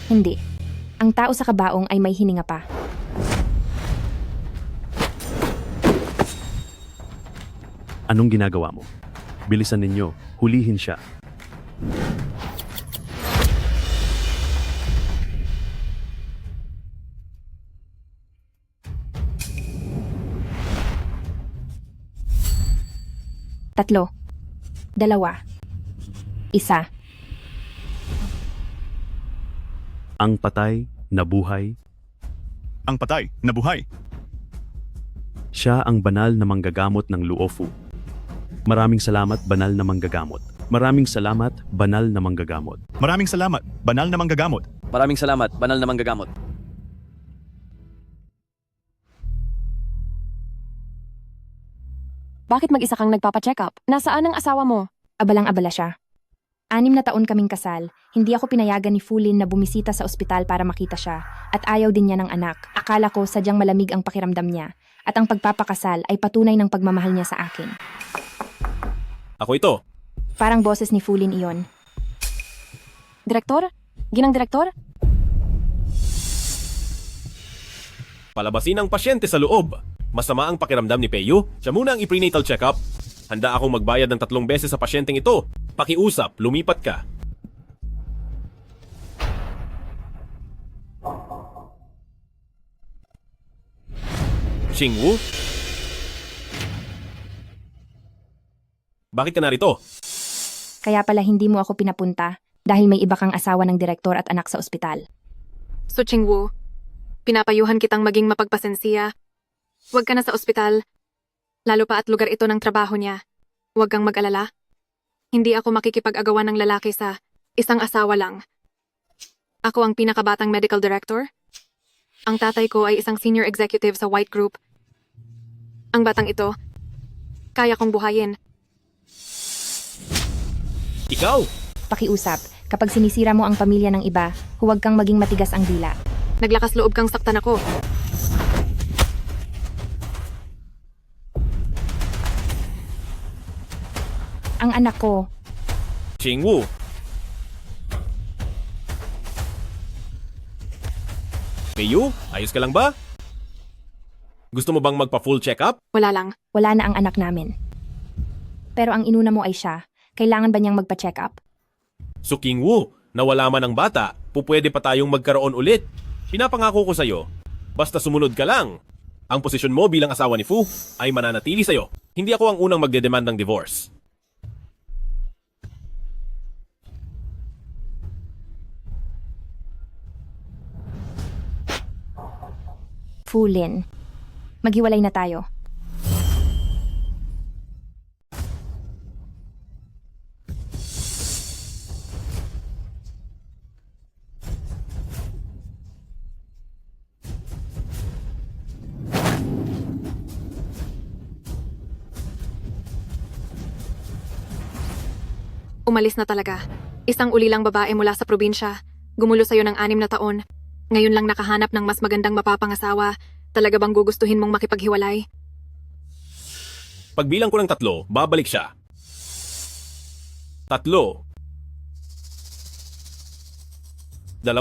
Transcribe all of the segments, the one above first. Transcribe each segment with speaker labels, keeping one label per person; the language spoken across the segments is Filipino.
Speaker 1: Hindi. Ang tao sa kabaong ay may hininga pa.
Speaker 2: Anong ginagawa mo? Bilisan ninyo, hulihin siya.
Speaker 1: Tatlo. Dalawa. Isa.
Speaker 2: Ang patay, nabuhay,
Speaker 3: Ang patay, nabuhay.
Speaker 2: siya ang banal na manggagamot ng Luofu. Maraming salamat, banal na manggagamot. Maraming salamat, banal na manggagamot.
Speaker 3: Maraming salamat, banal na manggagamot.
Speaker 4: Maraming salamat, banal na manggagamot.
Speaker 5: Bakit mag-isa kang nagpapacheck up? Nasaan ang asawa mo?
Speaker 1: Abalang-abala siya. 6 na taon kaming kasal, hindi ako pinayagan ni Fulin na bumisita sa ospital para makita siya, at ayaw din niya ng anak. Akala ko sadyang malamig ang pakiramdam niya, at ang pagpapakasal ay patunay ng pagmamahal niya sa akin.
Speaker 6: Ako ito.
Speaker 1: Parang boses ni Fulin iyon.
Speaker 5: Direktor? Ginang direktor?
Speaker 6: Palabasin ang pasyente sa loob. Masama ang pakiramdam ni Peyu. Siya muna ang i-prenatal check-up. Handa akong magbayad ng 3 beses sa pasyenteng ito. Pakiusap, lumipat ka. Xingwu? Bakit ka narito?
Speaker 1: Kaya pala hindi mo ako pinapunta dahil may iba kang asawa ng direktor at anak sa ospital.
Speaker 7: So Chingwu, pinapayuhan kitang maging mapagpasensiya. Huwag ka na sa ospital, lalo pa at lugar ito ng trabaho niya. Huwag kang mag-alala. Hindi ako makikipag-agawan ng lalaki sa isang asawa lang. Ako ang pinakabatang medical director. Ang tatay ko ay isang senior executive sa White Group. Ang batang ito, kaya kong buhayin.
Speaker 6: Ikaw!
Speaker 1: Pakiusap, kapag sinisira mo ang pamilya ng iba, huwag kang maging matigas ang dila.
Speaker 7: Naglakas loob kang saktan ako.
Speaker 1: Ang anak ko,
Speaker 6: Xingwu! Peyu, ayos ka lang ba? Gusto mo bang magpa-full check-up?
Speaker 7: Wala lang.
Speaker 1: wala na ang anak namin. Pero ang inuna mo ay siya, kailangan ba niyang magpa-check up?
Speaker 6: So Kingwu, nawala man ang bata, pupwede pa tayong magkaroon ulit. Pinapangako ko sa'yo, basta sumunod ka lang. Ang posisyon mo bilang asawa ni Fu ay mananatili sa'yo. Hindi ako ang unang magdedemand ng divorce.
Speaker 1: Fulin, maghiwalay na tayo.
Speaker 7: Umalis na talaga. Isang ulilang babae mula sa probinsya. Gumulo sa'yo ng 6 na taon. Ngayon lang nakahanap ng mas magandang mapapangasawa. Talaga bang gugustuhin mong makipaghiwalay?
Speaker 6: Pagbilang ko ng 3, babalik siya. 3. 2. 1.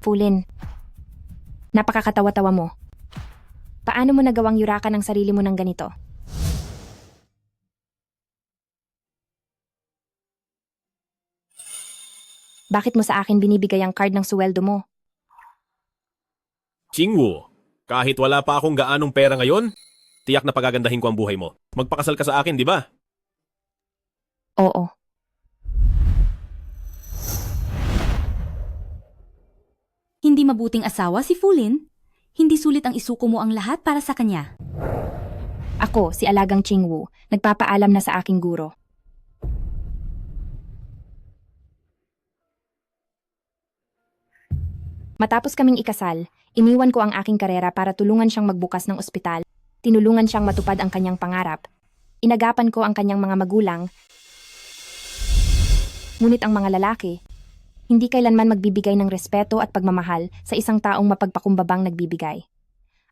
Speaker 1: Fulin, napakakatawa-tawa mo. Paano mo nagawang yurakan ang sarili mo ng ganito? Bakit mo sa akin binibigay ang card ng suweldo mo?
Speaker 6: Chingwu, kahit wala pa akong gaanong pera ngayon, tiyak na pagagandahin ko ang buhay mo. Magpakasal ka sa akin, di ba?
Speaker 1: Oo.
Speaker 8: Hindi mabuting asawa si Fulin. Hindi sulit ang isuko mo ang lahat para sa kanya.
Speaker 1: Ako, si Alagang Chingwu, nagpapaalam na sa aking guro. Matapos kaming ikasal, iniwan ko ang aking karera para tulungan siyang magbukas ng ospital, tinulungan siyang matupad ang kanyang pangarap, Inagapan ko ang kanyang mga magulang. Ngunit ang mga lalaki, hindi kailanman magbibigay ng respeto at pagmamahal sa isang taong mapagpakumbabang nagbibigay.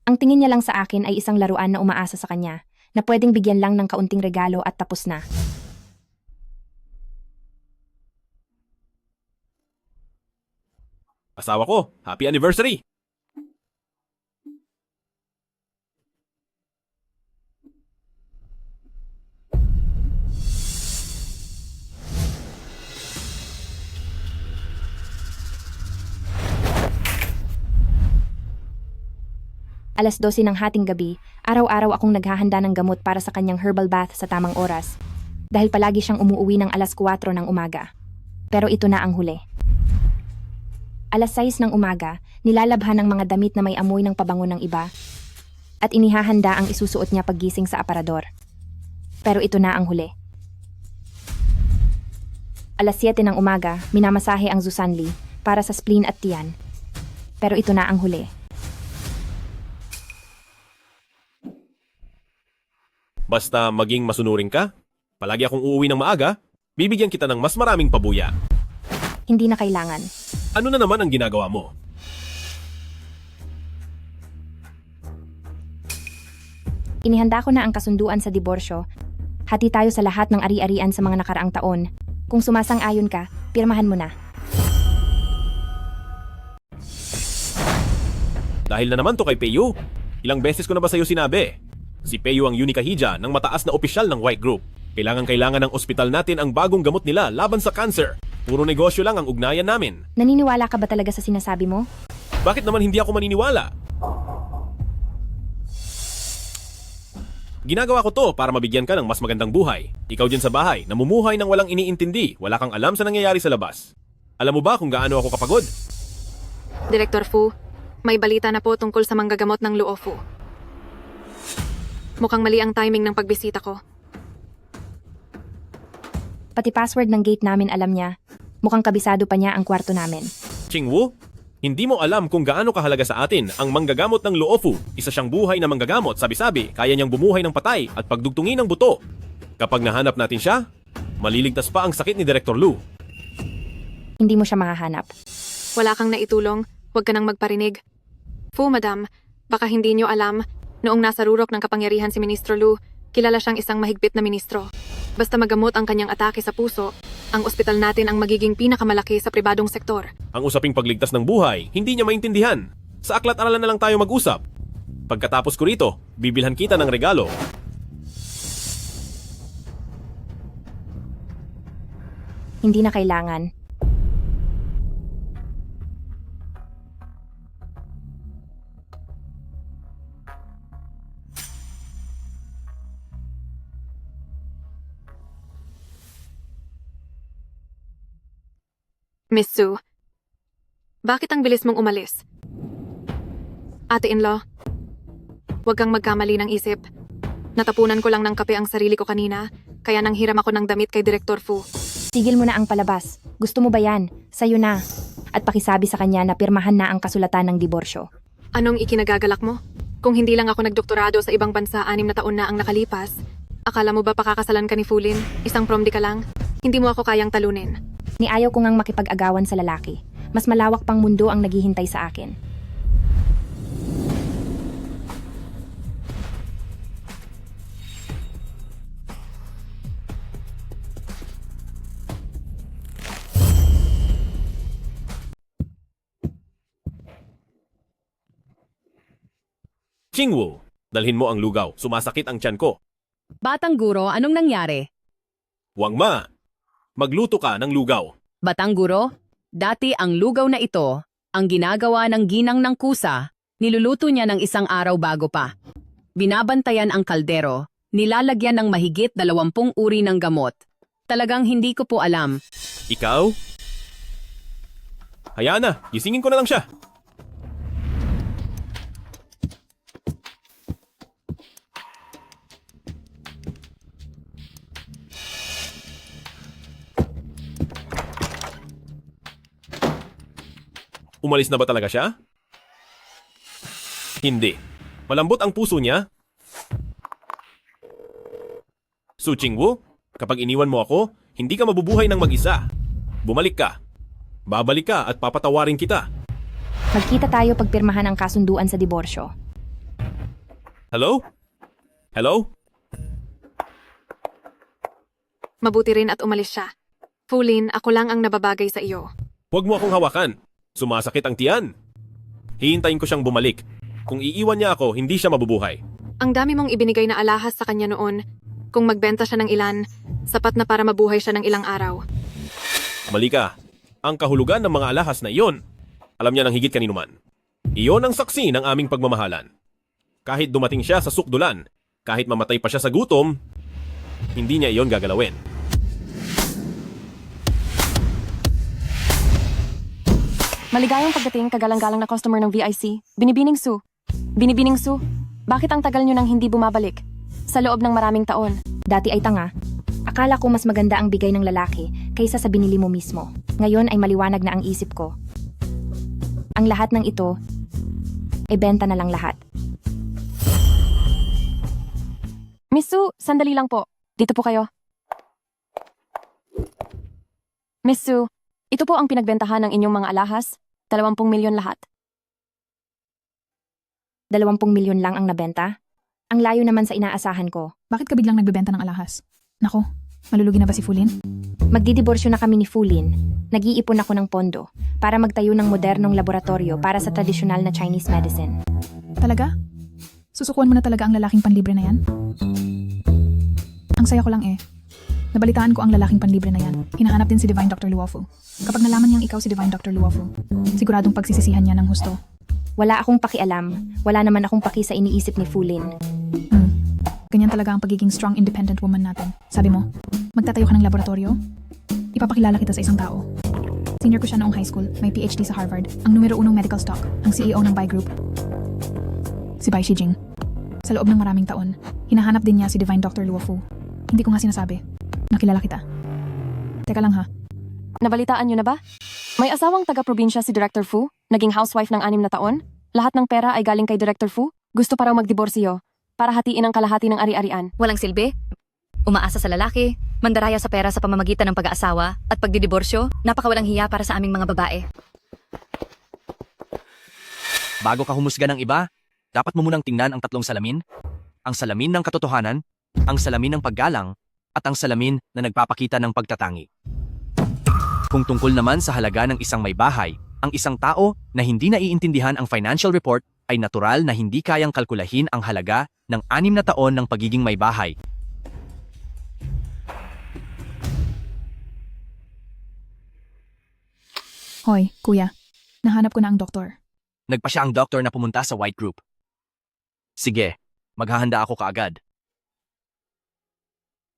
Speaker 1: Ang tingin niya lang sa akin ay isang laruan na umaasa sa kanya, na pwedeng bigyan lang ng kaunting regalo at tapos na.
Speaker 6: Asawa ko, happy anniversary!
Speaker 1: Alas 12 ng hating gabi, araw-araw akong naghahanda ng gamot para sa kanyang herbal bath sa tamang oras. Dahil palagi siyang umuuwi ng alas 4 ng umaga. Pero ito na ang huli. Alas 6 ng umaga, nilalabhan ng mga damit na may amoy ng pabango ng iba at inihahanda ang isusuot niya paggising sa aparador. Pero ito na ang huli. Alas 7 ng umaga, minamasahe ang Zusanli para sa spleen at tiyan. Pero ito na ang huli.
Speaker 6: Basta maging masunurin ka, palagi akong uuwi ng maaga, bibigyan kita ng mas maraming pabuya.
Speaker 1: Hindi na kailangan.
Speaker 6: Ano na naman ang ginagawa mo?
Speaker 1: Inihanda ko na ang kasunduan sa diborsyo. Hati tayo sa lahat ng ari-arian sa mga nakaraang taon. Kung sumasang-ayon ka, pirmahan mo na.
Speaker 6: Dahil na naman to kay Peyo. Ilang beses ko na ba sa'yo sinabi? Si Peyo ang unikahija ng mataas na opisyal ng White Group. Kailangan ng ospital natin ang bagong gamot nila laban sa cancer. Puro negosyo lang ang ugnayan namin.
Speaker 1: Naniniwala ka ba talaga sa sinasabi mo?
Speaker 6: Bakit naman hindi ako maniniwala? Ginagawa ko to para mabigyan ka ng mas magandang buhay. Ikaw dyan sa bahay, namumuhay ng walang iniintindi, wala kang alam sa nangyayari sa labas. Alam mo ba kung gaano ako kapagod?
Speaker 7: Director Fu, may balita na po tungkol sa manggagamot ng Luo Fu. Mukhang mali ang timing ng pagbisita ko.
Speaker 1: Pati password ng gate namin alam niya. Mukhang kabisado pa niya ang kwarto namin.
Speaker 6: Chingwu, hindi mo alam kung gaano kahalaga sa atin ang manggagamot ng Luofu. Isa siyang buhay na manggagamot, sabi-sabi, kaya niyang bumuhay ng patay at pagdugtungin ng buto. Kapag nahanap natin siya, maliligtas pa ang sakit ni Director Lu.
Speaker 1: Hindi mo siya mahahanap.
Speaker 7: Wala kang naitulong, huwag ka nang magparinig. Fu, madam, baka hindi niyo alam, noong nasa rurok ng kapangyarihan si Ministro Lu, kilala siyang isang mahigpit na ministro. Basta magamot ang kanyang atake sa puso, ang ospital natin ang magiging pinakamalaki sa pribadong sektor.
Speaker 6: Ang usaping pagligtas ng buhay, hindi niya maintindihan. Sa aklat-aralan na lang tayo mag-usap. Pagkatapos ko rito, bibilhan kita ng regalo.
Speaker 1: Hindi na kailangan.
Speaker 7: Miss Su, bakit ang bilis mong umalis? Ate-in-law, huwag kang magkamali ng isip. Natapunan ko lang ng kape ang sarili ko kanina, kaya nanghiram ako ng damit kay Director Fu.
Speaker 1: Tigil mo na ang palabas. Gusto mo ba yan? Sa'yo na. At pakisabi sa kanya na pirmahan na ang kasulatan ng diborsyo.
Speaker 7: Anong ikinagagalak mo? Kung hindi lang ako nagdoktorado sa ibang bansa 6 na taon na ang nakalipas, akala mo ba pakakasalan ka ni Fulin? Isang promdi ka lang? Hindi mo ako kayang talunin.
Speaker 1: Ni ayaw ko ngang makipag-agawan sa lalaki. Mas malawak pang mundo ang naghihintay sa akin.
Speaker 6: Chingwu, dalhin mo ang lugaw. Sumasakit ang tiyan ko.
Speaker 9: Batang guro, anong nangyari?
Speaker 6: Wangma, magluto ka ng lugaw.
Speaker 9: Batang guro, dati ang lugaw na ito, ang ginagawa ng ginang ng kusa, niluluto niya ng isang araw bago pa. Binabantayan ang kaldero, nilalagyan ng mahigit 20 uri ng gamot. Talagang hindi ko po alam.
Speaker 6: Ikaw? Hayaan na, gisingin ko na lang siya. Umalis na ba talaga siya? Hindi. Malambot ang puso niya. Su Qingwu, kapag iniwan mo ako, hindi ka mabubuhay ng mag-isa. Bumalik ka. Babalik ka at papatawarin kita.
Speaker 1: Magkita tayo pagpirmahan ang kasunduan sa diborsyo.
Speaker 6: Hello? Hello?
Speaker 7: Mabuti rin at umalis siya. Fulin, ako lang ang nababagay sa iyo.
Speaker 6: Huwag mo akong hawakan. Sumasakit ang tiyan. Hihintayin ko siyang bumalik. Kung iiwan niya ako, hindi siya mabubuhay.
Speaker 7: Ang dami mong ibinigay na alahas sa kanya noon. Kung magbenta siya ng ilan, sapat na para mabuhay siya ng ilang araw.
Speaker 6: Mali ka. Ang kahulugan ng mga alahas na iyon, alam niya ng higit kanino man. Iyon ang saksi ng aming pagmamahalan. Kahit dumating siya sa sukdulan, kahit mamatay pa siya sa gutom, hindi niya iyon gagalawin.
Speaker 5: Maligayang pagdating kagalang-galang na customer ng VIC. Binibining Su. Binibining Su, bakit ang tagal nyo nang hindi bumabalik? Sa loob ng maraming taon.
Speaker 1: Dati ay tanga. Akala ko mas maganda ang bigay ng lalaki kaysa sa binili mo mismo. Ngayon ay maliwanag na ang isip ko. Ang lahat ng ito, ibenta na lang lahat.
Speaker 5: Miss Su, sandali lang po. Dito po kayo. Miss Su, ito po ang pinagbentahan ng inyong mga alahas. 20 milyon lahat.
Speaker 1: 20 milyon lang ang nabenta? Ang layo naman sa inaasahan ko.
Speaker 10: Bakit ka biglang nagbebenta ng alahas? Nako, malulugi na ba si Fulin?
Speaker 1: Magdidiborsyo na kami ni Fulin. Nag-iipon ako ng pondo para magtayo ng modernong laboratorio para sa tradisyonal na Chinese medicine.
Speaker 10: Talaga? Susukuan mo na talaga ang lalaking panlibre na yan? Ang saya ko lang eh. Nabalitaan ko ang lalaking panlibre na yan. Hinahanap din si Divine Dr. Luofu. Kapag nalaman niyang ikaw si Divine Dr. Luofu, siguradong pagsisisihan niya ng husto.
Speaker 1: Wala akong pakialam. Wala naman akong paki sa iniisip ni Fulin.
Speaker 10: Ganyan talaga ang pagiging strong independent woman natin. Sabi mo, magtatayo ka ng laboratorio? Ipapakilala kita sa isang tao. Senior ko siya noong high school, may PhD sa Harvard, ang numero 1 medical stock, ang CEO ng Bai Group. Si Bai Shijing. Sa loob ng maraming taon, hinahanap din niya si Divine Dr. Luofu. Hindi ko nga sinasabi. Nakilala kita. Teka lang ha.
Speaker 5: Nabalitaan nyo na ba? May asawang taga-probinsya si Director Fu, naging housewife ng 6 na taon. Lahat ng pera ay galing kay Director Fu. Gusto pa raw magdiborsyo para hatiin ang kalahati ng ari-arian.
Speaker 11: Walang silbi. Umaasa sa lalaki, mandaraya sa pera sa pamamagitan ng pag-aasawa at pagdidiborsyo, napakawalang hiya para sa aming mga babae.
Speaker 4: Bago ka humusga ng iba, dapat mo munang tingnan ang 3 salamin. Ang salamin ng katotohanan, ang salamin ng paggalang, at ang salamin na nagpapakita ng pagtatangi. Kung tungkol naman sa halaga ng isang may bahay, ang isang tao na hindi naiintindihan ang financial report ay natural na hindi kayang kalkulahin ang halaga ng 6 na taon ng pagiging may bahay.
Speaker 10: Hoy, kuya. Nahanap ko na ang doktor.
Speaker 4: Nagpa siya ang doktor na pumunta sa White Group. Sige, maghahanda ako kaagad.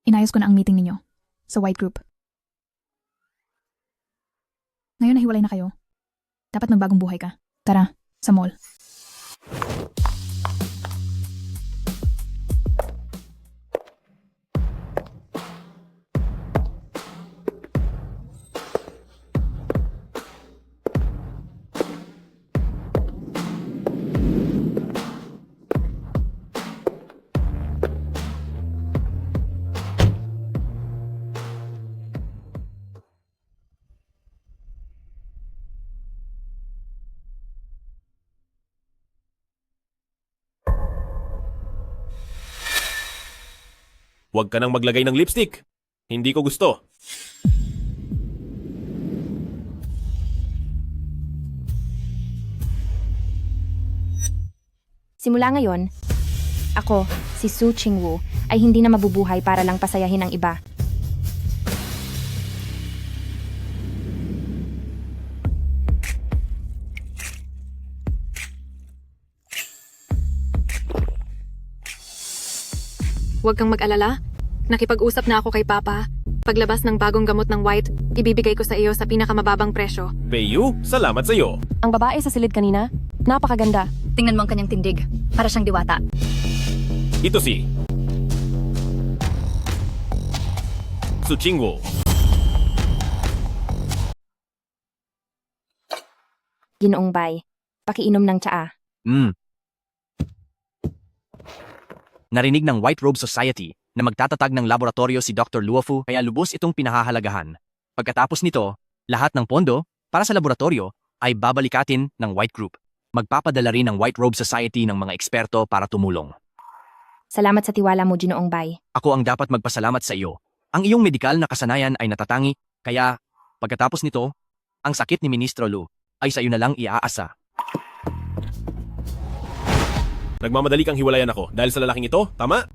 Speaker 10: Inayos ko na ang meeting ninyo. Sa White Group. Ngayon nahiwalay na kayo. Dapat magbagong buhay ka. Tara, sa mall.
Speaker 6: Huwag ka nang maglagay ng lipstick. Hindi ko gusto.
Speaker 1: Simula ngayon, ako, si Su Qingwu, ay hindi na mabubuhay para lang pasayahin ang iba.
Speaker 7: Huwag kang mag-alala. Nakipag-usap na ako kay Papa. Paglabas ng bagong gamot ng White, ibibigay ko sa iyo sa pinakamababang presyo.
Speaker 6: Peyu, salamat sa iyo.
Speaker 5: Ang babae sa silid kanina, napakaganda.
Speaker 11: Tingnan mo ang kanyang tindig. Para siyang diwata.
Speaker 6: Ito si Su Qingwu.
Speaker 1: Ginoong Bai, pakiinom ng tsaa.
Speaker 4: Narinig ng White Robe Society na magtatatag ng laboratorio si Dr. Luofu kaya lubos itong pinahahalagahan. Pagkatapos nito, lahat ng pondo para sa laboratorio ay babalikatin ng White Group. Magpapadala rin ng White Robe Society ng mga eksperto para tumulong.
Speaker 1: Salamat sa tiwala mo, Ginoong Bay.
Speaker 4: Ako ang dapat magpasalamat sa iyo. Ang iyong medikal na kasanayan ay natatangi, kaya pagkatapos nito, ang sakit ni Ministro Lu ay sa iyo na lang iaasa.
Speaker 6: Nagmamadali kang hiwalayan ako dahil sa lalaking ito, tama?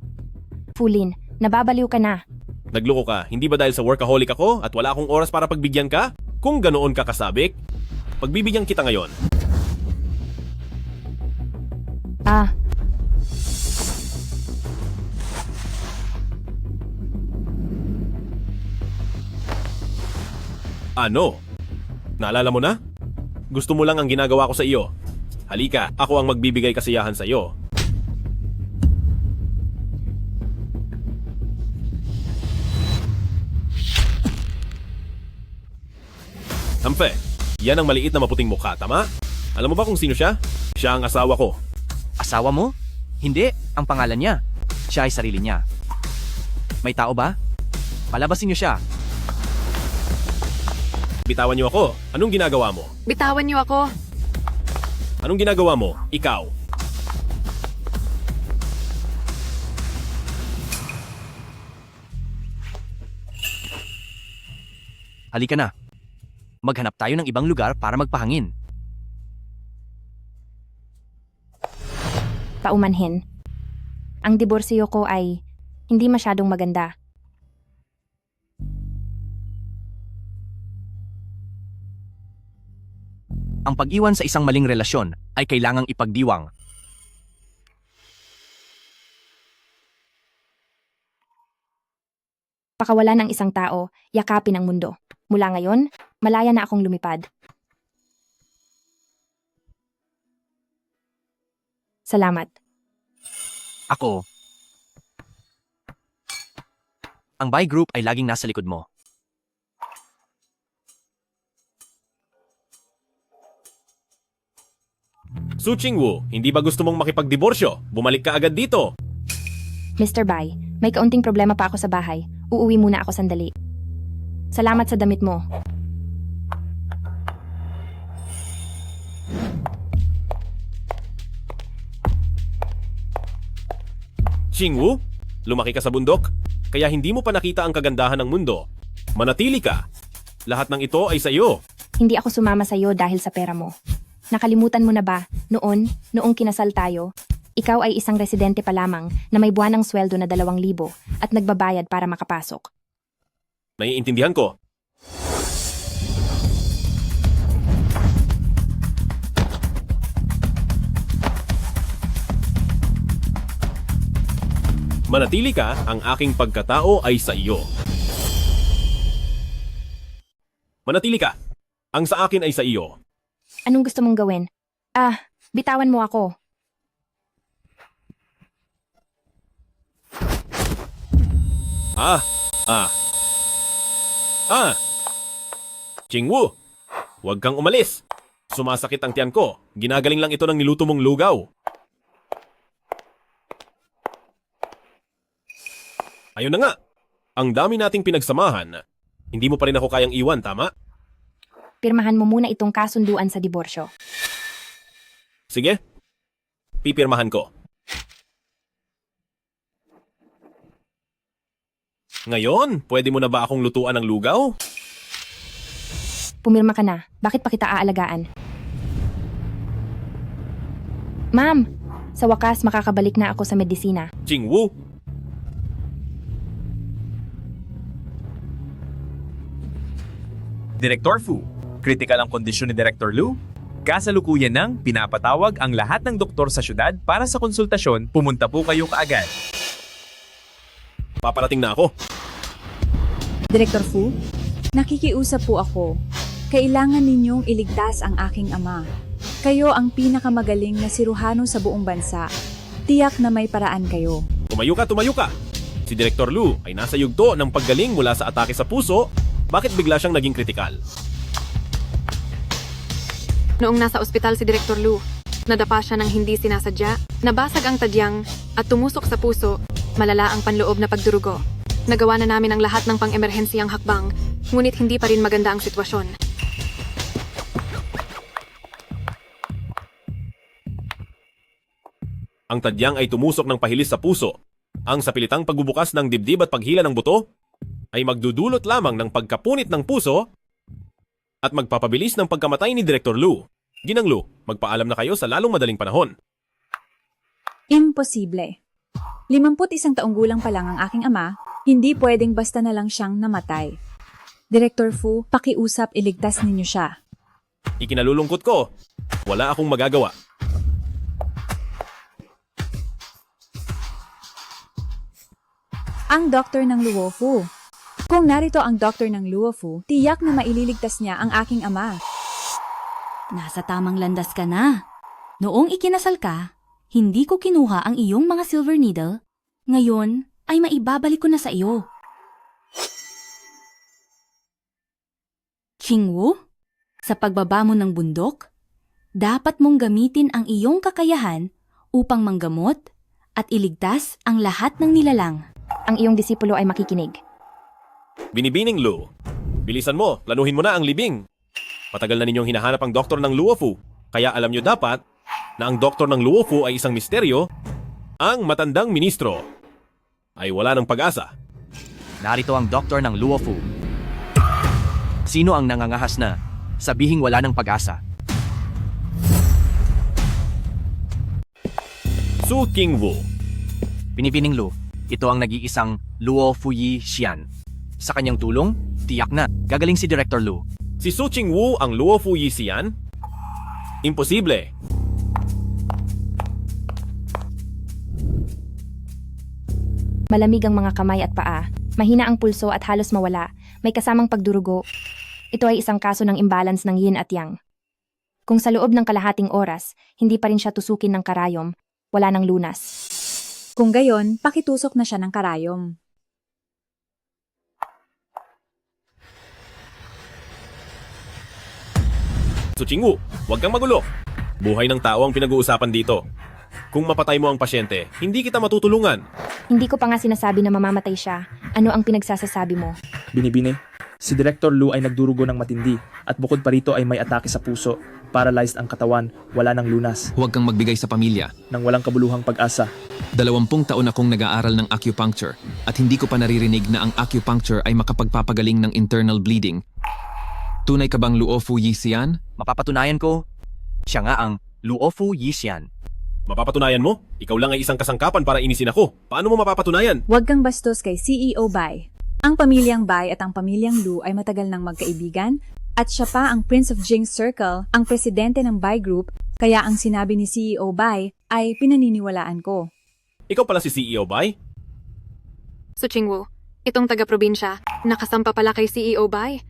Speaker 1: Fulin, nababaliw ka na.
Speaker 6: Nagloko ka, hindi ba dahil sa workaholic ako at wala akong oras para pagbigyan ka? Kung ganoon ka kasabik, pagbibigyan kita ngayon.
Speaker 1: Ah,
Speaker 6: Ano? Naalala mo na? Gusto mo lang ang ginagawa ko sa iyo. Halika, ako ang magbibigay kasiyahan sa iyo. Hampe, yan ang maliit na maputing mukha, tama? Alam mo ba kung sino siya? Siya ang asawa ko.
Speaker 4: Asawa mo? Hindi, ang pangalan niya. Siya ay sarili niya. May tao ba? Palabasin niyo siya.
Speaker 6: Bitawan niyo ako. Anong ginagawa mo?
Speaker 7: Bitawan niyo ako.
Speaker 6: Anong ginagawa mo? Ikaw.
Speaker 4: Halika na. Maghanap tayo ng ibang lugar para magpahangin.
Speaker 1: paumanhin. Ang diborsyo ko ay hindi masyadong maganda.
Speaker 4: Ang pag-iwan sa isang maling relasyon ay kailangang ipagdiwang.
Speaker 1: Pakawala ng isang tao, yakapin ang mundo. Mula ngayon, malaya na akong lumipad. Salamat.
Speaker 4: Ako. Ang buy group ay laging nasa likod mo.
Speaker 6: Su Qingwu, hindi ba gusto mong makipagdiborsyo? Bumalik ka agad dito.
Speaker 1: Mr. Bai, may kaunting problema pa ako sa bahay. Uuwi muna ako sandali. Salamat sa damit mo.
Speaker 6: Qingwu, lumaki ka sa bundok, kaya hindi mo pa nakita ang kagandahan ng mundo. Manatili ka. Lahat ng ito ay sa iyo.
Speaker 1: Hindi ako sumama sa iyo dahil sa pera mo. Nakalimutan mo na ba, noong kinasal tayo, ikaw ay isang residente pa lamang na may buwanang sweldo na 2,000 at nagbabayad para makapasok.
Speaker 6: Naiintindihan ko. Manatili ka, ang aking pagkatao ay sa iyo. Manatili ka, ang sa akin ay sa iyo.
Speaker 1: Anong gusto mong gawin? Bitawan mo ako.
Speaker 6: Qingwu, huwag kang umalis. Sumasakit ang tiyan ko. Ginagaling lang ito ng niluto mong lugaw. Ayun na nga. Ang dami nating pinagsamahan. Hindi mo pa rin ako kayang iwan, tama?
Speaker 1: Pirmahan mo muna itong kasunduan sa diborsyo.
Speaker 6: Sige. Pipirmahan ko. Ngayon, pwede mo na ba akong lutuan ng lugaw?
Speaker 1: Pumirma ka na. Bakit pa kita aalagaan? Ma'am, sa wakas makakabalik na ako sa medisina.
Speaker 6: Qingwu,
Speaker 12: Director Fu, kritikal ang kondisyon ni Director Lu. Kasalukuyan nang pinapatawag ang lahat ng doktor sa syudad para sa konsultasyon, pumunta po kayo kaagad.
Speaker 6: paparating na ako.
Speaker 13: Director Fu, nakikiusap po ako. Kailangan ninyong iligtas ang aking ama. Kayo ang pinakamagaling na siruhano sa buong bansa. Tiyak na may paraan kayo.
Speaker 6: Tumayo ka! Si Director Lu ay nasa yugto ng paggaling mula sa atake sa puso. Bakit bigla siyang naging kritikal?
Speaker 7: Noong nasa ospital si Director Lu, nadapa siya ng hindi sinasadya, nabasag ang tadyang at tumusok sa puso, Malala ang panloob na pagdurugo. Nagawa na namin ang lahat ng pang-emerhensiyang hakbang, ngunit hindi pa rin maganda ang sitwasyon.
Speaker 6: Ang tadyang ay tumusok ng pahilis sa puso. Ang sapilitang pagbubukas ng dibdib at paghila ng buto ay magdudulot lamang ng pagkapunit ng puso at magpapabilis ng pagkamatay ni Director Lu. Ginang Lu, magpaalam na kayo sa lalong madaling panahon.
Speaker 13: Imposible. 51 taong gulang pa lang ang aking ama, hindi pwedeng basta na lang siyang namatay. Director Fu, pakiusap iligtas ninyo siya.
Speaker 6: Ikinalulungkot ko, wala akong magagawa.
Speaker 13: Ang doktor ng Luofu. Kung narito ang doktor ng Luofu, tiyak na maililigtas niya ang aking ama.
Speaker 8: Nasa tamang landas ka na. Noong ikinasal ka, hindi ko kinuha ang iyong mga silver needle. Ngayon ay maibabalik ko na sa iyo. Qingwu, sa pagbaba mo ng bundok, dapat mong gamitin ang iyong kakayahan upang manggamot at iligtas ang lahat ng nilalang.
Speaker 1: Ang iyong disipulo ay makikinig.
Speaker 6: Binibining Lu, bilisan mo, planuhin mo na ang libing. Matagal na ninyong hinahanap ang doktor ng Luofu, kaya alam nyo dapat na ang doktor ng Luofu ay isang misteryo. Ang matandang ministro ay wala ng pag-asa.
Speaker 4: Narito ang doktor ng Luofu. Sino ang nangangahas na sabihing wala ng pag-asa?
Speaker 6: Su Qingwu.
Speaker 4: Binibining Lu, ito ang nag-iisang Luo Fuyi Xian. Sa kanyang tulong, tiyak na gagaling si Director Lu.
Speaker 6: Si Su Qingwu ang Luofu Yisian? Imposible.
Speaker 1: Malamig ang mga kamay at paa. Mahina ang pulso at halos mawala. May kasamang pagdurugo. Ito ay isang kaso ng imbalance ng yin at yang. Kung sa loob ng kalahating oras, hindi pa rin siya tusukin ng karayom, wala ng lunas.
Speaker 13: Kung gayon, pakitusok na siya ng karayom.
Speaker 6: Su Qingwu, huwag kang magulo. Buhay ng tao ang pinag-uusapan dito. Kung mapatay mo ang pasyente, hindi kita matutulungan.
Speaker 1: Hindi ko pa nga sinasabi na mamamatay siya. Ano ang pinagsasasabi mo?
Speaker 14: Binibini, si Director Lu ay nagdurugo ng matindi at bukod pa rito ay may atake sa puso. Paralyzed ang katawan, wala ng lunas.
Speaker 15: Huwag kang magbigay sa pamilya.
Speaker 14: Nang walang kabuluhang pag-asa.
Speaker 15: 20 taon akong nag-aaral ng acupuncture at hindi ko pa naririnig na ang acupuncture ay makapagpapagaling ng internal bleeding. Tunay ka bang Luofu Yisian?
Speaker 4: Mapapatunayan ko, siya nga ang Luofu Yisian.
Speaker 6: Mapapatunayan mo? Ikaw lang ay isang kasangkapan para inisin ako. Paano mo mapapatunayan?
Speaker 13: Huwag kang bastos kay CEO Bai. Ang pamilyang Bai at ang pamilyang Lu ay matagal nang magkaibigan at siya pa ang Prince of Jing Circle, ang presidente ng Bai Group, kaya ang sinabi ni CEO Bai ay pinaniniwalaan ko.
Speaker 6: Ikaw pala si CEO Bai?
Speaker 7: Su Qingwu, itong taga-probinsya, nakasampa pala kay CEO Bai.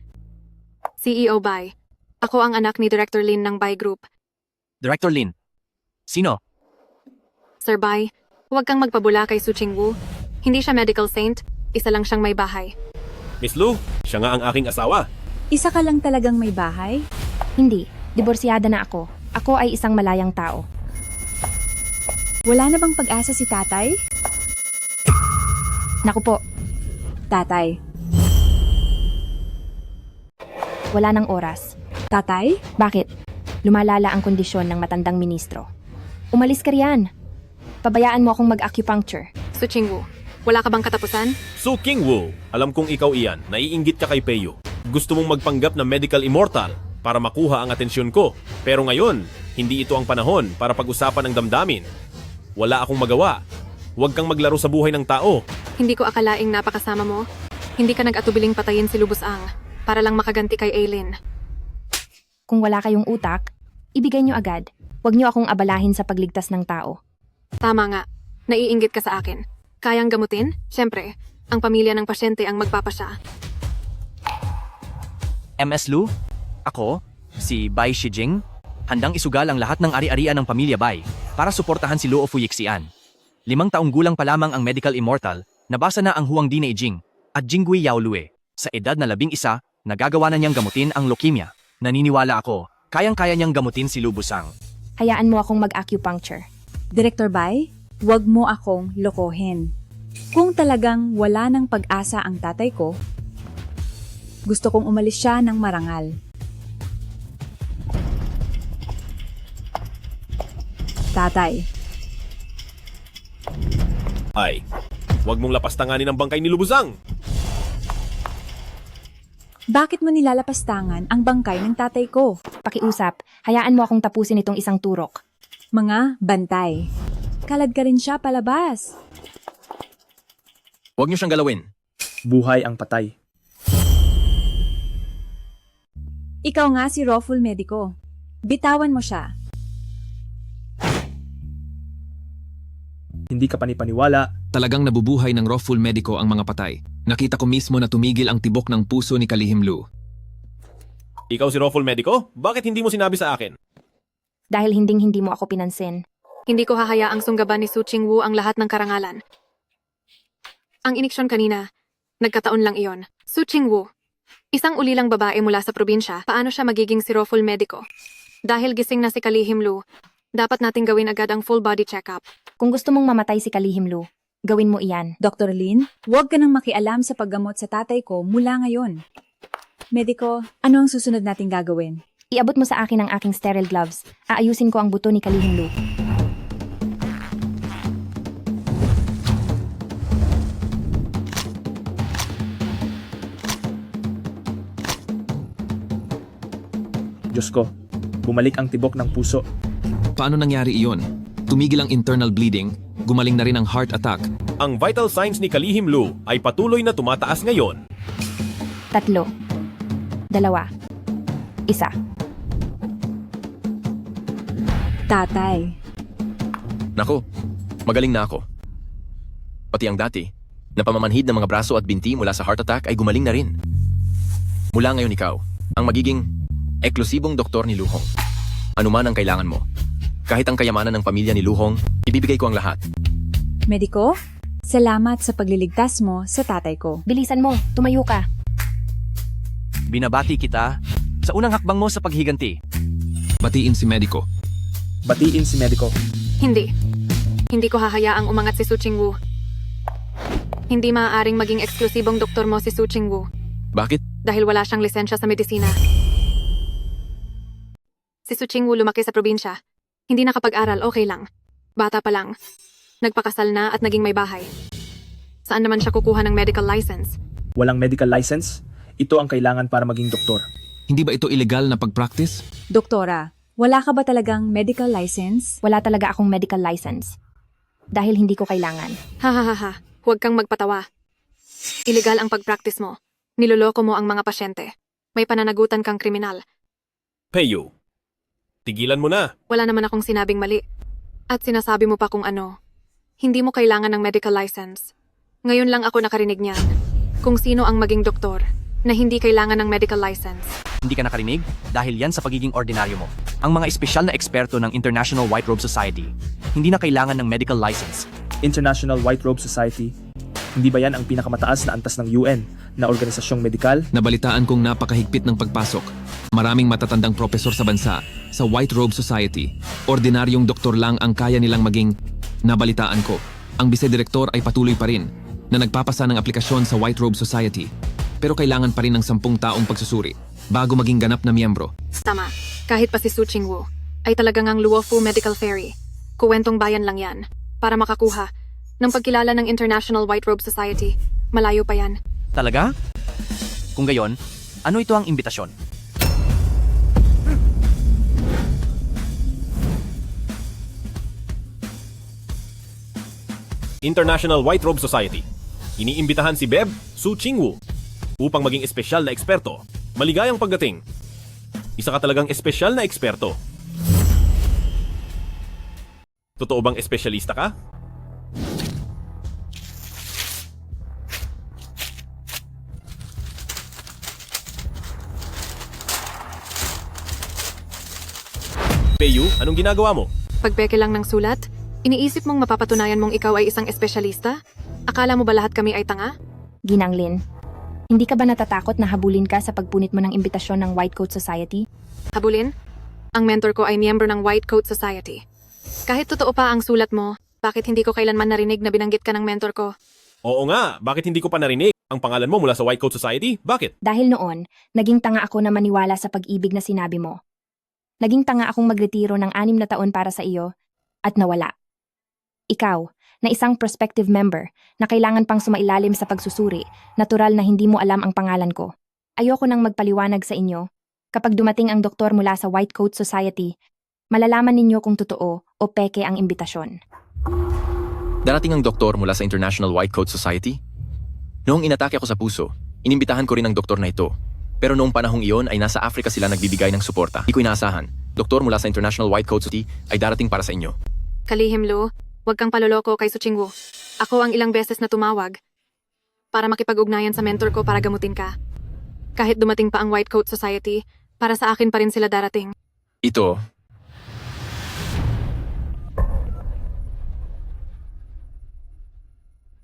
Speaker 7: CEO Bai, ako ang anak ni Director Lin ng Bai Group.
Speaker 4: Director Lin, sino?
Speaker 7: Sir Bai, huwag kang magpabula kay Su Qingwu. Hindi siya medical saint, isa lang siyang may bahay.
Speaker 6: Miss Lu, siya nga ang aking asawa.
Speaker 13: Isa ka lang talagang may bahay?
Speaker 1: Hindi, diborsyada na ako. Ako ay isang malayang tao.
Speaker 13: Wala na bang pag-asa si tatay?
Speaker 1: Naku po,
Speaker 13: Tatay.
Speaker 1: wala ng oras.
Speaker 13: Tatay?
Speaker 1: Bakit? Lumalala ang kondisyon ng matandang ministro. Umalis ka riyan. Pabayaan mo akong mag-acupuncture.
Speaker 7: Su Qingwu, wala ka bang katapusan?
Speaker 6: Su Qingwu, alam kong ikaw iyan, naiinggit ka kay Peyo. Gusto mong magpanggap na medical immortal para makuha ang atensyon ko. Pero ngayon, hindi ito ang panahon para pag-usapan ng damdamin. Wala akong magawa. Huwag kang maglaro sa buhay ng tao.
Speaker 7: Hindi ko akalaing napakasama mo. Hindi ka nag-atubiling patayin si Lubusang para lang makaganti kay Aileen.
Speaker 1: Kung wala kayong utak, ibigay nyo agad. Huwag nyo akong abalahin sa pagligtas ng tao.
Speaker 7: Tama nga, naiinggit ka sa akin. Kayang gamutin? Siyempre, ang pamilya ng pasyente ang magpapasya.
Speaker 4: MS Lu, ako, si Bai Shijing, handang isugal ang lahat ng ari-arian ng pamilya Bai para suportahan si Luofu Yixian. 5 taong gulang pa lamang ang medical immortal, nabasa na ang Huang Di na Jing at Jingui Yaolue. Sa edad na 11, nagagawa na niyang gamutin ang leukemia. Naniniwala ako, kayang-kaya niyang gamutin si Lubusang.
Speaker 1: Hayaan mo akong mag-acupuncture.
Speaker 13: Director Bai, huwag mo akong lokohin. Kung talagang wala ng pag-asa ang tatay ko, gusto kong umalis siya ng marangal. Tatay,
Speaker 6: Ay, huwag mong lapastanganin ang bangkay ni Lubuzang.
Speaker 13: bakit mo nilalapastangan ang bangkay ng tatay ko?
Speaker 1: Pakiusap, hayaan mo akong tapusin itong isang turok.
Speaker 13: Mga bantay. Kalad ka rin siya palabas.
Speaker 4: Huwag niyo siyang galawin.
Speaker 14: Buhay ang patay.
Speaker 13: Ikaw nga si Roful Medico. Bitawan mo siya.
Speaker 14: Hindi ka panipaniwala.
Speaker 15: Talagang nabubuhay ng Rawful Medico ang mga patay. Nakita ko mismo na tumigil ang tibok ng puso ni Kalihim Lu.
Speaker 6: Ikaw si Roful Medico? Bakit hindi mo sinabi sa akin?
Speaker 1: Dahil hindi mo ako pinansin.
Speaker 7: Hindi ko hahayaang sunggaban ni Su Chingwu ang lahat ng karangalan. Ang iniksyon kanina, nagkataon lang iyon. Su Chingwu, isang ulilang babae mula sa probinsya, paano siya magiging si Roful Medico? Dahil gising na si Kalihim Lu, dapat nating gawin agad ang full body checkup.
Speaker 1: Kung gusto mong mamatay si Kalihim Lu, gawin mo iyan.
Speaker 13: Dr. Lin, huwag ka nang makialam sa paggamot sa tatay ko mula ngayon. Medico, ano ang susunod nating gagawin?
Speaker 1: Iabot mo sa akin ang aking sterile gloves. Aayusin ko ang buto ni Kalihim Lu.
Speaker 14: Diyos ko, bumalik ang tibok ng puso.
Speaker 15: Paano nangyari iyon? Tumigil ang internal bleeding, gumaling na rin ang heart attack.
Speaker 6: Ang vital signs ni Kalihim Lu ay patuloy na tumataas ngayon.
Speaker 1: 3, 2, 1.
Speaker 13: Tatay.
Speaker 4: Nako, magaling na ako. Pati ang dati, na pamamanhid ng mga braso at binti mula sa heart attack ay gumaling na rin. Mula ngayon ikaw, ang magiging eksklusibong doktor ni Luhong. Ano man ang kailangan mo. Kahit ang kayamanan ng pamilya ni Luhong, ibibigay ko ang lahat.
Speaker 13: Medico, salamat sa pagliligtas mo sa tatay ko.
Speaker 1: Bilisan mo, tumayo ka.
Speaker 4: Binabati kita sa unang hakbang mo sa paghiganti.
Speaker 15: Batiin si Medico.
Speaker 14: Batiin si Medico.
Speaker 7: Hindi. Hindi ko hahayaang umangat si Su Chingwu. Hindi maaaring maging eksklusibong doktor mo si Su Chingwu.
Speaker 4: Bakit?
Speaker 7: Dahil wala siyang lisensya sa medisina. Si Su Chingwu lumaki sa probinsya. Hindi nakapag-aral, okay lang. Bata pa lang. Nagpakasal na at naging may bahay. Saan naman siya kukuha ng medical license?
Speaker 14: Walang medical license? Ito ang kailangan para maging doktor.
Speaker 15: Hindi ba ito illegal na pag-practice?
Speaker 13: Doktora, wala ka ba talagang medical license?
Speaker 1: Wala talaga akong medical license. Dahil hindi ko kailangan.
Speaker 7: Ha. Huwag kang magpatawa. Illegal ang pag-practice mo. Niloloko mo ang mga pasyente. May pananagutan kang kriminal.
Speaker 6: Peyo, tigilan mo na.
Speaker 7: Wala naman akong sinabing mali. At sinasabi mo pa kung ano. Hindi mo kailangan ng medical license. Ngayon lang ako nakarinig niyan. Kung sino ang maging doktor na hindi kailangan ng medical license.
Speaker 4: Hindi ka nakarinig? Dahil yan sa pagiging ordinaryo mo. Ang mga espesyal na eksperto ng International White Robe Society, hindi na kailangan ng medical license.
Speaker 14: International White Robe Society, hindi ba yan ang pinakamataas na antas ng UN na organisasyong medikal?
Speaker 15: Nabalitaan kong napakahigpit ng pagpasok. Maraming matatandang propesor sa bansa sa White Robe Society. Ordinaryong doktor lang ang kaya nilang maging. Nabalitaan ko, ang bisedirektor ay patuloy pa rin na nagpapasa ng aplikasyon sa White Robe Society. Pero kailangan pa rin ng 10 taong pagsusuri bago maging ganap na miyembro.
Speaker 7: Tama. Kahit pa si Su Chingwu ay talagang ang Luofu Medical Ferry. Kuwentong bayan lang yan. Para makakuha ng pagkilala ng International White Robe Society. Malayo pa yan.
Speaker 4: Talaga? Kung gayon, ano ito ang imbitasyon?
Speaker 6: International White Robe Society. Iniimbitahan si Beb Su Chingwu upang maging espesyal na eksperto. Maligayang pagdating. Isa ka talagang espesyal na eksperto. Totoo bang espesyalista ka? Peyu, anong ginagawa mo?
Speaker 7: Pagpeke lang ng sulat, iniisip mong mapapatunayan mong ikaw ay isang espesyalista? Akala mo ba lahat kami ay tanga?
Speaker 1: Ginang Lin, hindi ka ba natatakot na habulin ka sa pagpunit mo ng imbitasyon ng White Coat Society?
Speaker 7: Habulin? Ang mentor ko ay miyembro ng White Coat Society. Kahit totoo pa ang sulat mo, bakit hindi ko kailanman narinig na binanggit ka ng mentor ko?
Speaker 6: Oo nga, bakit hindi ko pa narinig? Ang pangalan mo mula sa White Coat Society? Bakit?
Speaker 1: Dahil noon, naging tanga ako na maniwala sa pag-ibig na sinabi mo. Naging tanga akong magretiro ng 6 na taon para sa iyo at nawala. Ikaw, na isang prospective member na kailangan pang sumailalim sa pagsusuri, natural na hindi mo alam ang pangalan ko. Ayoko nang magpaliwanag sa inyo. Kapag dumating ang doktor mula sa White Coat Society, malalaman ninyo kung totoo o peke ang imbitasyon.
Speaker 4: Darating ang doktor mula sa International White Coat Society? Noong inatake ako sa puso, inimbitahan ko rin ang doktor na ito. Pero noong panahong iyon ay nasa Africa sila nagbibigay ng suporta. Di ko inaasahan, doktor mula sa International White Coat Society ay darating para sa inyo.
Speaker 7: Kalihim Lu, huwag kang paloloko kay Suching Wu. Ako ang ilang beses na tumawag para makipag-ugnayan sa mentor ko para gamutin ka. Kahit dumating pa ang White Coat Society, para sa akin pa rin sila darating.
Speaker 4: Ito,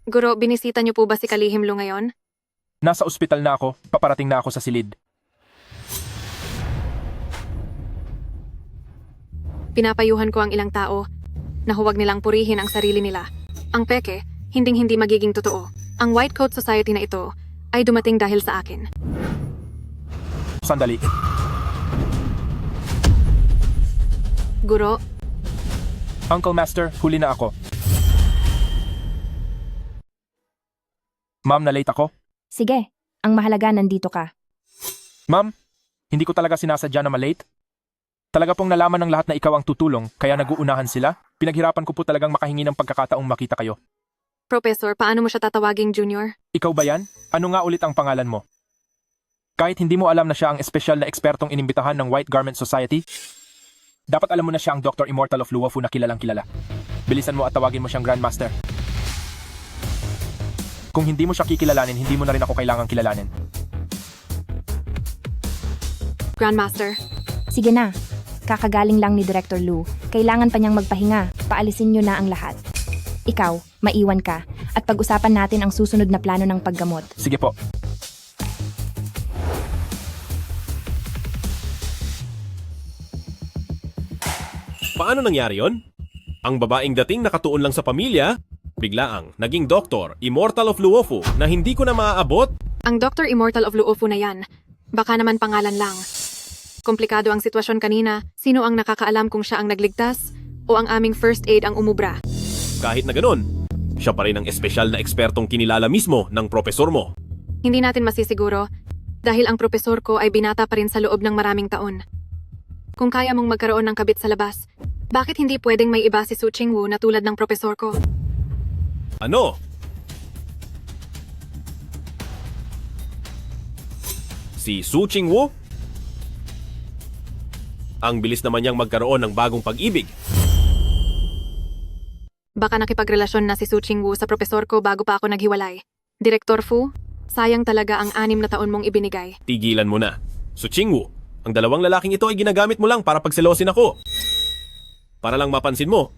Speaker 7: Guro, binisita niyo po ba si Kalihim Lu ngayon?
Speaker 14: Nasa ospital na ako, paparating na ako sa silid.
Speaker 7: Pinapayuhan ko ang ilang tao na huwag nilang purihin ang sarili nila. Ang peke, hinding-hindi magiging totoo. Ang White Coat Society na ito ay dumating dahil sa akin.
Speaker 14: Sandali.
Speaker 7: Guro,
Speaker 14: Uncle Master, huli na ako. Ma'am, na-late ako?
Speaker 1: Sige, ang mahalaga nandito ka.
Speaker 14: Ma'am, hindi ko talaga sinasadya na malate. Talaga pong nalaman ng lahat na ikaw ang tutulong, kaya naguunahan sila. Pinaghirapan ko po talagang makahingi ng pagkakataong makita kayo.
Speaker 7: Professor, paano mo siya tatawaging Junior?
Speaker 14: Ikaw ba yan? Ano nga ulit ang pangalan mo? Kahit hindi mo alam na siya ang espesyal na ekspertong inimbitahan ng White Garment Society, dapat alam mo na siya ang Dr. Immortal of Luofu na kilalang kilala. Bilisan mo at tawagin mo siyang Grandmaster. Kung hindi mo siya kikilalanin, hindi mo na rin ako kailangang kilalanin.
Speaker 7: Grandmaster.
Speaker 1: Sige na, kakagaling lang ni Director Lu. Kailangan pa niyang magpahinga. Paalisin niyo na ang lahat. Ikaw, maiwan ka, at pag-usapan natin ang susunod na plano ng paggamot.
Speaker 14: Sige po.
Speaker 6: Paano nangyari yon? Ang babaeng dating nakatuon lang sa pamilya, biglaang naging Doktor Immortal of Luofu na hindi ko na maaabot.
Speaker 7: Ang Dr. Immortal of Luofu na yan, baka naman pangalan lang. Komplikado ang sitwasyon kanina. Sino ang nakakaalam kung siya ang nagligtas o ang aming first aid ang umubra?
Speaker 6: Kahit na ganun, siya pa rin ang espesyal na ekspertong kinilala mismo ng propesor mo.
Speaker 7: Hindi natin masisiguro dahil ang propesor ko ay binata pa rin sa loob ng maraming taon. Kung kaya mong magkaroon ng kabit sa labas, bakit hindi pwedeng may iba si Suching Wu na tulad ng propesor ko?
Speaker 6: Ano? Si Suching Wu? Ang bilis naman niyang magkaroon ng bagong pag-ibig.
Speaker 7: Baka nakipagrelasyon na si Suching Wu sa propesor ko bago pa ako naghiwalay. Direktor Fu, sayang talaga ang 6 na taon mong ibinigay.
Speaker 6: Tigilan mo na. Suching Wu, ang dalawang lalaking ito ay ginagamit mo lang para pagselosin ako. Para lang mapansin mo,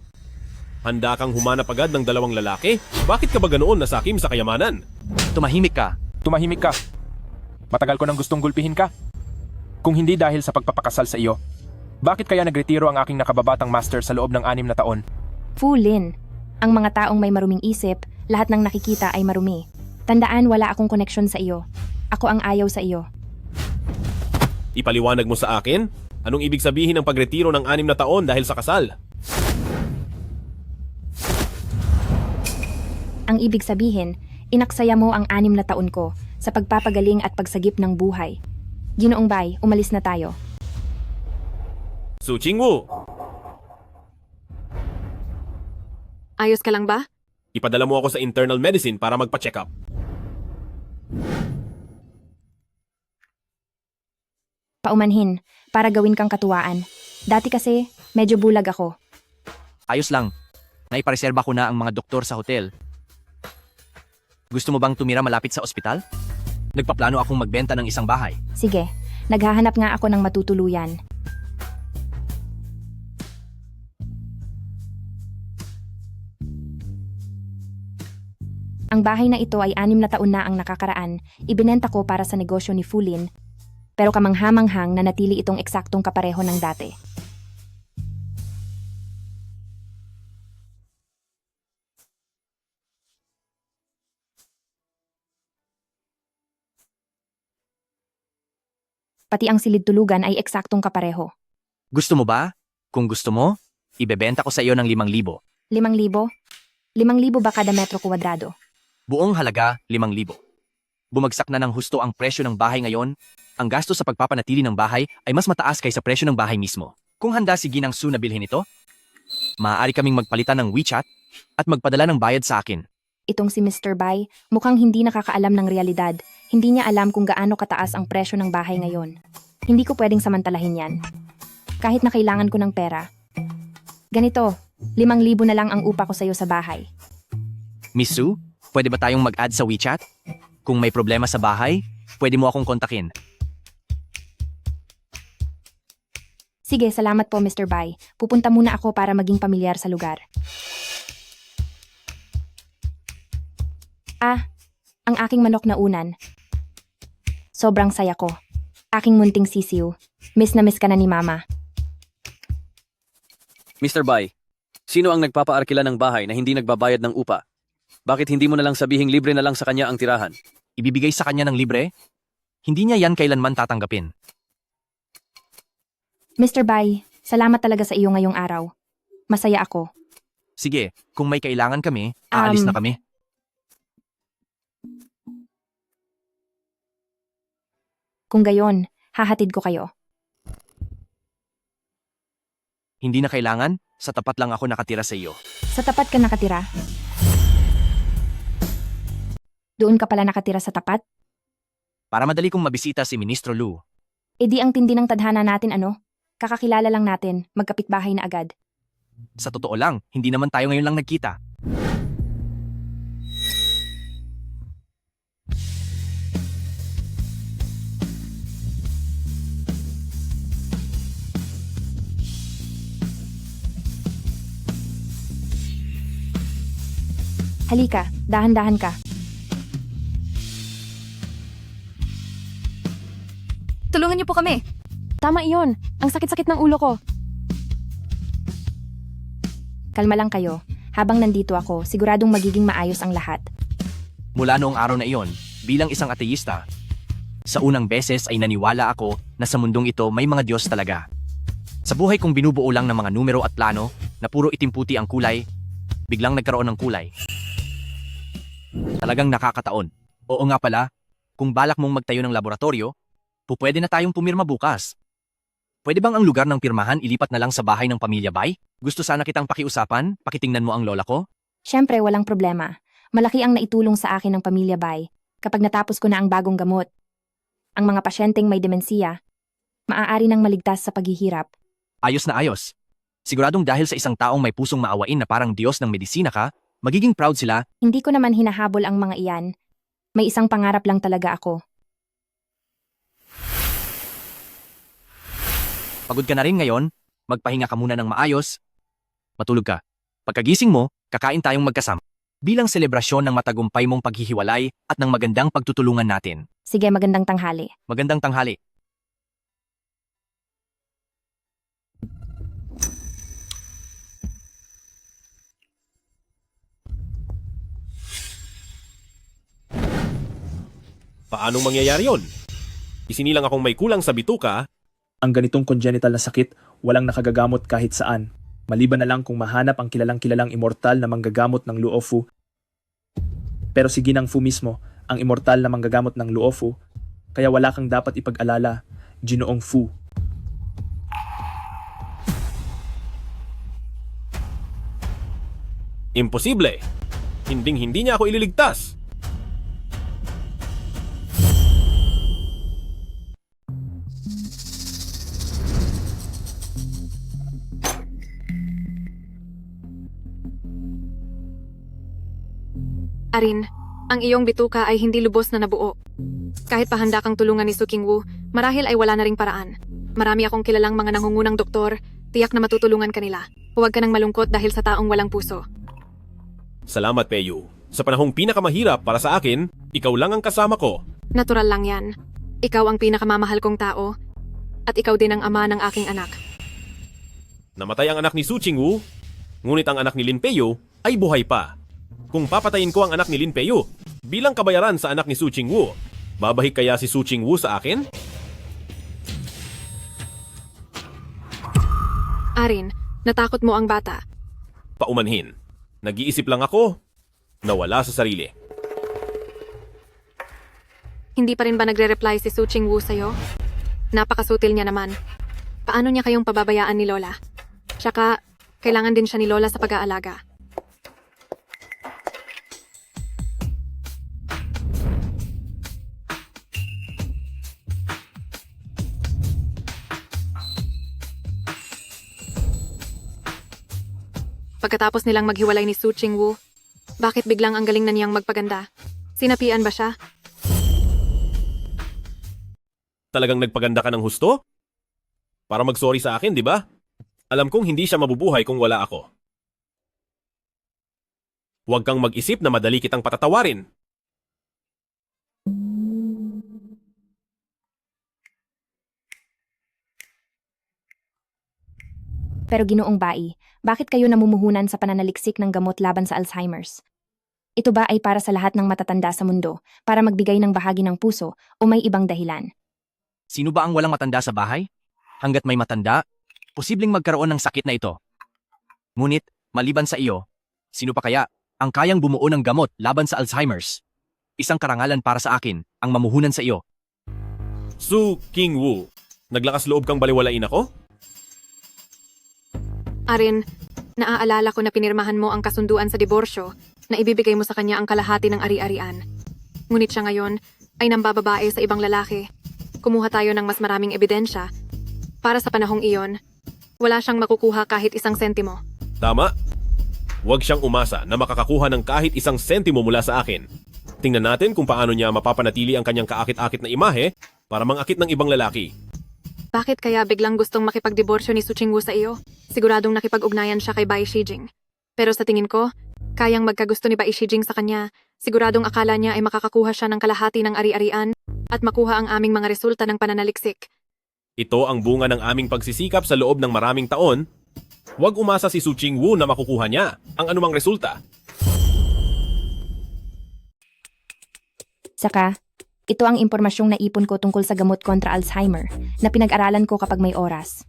Speaker 6: handa kang humanap agad ng dalawang lalaki? Bakit ka ba ganoon nasakim sa kayamanan?
Speaker 4: tumahimik ka.
Speaker 14: Tumahimik ka. Matagal ko nang gustong gulpihin ka. Kung hindi dahil sa pagpapakasal sa iyo, bakit kaya nagretiro ang aking nakababatang master sa loob ng 6 na taon?
Speaker 1: Fu Lin, ang mga taong may maruming isip, lahat ng nakikita ay marumi. Tandaan, wala akong koneksyon sa iyo. Ako ang ayaw sa iyo.
Speaker 6: Ipaliwanag mo sa akin? Anong ibig sabihin ng pagretiro ng 6 na taon dahil sa kasal?
Speaker 1: Ang ibig sabihin, inaksaya mo ang 6 na taon ko sa pagpapagaling at pagsagip ng buhay. Ginoong Bay, umalis na tayo.
Speaker 6: Suching Wu,
Speaker 7: Ayos ka lang ba?
Speaker 6: ipadala mo ako sa internal medicine para magpa-check up.
Speaker 1: Paumanhin, para gawin kang katuwaan. Dati kasi, medyo bulag ako.
Speaker 4: Ayos lang. Naipareserba ko na ang mga doktor sa hotel. Gusto mo bang tumira malapit sa ospital? Nagpaplano akong magbenta ng isang bahay.
Speaker 1: Sige, naghahanap nga ako ng matutuluyan. Ang bahay na ito ay 6 na taon na ang nakakaraan. Ibinenta ko para sa negosyo ni Fu Lin. Pero kamanghamanghang na natili itong eksaktong kapareho ng dati. pati ang silid tulugan ay eksaktong kapareho.
Speaker 4: Gusto mo ba? Kung gusto mo, ibebenta ko sa iyo ng 5,000.
Speaker 1: 5,000? 5,000 ba kada metro kwadrado?
Speaker 4: Buong halaga, 5,000. Bumagsak na ng husto ang presyo ng bahay ngayon. Ang gasto sa pagpapanatili ng bahay ay mas mataas kaysa presyo ng bahay mismo. Kung handa si Ginang Su na bilhin ito, maaari kaming magpalitan ng WeChat at magpadala ng bayad sa akin.
Speaker 1: Itong si Mr. Bai, mukhang hindi nakakaalam ng realidad. Hindi niya alam kung gaano kataas ang presyo ng bahay ngayon. Hindi ko pwedeng samantalahin yan. Kahit na kailangan ko ng pera. Ganito, 5,000 na lang ang upa ko sa'yo sa bahay.
Speaker 4: Miss Su, pwede ba tayong mag-add sa WeChat? Kung may problema sa bahay, pwede mo akong kontakin.
Speaker 1: Sige, salamat po Mr. Bai. Pupunta muna ako para maging pamilyar sa lugar. Ang aking manok na unan. Sobrang saya ko. Aking munting sisiw. Miss na miss ka na ni Mama.
Speaker 16: Mr. Bai, sino ang nagpapaarkila ng bahay na hindi nagbabayad ng upa? Bakit hindi mo na lang sabihing libre na lang sa kanya ang tirahan?
Speaker 4: Ibibigay sa kanya ng libre? Hindi niya yan kailanman tatanggapin.
Speaker 1: Mr. Bai, salamat talaga sa iyo ngayong araw. Masaya ako.
Speaker 4: Sige, kung may kailangan kami, aalis na kami.
Speaker 1: Kung gayon, hahatid ko kayo.
Speaker 4: Hindi na kailangan, sa tapat lang ako nakatira sa iyo.
Speaker 1: Sa tapat ka nakatira? Doon ka pala nakatira sa tapat?
Speaker 4: Para madali kong mabisita si Ministro Lu.
Speaker 1: E di ang tindi ng tadhana natin ano? Kakakilala lang natin, magkapitbahay na agad.
Speaker 4: Sa totoo lang, hindi naman tayo ngayon lang nagkita.
Speaker 1: Halika, dahan-dahan ka.
Speaker 11: Tulungan niyo po kami.
Speaker 5: Tama iyon. Ang sakit-sakit ng ulo ko.
Speaker 1: Kalma lang kayo. Habang nandito ako, siguradong magiging maayos ang lahat.
Speaker 4: Mula noong araw na iyon, bilang isang ateísta, sa unang beses ay naniwala ako na sa mundong ito may mga Diyos talaga. Sa buhay kong binubuo lang ng mga numero at plano na puro itim-puti ang kulay, biglang nagkaroon ng kulay. Talagang nakakataon. Oo nga pala, kung balak mong magtayo ng laboratorio, pupwede na tayong pumirma bukas. Pwede bang ang lugar ng pirmahan ilipat na lang sa bahay ng pamilya Bai? Gusto sana kitang pakiusapan, pakitingnan mo ang lola ko?
Speaker 1: Siyempre, walang problema. Malaki ang naitulong sa akin ng pamilya Bai kapag natapos ko na ang bagong gamot. Ang mga pasyenteng may demensiya, maaari nang maligtas sa paghihirap.
Speaker 4: Ayos na ayos. Siguradong dahil sa isang taong may pusong maawain na parang Diyos ng medisina ka, magiging proud sila.
Speaker 1: Hindi ko naman hinahabol ang mga iyan. May isang pangarap lang talaga ako.
Speaker 4: Pagod ka na rin ngayon, magpahinga ka muna ng maayos. Matulog ka. Pagkagising mo, kakain tayong magkasama. Bilang selebrasyon ng matagumpay mong paghihiwalay at ng magandang pagtutulungan natin.
Speaker 1: Sige, magandang tanghali.
Speaker 4: Magandang tanghali.
Speaker 6: Paanong mangyayari yon? Isinilang akong may kulang sa bituka.
Speaker 14: Ang ganitong congenital na sakit, walang nakagagamot kahit saan. Maliban na lang kung mahanap ang kilalang-kilalang immortal na manggagamot ng Luo Fu. Pero si Ginang Fu mismo, ang immortal na manggagamot ng Luo Fu, kaya wala kang dapat ipag-alala, Ginoong Fu.
Speaker 6: Imposible. Hinding-hindi niya ako ililigtas.
Speaker 7: Arin, ang iyong bituka ay hindi lubos na nabuo. Kahit pa handa kang tulungan ni Su Qingwu, marahil ay wala na ring paraan. Marami akong kilalang mga nangungunang doktor, tiyak na matutulungan kanila. Huwag ka nang malungkot dahil sa taong walang puso.
Speaker 6: Salamat, Peyu. Sa panahong pinakamahirap para sa akin, ikaw lang ang kasama ko.
Speaker 7: Natural lang yan. Ikaw ang pinakamamahal kong tao, at ikaw din ang ama ng aking anak.
Speaker 6: Namatay ang anak ni Su Qingwu, ngunit ang anak ni Lin Peyu ay buhay pa. Kung papatayin ko ang anak ni Lin Peyu bilang kabayaran sa anak ni Su Qingwu, babalik kaya si Su Qingwu sa akin?
Speaker 7: Arin, natakot mo ang bata.
Speaker 6: Paumanhin. Nag-iisip lang ako. Nawala sa sarili.
Speaker 7: Hindi pa rin ba nagre-reply si Su Chingwu sa'yo? Napakasutil niya naman. Paano niya kayong pababayaan ni Lola? Tsaka, kailangan din siya ni Lola sa pag-aalaga. Pagkatapos nilang maghiwalay ni Su Chingwu, bakit biglang ang galing na niyang magpaganda? Sinapian ba siya?
Speaker 6: Talagang nagpaganda ka ng husto? Para mag-sorry sa akin, di ba? Alam kong hindi siya mabubuhay kung wala ako. Huwag kang mag-isip na madali kitang patatawarin.
Speaker 1: Pero Ginoong Bai, bakit kayo namumuhunan sa pananaliksik ng gamot laban sa Alzheimer's? Ito ba ay para sa lahat ng matatanda sa mundo, para magbigay ng bahagi ng puso, o may ibang dahilan?
Speaker 4: Sino ba ang walang matanda sa bahay? Hanggat may matanda, posibleng magkaroon ng sakit na ito. Ngunit, maliban sa iyo, sino pa kaya ang kayang bumuo ng gamot laban sa Alzheimer's? Isang karangalan para sa akin ang mamuhunan sa iyo.
Speaker 6: Su Chingwu, naglakas loob kang baliwalain ako?
Speaker 7: Arin, naaalala ko na pinirmahan mo ang kasunduan sa diborsyo na ibibigay mo sa kanya ang kalahati ng ari-arian. Ngunit siya ngayon ay nambababae sa ibang lalaki. Kumuha tayo ng mas maraming ebidensya. Para sa panahong iyon, wala siyang makukuha kahit isang sentimo.
Speaker 6: Tama. Huwag siyang umasa na makakakuha ng kahit isang sentimo mula sa akin. Tingnan natin kung paano niya mapapanatili ang kanyang kaakit-akit na imahe para mangakit ng ibang lalaki.
Speaker 7: Bakit kaya biglang gustong makipagdiborsyo ni Su Chingwu sa iyo? Siguradong nakipag-ugnayan siya kay Bai Shijing. Pero sa tingin ko, kayang magkagusto ni Bai Shijing sa kanya. Siguradong akala niya ay makakakuha siya ng kalahati ng ari-arian at makuha ang aming mga resulta ng pananaliksik.
Speaker 6: Ito ang bunga ng aming pagsisikap sa loob ng maraming taon. Huwag umasa si Su Chingwu na makukuha niya ang anumang resulta.
Speaker 1: Saka, ito ang impormasyong naipon ko tungkol sa gamot kontra Alzheimer na pinag-aralan ko kapag may oras.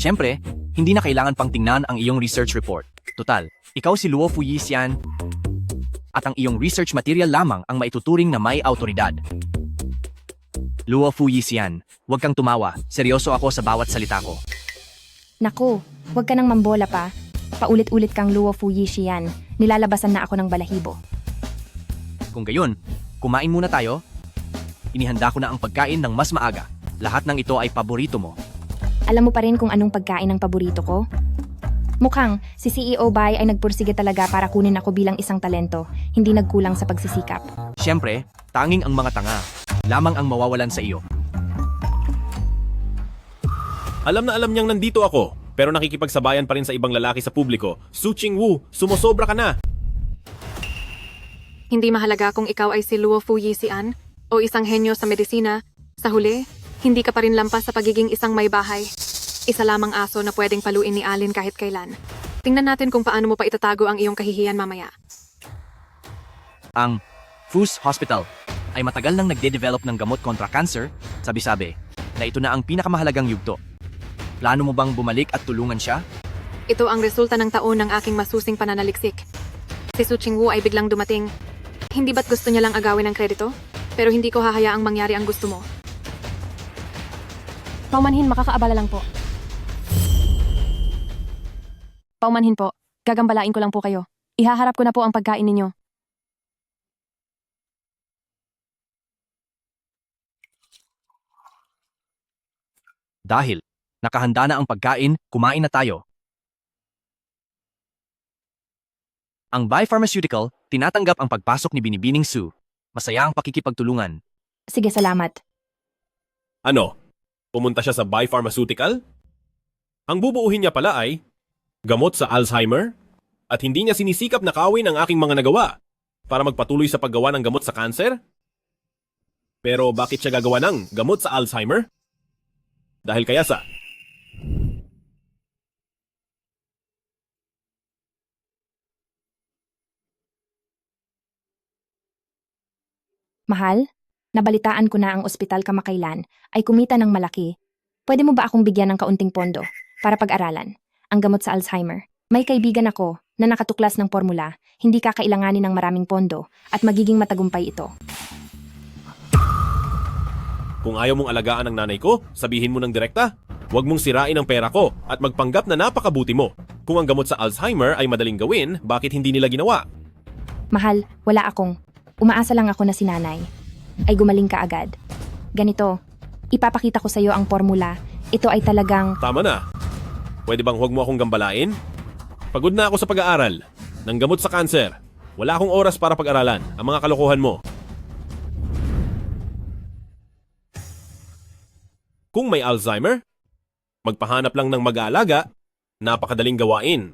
Speaker 4: Siyempre, hindi na kailangan pang tingnan ang iyong research report. Total, ikaw si Luo Fu Yisian at ang iyong research material lamang ang maituturing na may autoridad. Luo Fu Yisian, huwag kang tumawa. Seryoso ako sa bawat salita ko.
Speaker 1: Naku, huwag ka nang mambola pa. Paulit-ulit kang Luo Fu Yishian. Nilalabasan na ako ng balahibo.
Speaker 4: Kung gayon, kumain muna tayo. Inihanda ko na ang pagkain ng mas maaga. Lahat ng ito ay paborito mo.
Speaker 1: Alam mo pa rin kung anong pagkain ang paborito ko? Mukhang si CEO Bai ay nagpursige talaga para kunin ako bilang isang talento, hindi nagkulang sa pagsisikap.
Speaker 4: Siyempre, tanging ang mga tanga lamang ang mawawalan sa iyo.
Speaker 6: Alam na alam niyang nandito ako, pero nakikipagsabayan pa rin sa ibang lalaki sa publiko. Su Chingwu, sumosobra ka na!
Speaker 7: Hindi mahalaga kung ikaw ay si Luo Fu Yisian o isang henyo sa medisina. Sa huli, hindi ka pa rin lampas sa pagiging isang may bahay. Isa lamang aso na pwedeng paluin ni Alin kahit kailan. Tingnan natin kung paano mo pa itatago ang iyong kahihiyan mamaya.
Speaker 4: Ang Fus Hospital ay matagal nang nagde-develop ng gamot kontra cancer, sabi-sabi, na ito na ang pinakamahalagang yugto. Plano mo bang bumalik at tulungan siya?
Speaker 7: Ito ang resulta ng taon ng aking masusing pananaliksik. Si Su Chingwu ay biglang dumating. Hindi ba't gusto niya lang agawin ang kredito? Pero hindi ko hahayaang mangyari ang gusto mo.
Speaker 5: Paumanhin, makakaabala lang po. Paumanhin po, gagambalain ko lang po kayo. Ihaharap ko na po ang pagkain ninyo.
Speaker 4: Dahil nakahanda na ang pagkain, kumain na tayo. Ang Bai Pharmaceutical, tinatanggap ang pagpasok ni Binibining Su. Masaya ang pakikipagtulungan.
Speaker 1: Sige, salamat.
Speaker 6: Ano? Pumunta siya sa Bai Pharmaceutical? Ang bubuuhin niya pala ay gamot sa Alzheimer? At hindi niya sinisikap na kawin ang aking mga nagawa para magpatuloy sa paggawa ng gamot sa cancer? Pero bakit siya gagawa ng gamot sa Alzheimer? Dahil kaya sa...
Speaker 1: Mahal, nabalitaan ko na ang ospital kamakailan ay kumita ng malaki. Pwede mo ba akong bigyan ng kaunting pondo? para pag-aralan. Ang gamot sa Alzheimer. May kaibigan ako na nakatuklas ng formula, hindi kakailanganin ng maraming pondo at magiging matagumpay ito.
Speaker 6: Kung ayaw mong alagaan ang nanay ko, sabihin mo ng direkta. Huwag mong sirain ang pera ko at magpanggap na napakabuti mo. Kung ang gamot sa Alzheimer ay madaling gawin, bakit hindi nila ginawa?
Speaker 1: Mahal, wala akong. Umaasa lang ako na si nanay ay gumaling ka agad. Ganito, ipapakita ko sa iyo ang formula. Ito ay talagang...
Speaker 6: Tama na. Pwede bang huwag mo akong gambalain? Pagod na ako sa pag-aaral. Ng gamot sa kanser. Wala akong oras para pag-aralan ang mga kalokohan mo. Kung may Alzheimer, magpahanap lang ng mag-aalaga, napakadaling gawain.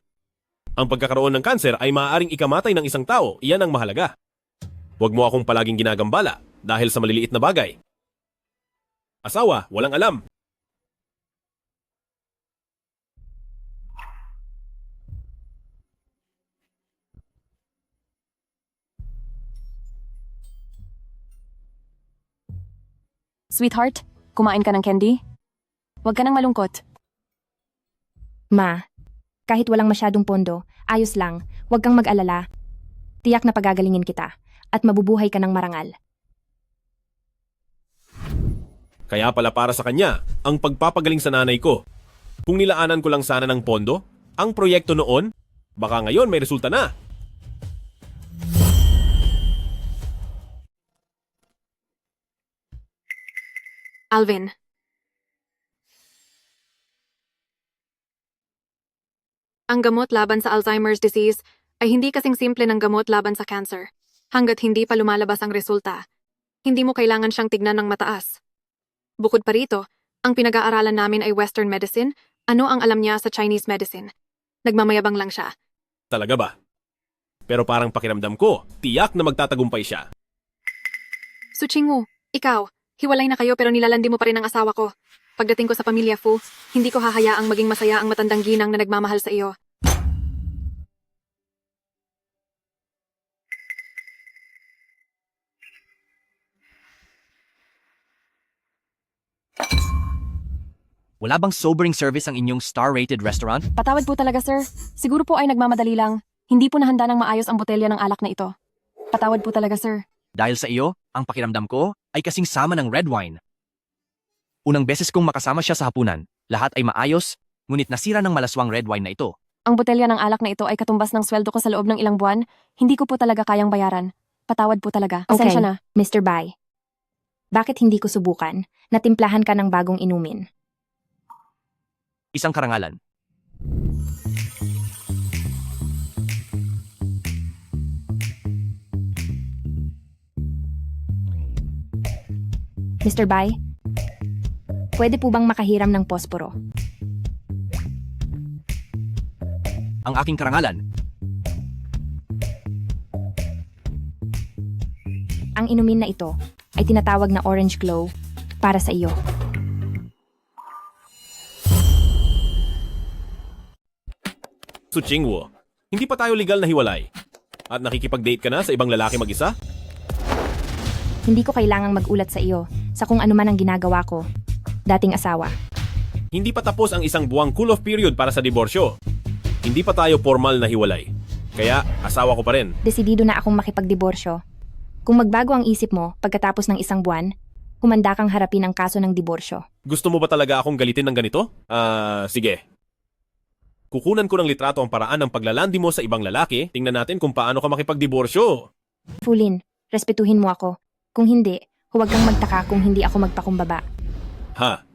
Speaker 6: Ang pagkakaroon ng kanser ay maaaring ikamatay ng isang tao, iyan ang mahalaga. Huwag mo akong palaging ginagambala dahil sa maliliit na bagay. Asawa, walang alam.
Speaker 5: Sweetheart, kumain ka ng candy? Huwag ka nang malungkot.
Speaker 1: Ma, kahit walang masyadong pondo, ayos lang, huwag kang mag-alala. Tiyak na pagagalingin kita at mabubuhay ka ng marangal.
Speaker 6: Kaya pala para sa kanya, ang pagpapagaling sa nanay ko. Kung nilaanan ko lang sana ng pondo, ang proyekto noon, baka ngayon may resulta na.
Speaker 7: Alvin. Ang gamot laban sa Alzheimer's disease ay hindi kasing simple ng gamot laban sa cancer. Hanggat hindi pa lumalabas ang resulta, hindi mo kailangan siyang tignan ng mataas. Bukod pa rito, ang pinag-aaralan namin ay Western medicine. Ano ang alam niya sa Chinese medicine? Nagmamayabang lang siya.
Speaker 6: Talaga ba? Pero parang pakiramdam ko, tiyak na magtatagumpay siya.
Speaker 7: Su Qingwu, ikaw, hiwalay na kayo pero nilalandi mo pa rin ang asawa ko. Pagdating ko sa pamilya Fu, hindi ko hahayaang maging masaya ang matandang ginang na nagmamahal sa iyo.
Speaker 4: Wala bang sobering service ang inyong star-rated restaurant?
Speaker 5: Patawad po talaga, sir. Siguro po ay nagmamadali lang. Hindi po nahanda ng maayos ang botelya ng alak na ito. Patawad po talaga, sir.
Speaker 4: Dahil sa iyo, ang pakiramdam ko ay kasing sama ng red wine. Unang beses kong makasama siya sa hapunan, lahat ay maayos, ngunit nasira ng malaswang red wine na ito.
Speaker 5: Ang botelya ng alak na ito ay katumbas ng sweldo ko sa loob ng ilang buwan. Hindi ko po talaga kayang bayaran. Patawad po talaga. Pasensya na.
Speaker 1: Mr. Bai. Bakit hindi ko subukan na timplahan ka ng bagong inumin?
Speaker 4: Isang karangalan.
Speaker 1: Mr. Bai, pwede po bang makahiram ng posporo?
Speaker 4: Ang aking karangalan.
Speaker 1: Ang inumin na ito ay tinatawag na Orange Glow para sa iyo.
Speaker 6: Su Qingwu, hindi pa tayo legal na hiwalay. At nakikipag-date ka na sa ibang lalaki mag-isa?
Speaker 1: Hindi ko kailangang magulat sa iyo sa kung ano man ang ginagawa ko. Dating asawa.
Speaker 6: Hindi pa tapos ang isang buwang cool-off period para sa diborsyo. Hindi pa tayo formal na hiwalay. Kaya, asawa ko pa rin.
Speaker 1: Desidido na akong makipagdiborsyo. Kung magbago ang isip mo pagkatapos ng isang buwan, humanda kang harapin ang kaso ng diborsyo.
Speaker 6: Gusto mo ba talaga akong galitin ng ganito? Sige. Kukunan ko ng litrato ang paraan ng paglalandi mo sa ibang lalaki. Tingnan natin kung paano ka makipagdiborsyo.
Speaker 1: Fulin, respetuhin mo ako. Kung hindi, huwag kang magtaka kung hindi ako magpakumbaba.
Speaker 6: Ha?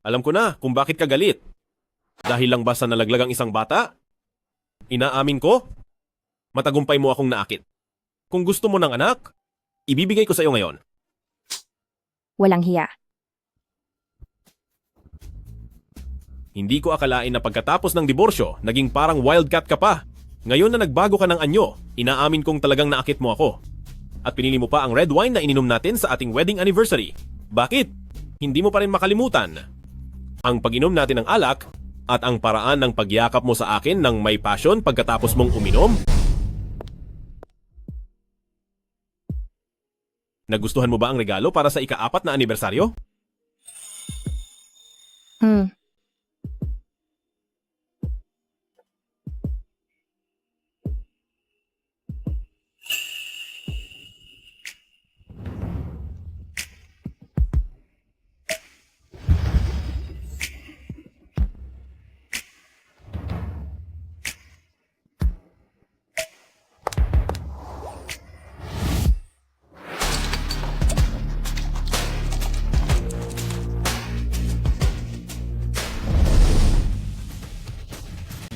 Speaker 6: Alam ko na kung bakit ka galit. Dahil lang ba sa nalaglag ang isang bata? Inaamin ko? Matagumpay mo akong naakit. Kung gusto mo ng anak, ibibigay ko sa iyo ngayon.
Speaker 1: Walang hiya.
Speaker 6: Hindi ko akalain na pagkatapos ng diborsyo, naging parang wildcat ka pa. Ngayon na nagbago ka ng anyo, inaamin kong talagang naakit mo ako. At pinili mo pa ang red wine na ininom natin sa ating wedding anniversary. Bakit? Hindi mo pa rin makalimutan ang pag-inom natin ng alak at ang paraan ng pagyakap mo sa akin ng may passion pagkatapos mong uminom? Nagustuhan mo ba ang regalo para sa ika-4 na anibersaryo?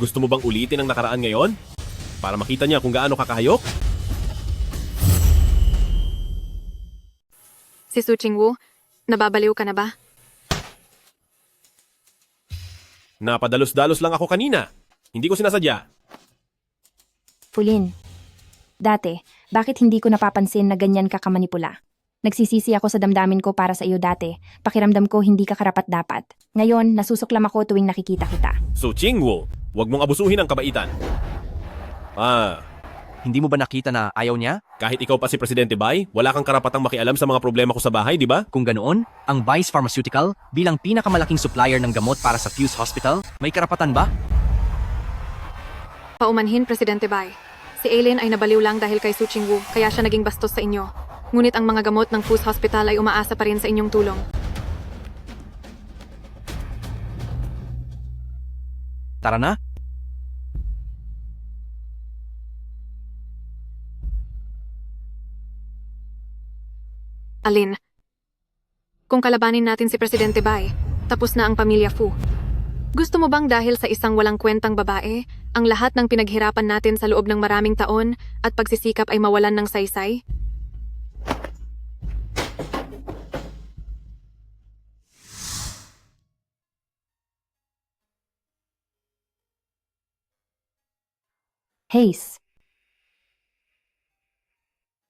Speaker 6: Gusto mo bang ulitin ang nakaraan ngayon? Para makita niya kung gaano kakahayok?
Speaker 7: Si Su Chingwu, nababaliw ka na ba?
Speaker 6: Napadalos-dalos lang ako kanina. Hindi ko sinasadya.
Speaker 1: Fulin, dati, bakit hindi ko napapansin na ganyan ka kamanipula? Nagsisisi ako sa damdamin ko para sa iyo dati. Pakiramdam ko hindi ka karapat-dapat. Ngayon, nasusuklam ako tuwing nakikita kita.
Speaker 6: So Chingwo, huwag mong abusuhin ang kabaitan.
Speaker 4: Hindi mo ba nakita na ayaw niya?
Speaker 6: Kahit ikaw pa si Presidente Bai, wala kang karapatang makialam sa mga problema ko sa bahay, di ba?
Speaker 4: Kung ganoon, ang Vice Pharmaceutical bilang pinakamalaking supplier ng gamot para sa Fuse Hospital, may karapatan ba?
Speaker 7: Paumanhin, Presidente Bai. Si Aileen ay nabaliw lang dahil kay Su Chingwu, kaya siya naging bastos sa inyo. Ngunit ang mga gamot ng Fuse Hospital ay umaasa pa rin sa inyong tulong.
Speaker 4: Tara na.
Speaker 7: Alin, kung kalabanin natin si Presidente Bai, tapos na ang pamilya Fu. Gusto mo bang dahil sa isang walang kwentang babae, ang lahat ng pinaghirapan natin sa loob ng maraming taon at pagsisikap ay mawalan ng saysay?
Speaker 1: Hayes,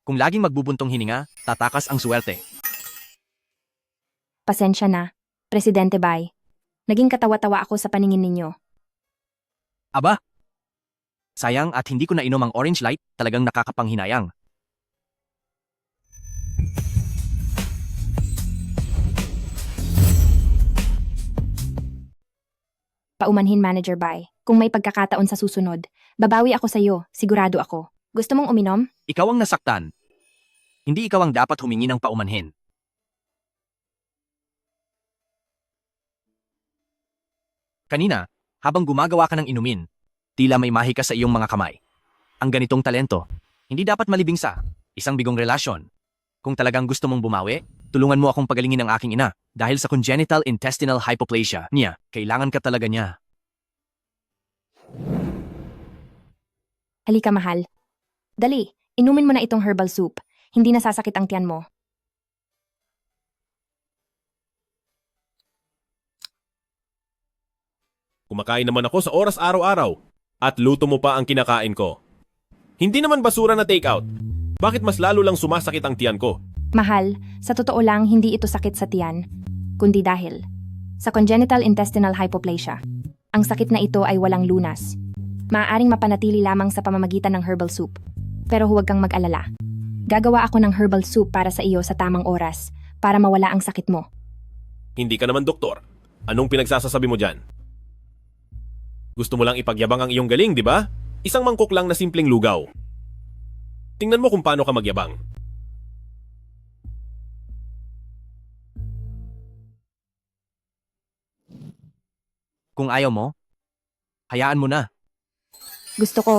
Speaker 4: Kung laging magbubuntong hininga, tatakas ang swerte.
Speaker 1: pasensya na. Presidente Bai, naging katawa-tawa ako sa paningin ninyo.
Speaker 4: Aba! Sayang at hindi ko nainom ang orange light, talagang nakakapanghinayang.
Speaker 1: Paumanhin, Manager Bai. Kung may pagkakataon sa susunod, babawi ako sa iyo, sigurado ako. Gusto mong uminom?
Speaker 4: Ikaw ang nasaktan. Hindi ikaw ang dapat humingi ng paumanhin. Kanina, habang gumagawa ka ng inumin, tila may mahi ka sa iyong mga kamay. Ang ganitong talento, hindi dapat malibing sa isang bigong relasyon. Kung talagang gusto mong bumawi, tulungan mo akong pagalingin ng aking ina dahil sa congenital intestinal hypoplasia niya, kailangan ka talaga niya.
Speaker 1: Halika, mahal. Dali, inumin mo na itong herbal soup. Hindi nasasakit ang tiyan mo.
Speaker 6: Kumakain naman ako sa oras araw-araw. At luto mo pa ang kinakain ko. Hindi naman basura na takeout. Bakit mas lalo lang sumasakit ang tiyan ko?
Speaker 1: Mahal, sa totoo lang hindi ito sakit sa tiyan, kundi dahil sa congenital intestinal hypoplasia. Ang sakit na ito ay walang lunas. Maaaring mapanatili lamang sa pamamagitan ng herbal soup. Pero huwag kang mag-alala. Gagawa ako ng herbal soup para sa iyo sa tamang oras para mawala ang sakit mo.
Speaker 6: Hindi ka naman doktor. Anong pinagsasasabi mo dyan? Gusto mo lang ipagyabang ang iyong galing, di ba? Isang mangkok lang na simpleng lugaw. Tingnan mo kung paano ka magyabang.
Speaker 4: Kung ayaw mo, hayaan mo na.
Speaker 1: Gusto ko.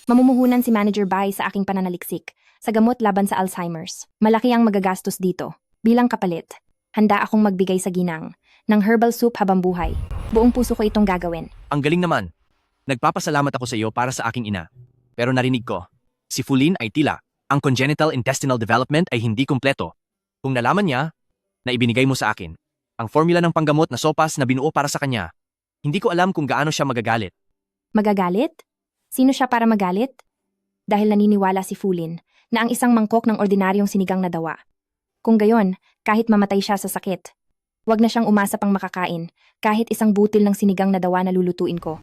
Speaker 1: Mamumuhunan si Manager Bai sa aking pananaliksik sa gamot laban sa Alzheimer's. Malaki ang magagastos dito. Bilang kapalit, handa akong magbigay sa ginang ng herbal soup habang buhay. Buong puso ko itong gagawin.
Speaker 4: Ang galing naman. Nagpapasalamat ako sa iyo para sa aking ina. Pero narinig ko, si Fulin ay tila, ang congenital intestinal development ay hindi kumpleto. Kung nalaman niya, na ibinigay mo sa akin, ang formula ng panggamot na sopas na binuo para sa kanya, hindi ko alam kung gaano siya magagalit.
Speaker 1: Magagalit? Sino siya para magalit? Dahil naniniwala si Fulin na ang isang mangkok ng ordinaryong sinigang na dawa. Kung gayon, kahit mamatay siya sa sakit, wag na siyang umasa pang makakain kahit isang butil ng sinigang na dawa na lulutuin ko.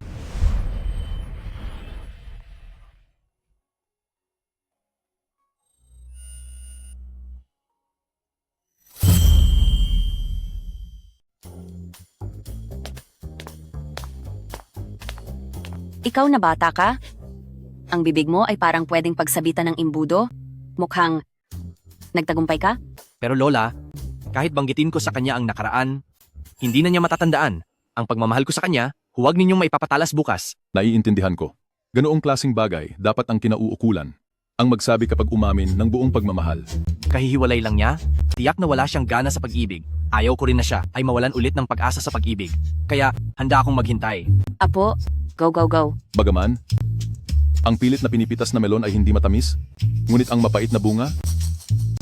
Speaker 11: Ikaw na bata ka? Ang bibig mo ay parang pwedeng pagsabitan ng imbudo? Mukhang nagtagumpay ka?
Speaker 4: Pero Lola, kahit banggitin ko sa kanya ang nakaraan, hindi na niya matatandaan. Ang pagmamahal ko sa kanya, huwag ninyong maipapatalas bukas.
Speaker 17: Naiintindihan ko. Ganoong klasing bagay dapat ang kinauukulan. Ang magsabi kapag umamin ng buong pagmamahal.
Speaker 4: Kahihiwalay lang niya, tiyak na wala siyang gana sa pag-ibig. Ayaw ko rin na siya ay mawalan ulit ng pag-asa sa pag-ibig. Kaya, handa akong maghintay.
Speaker 11: Apo, Go, go, go.
Speaker 17: Bagaman, ang pilit na pinipitas na melon ay hindi matamis, ngunit ang mapait na bunga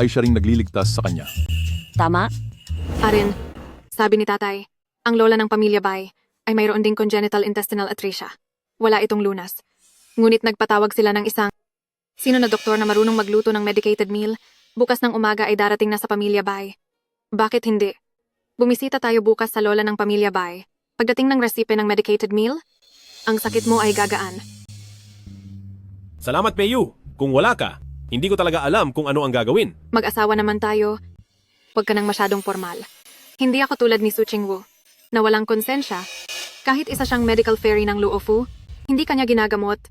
Speaker 17: ay siya ring nagliligtas sa kanya.
Speaker 11: Tama?
Speaker 7: Arin, sabi ni tatay, ang lola ng pamilya Bai ay mayroon ding congenital intestinal atresia. Wala itong lunas. Ngunit nagpatawag sila ng isang sino na doktor na marunong magluto ng medicated meal, bukas ng umaga ay darating na sa pamilya Bai. Bakit hindi? Bumisita tayo bukas sa lola ng pamilya Bai. Pagdating ng resipe ng medicated meal, ang sakit mo ay gagaan.
Speaker 6: Salamat, Peyu. Kung wala ka, hindi ko talaga alam kung ano ang gagawin.
Speaker 7: Mag-asawa naman tayo. Huwag ka nang masyadong formal. Hindi ako tulad ni Su Qingwu, na walang konsensya. Kahit isa siyang medical fairy ng Luofu, hindi kanya ginagamot.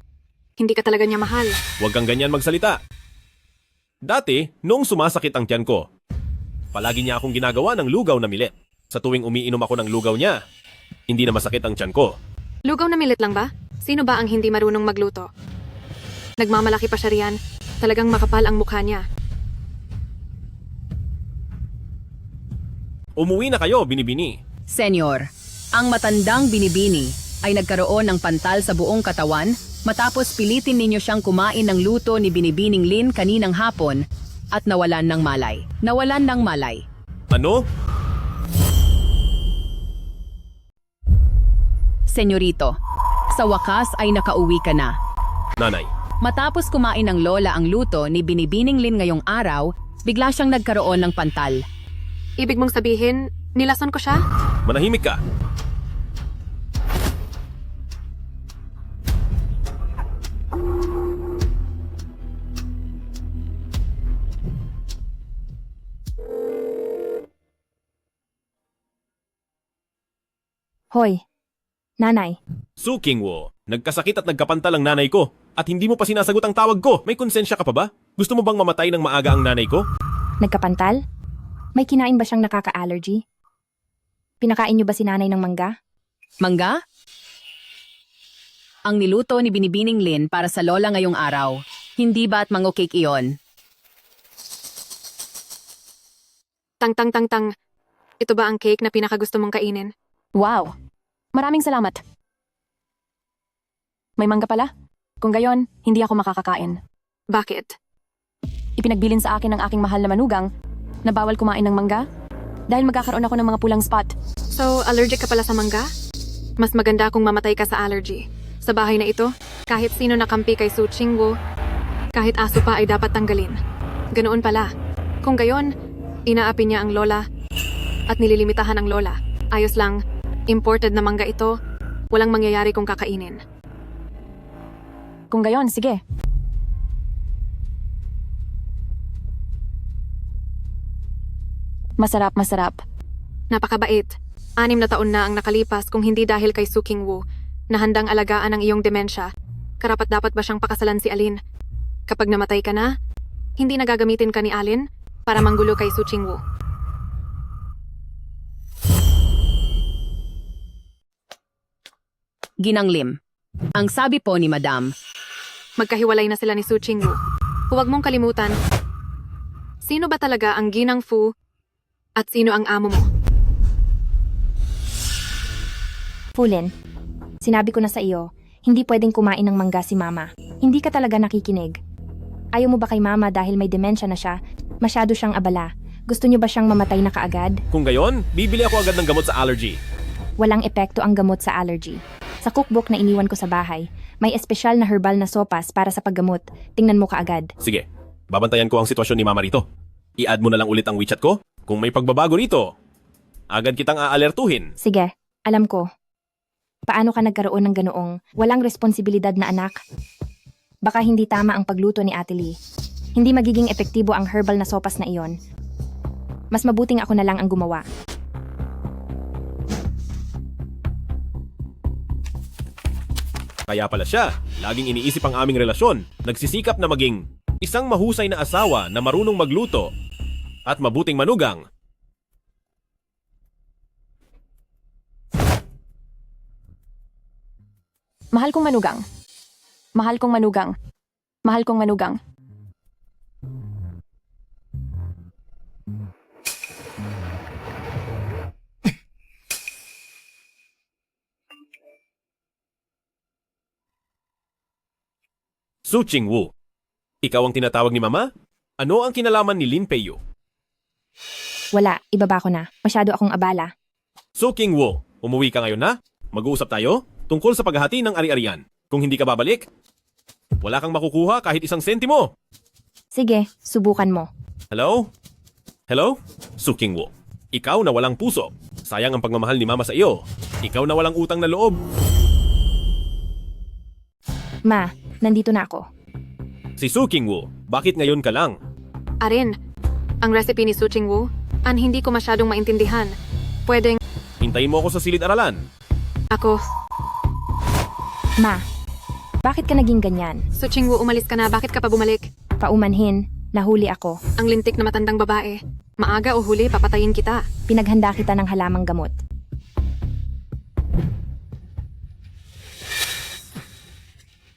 Speaker 7: Hindi ka talaga niya mahal.
Speaker 6: Huwag kang ganyan magsalita. Dati, noong sumasakit ang tiyan ko, palagi niya akong ginagawa ng lugaw na milet. Sa tuwing umiinom ako ng lugaw niya, hindi na masakit ang tiyan ko.
Speaker 7: Lugaw na milit lang ba? Sino ba ang hindi marunong magluto? Nagmamalaki pa siya riyan. Talagang makapal ang mukha niya.
Speaker 6: Umuwi na kayo, Binibini.
Speaker 9: Senyor, ang matandang binibini ay nagkaroon ng pantal sa buong katawan matapos pilitin ninyo siyang kumain ng luto ni Binibining Lin kaninang hapon at nawalan ng malay. Nawalan ng malay.
Speaker 6: Ano?
Speaker 9: Senyorito, sa wakas ay nakauwi ka na.
Speaker 6: Nanay.
Speaker 9: Matapos kumain ng lola ang luto ni Binibining Lin ngayong araw, bigla siyang nagkaroon ng pantal.
Speaker 7: Ibig mong sabihin, nilason ko siya?
Speaker 6: Manahimik ka.
Speaker 1: Hoy, nanay.
Speaker 6: Su Qingwu, nagkasakit at nagkapantal ang nanay ko at hindi mo pa sinasagot ang tawag ko. May konsensya ka pa ba? Gusto mo bang mamatay ng maaga ang nanay ko?
Speaker 1: Nagkapantal? May kinain ba siyang nakaka-allergy? Pinakain niyo ba si nanay ng mangga?
Speaker 9: Mangga? Ang niluto ni Binibining Lin para sa lola ngayong araw. Hindi ba at mango cake iyon?
Speaker 7: Tang. Ito ba ang cake na pinakagusto mong kainin?
Speaker 5: Wow! Maraming salamat. May mangga pala? Kung gayon, hindi ako makakakain.
Speaker 7: Bakit?
Speaker 5: Ipinagbilin sa akin ng aking mahal na manugang na bawal kumain ng mangga dahil magkakaroon ako ng mga pulang spot.
Speaker 7: So, allergic ka pala sa mangga? Mas maganda kung mamatay ka sa allergy. Sa bahay na ito, kahit sino nakampi kay Su Qingwu, kahit aso pa ay dapat tanggalin. Ganoon pala. Kung gayon, inaapi niya ang lola at nililimitahan ang lola. Ayos lang, imported na mangga ito, walang mangyayari kung kakainin.
Speaker 5: Kung gayon, sige. Masarap.
Speaker 7: Napakabait. 6 na taon na ang nakalipas kung hindi dahil kay Su Qingwu na handang alagaan ang iyong demensya. Karapat-dapat ba siyang pakasalan si Alin? Kapag namatay ka na, hindi na gagamitin ka ni Alin para manggulo kay Su Qingwu.
Speaker 9: Ginanglim. Ang sabi po ni Madam,
Speaker 7: Magkahiwalay na sila ni Su Qingwu. Huwag mong kalimutan, sino ba talaga ang Ginang Fu at sino ang amo mo?
Speaker 1: Fulin, sinabi ko na sa iyo, hindi pwedeng kumain ng mangga si mama. Hindi ka talaga nakikinig. Ayaw mo ba kay mama dahil may demensya na siya? Masyado siyang abala. Gusto niyo ba siyang mamatay na kaagad?
Speaker 6: Kung gayon, bibili ako agad ng gamot sa allergy.
Speaker 1: Walang epekto ang gamot sa allergy. Sa cookbook na iniwan ko sa bahay, may espesyal na herbal na sopas para sa paggamot. Tingnan mo kaagad.
Speaker 6: Sige, babantayan ko ang sitwasyon ni Mama rito. I-add mo na lang ulit ang WeChat ko. Kung may pagbabago rito, agad kitang aalertuhin.
Speaker 1: Sige, alam ko. Paano ka nagkaroon ng ganoong walang responsibilidad na anak? Baka hindi tama ang pagluto ni Ate Lee. Hindi magiging epektibo ang herbal na sopas na iyon. Mas mabuting ako na lang ang gumawa.
Speaker 6: Kaya pala siya, laging iniisip ang aming relasyon. Nagsisikap na maging isang mahusay na asawa na marunong magluto at mabuting manugang.
Speaker 5: Mahal kong manugang. Mahal kong manugang. Mahal kong manugang.
Speaker 6: Su Qingwu, ikaw ang tinatawag ni Mama? Ano ang kinalaman ni Lin Peiyu?
Speaker 1: Wala, ibaba ko na. Masyado akong abala.
Speaker 6: Su Qingwu, umuwi ka ngayon na? Mag-uusap tayo tungkol sa paghahati ng ari-arian. Kung hindi ka babalik, wala kang makukuha kahit isang sentimo.
Speaker 1: Sige, subukan mo.
Speaker 6: Hello? Hello? Su Qingwu, ikaw na walang puso. Sayang ang pagmamahal ni Mama sa iyo. Ikaw na walang utang na loob.
Speaker 1: Ma, nandito na ako.
Speaker 6: Si Su Qingwu, bakit ngayon ka lang?
Speaker 7: Arin, ang recipe ni Su Qingwu, hindi ko masyadong maintindihan. Pwedeng,
Speaker 6: Hintayin mo ako sa silid-aralan.
Speaker 7: ako,
Speaker 1: Ma, bakit ka naging ganyan?
Speaker 7: Su Qingwu, umalis ka na, bakit ka pa bumalik?
Speaker 1: Paumanhin, nahuli ako.
Speaker 7: Ang lintik na matandang babae. Maaga o huli, papatayin kita.
Speaker 1: Pinaghanda kita ng halamang gamot.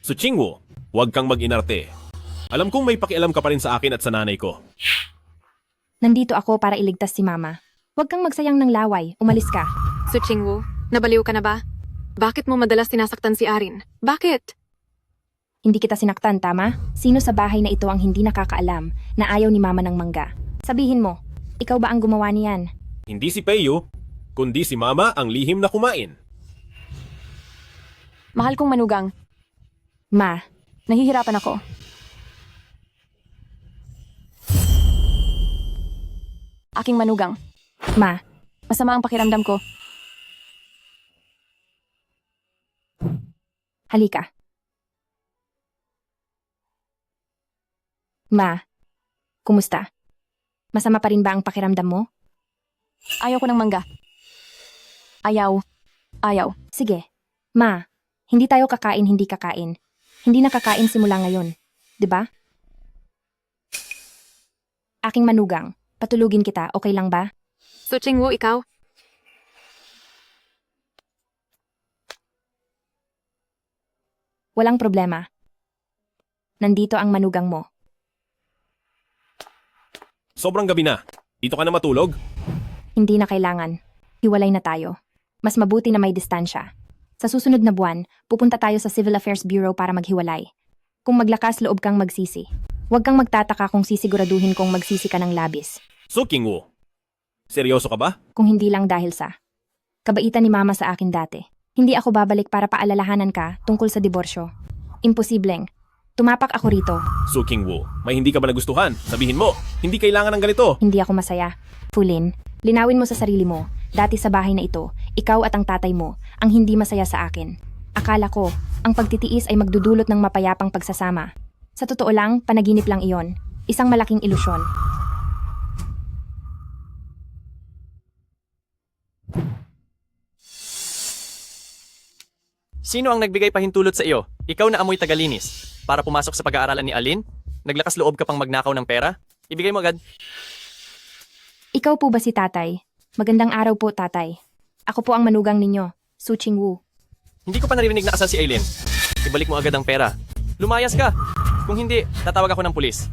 Speaker 6: Su Qingwu, huwag kang mag-inarte. Alam kong may pakialam ka pa rin sa akin at sa nanay ko.
Speaker 1: Nandito ako para iligtas si Mama. Huwag kang magsayang ng laway, umalis ka.
Speaker 7: Su Qingwu, nabaliw ka na ba? Bakit mo madalas sinasaktan si Arin? Bakit?
Speaker 1: Hindi kita sinaktan, tama? Sino sa bahay na ito ang hindi nakakaalam na ayaw ni Mama ng mangga? Sabihin mo, ikaw ba ang gumawa niyan?
Speaker 6: Hindi si Peiyu, kundi si Mama ang lihim na kumain.
Speaker 5: Mahal kong manugang,
Speaker 1: Ma,
Speaker 5: nahihirapan ako. Aking manugang,
Speaker 1: Ma,
Speaker 5: masama ang pakiramdam ko.
Speaker 1: halika. Ma, kumusta? Masama pa rin ba ang pakiramdam mo?
Speaker 5: Ayaw ko ng mangga. Ayaw.
Speaker 1: Sige. Ma, hindi tayo kakain, hindi kakain. Hindi na kakain simula ngayon. 'Di ba? Aking manugang, patulugin kita, okay lang ba?
Speaker 7: Su Qingwu, ikaw?
Speaker 1: Walang problema. Nandito ang manugang mo.
Speaker 6: Sobrang gabi na. Dito ka na matulog?
Speaker 1: Hindi na kailangan. Hiwalay na tayo. Mas mabuti na may distansya. Sa susunod na buwan, pupunta tayo sa Civil Affairs Bureau para maghiwalay. Kung maglakas loob kang magsisi. Huwag kang magtataka kung sisiguraduhin kong magsisi ka ng labis.
Speaker 6: Su Qingwu, seryoso ka ba?
Speaker 1: Kung hindi lang dahil sa kabaitan ni Mama sa akin dati. Hindi ako babalik para paalalahanan ka tungkol sa diborsyo. Imposibleng. Tumapak ako rito.
Speaker 6: Su Qingwu, may hindi ka ba nagustuhan? Sabihin mo, hindi kailangan ng ganito.
Speaker 1: Hindi ako masaya. Fulin, linawin mo sa sarili mo. Dati sa bahay na ito, ikaw at ang tatay mo ang hindi masaya sa akin. Akala ko, ang pagtitiis ay magdudulot ng mapayapang pagsasama. Sa totoo lang, panaginip lang iyon. Isang malaking ilusyon.
Speaker 4: Sino ang nagbigay pahintulot sa iyo? Ikaw na amoy tagalinis. Para pumasok sa pag-aaralan ni Alin? Naglakas loob ka pang magnakaw ng pera? Ibigay mo agad.
Speaker 1: Ikaw po ba si tatay? Magandang araw po, tatay. Ako po ang manugang ninyo, Su Qingwu.
Speaker 4: Hindi ko pa naririnig na asal si Aileen. Ibalik mo agad ang pera. Lumayas ka! Kung hindi, tatawag ako ng pulis.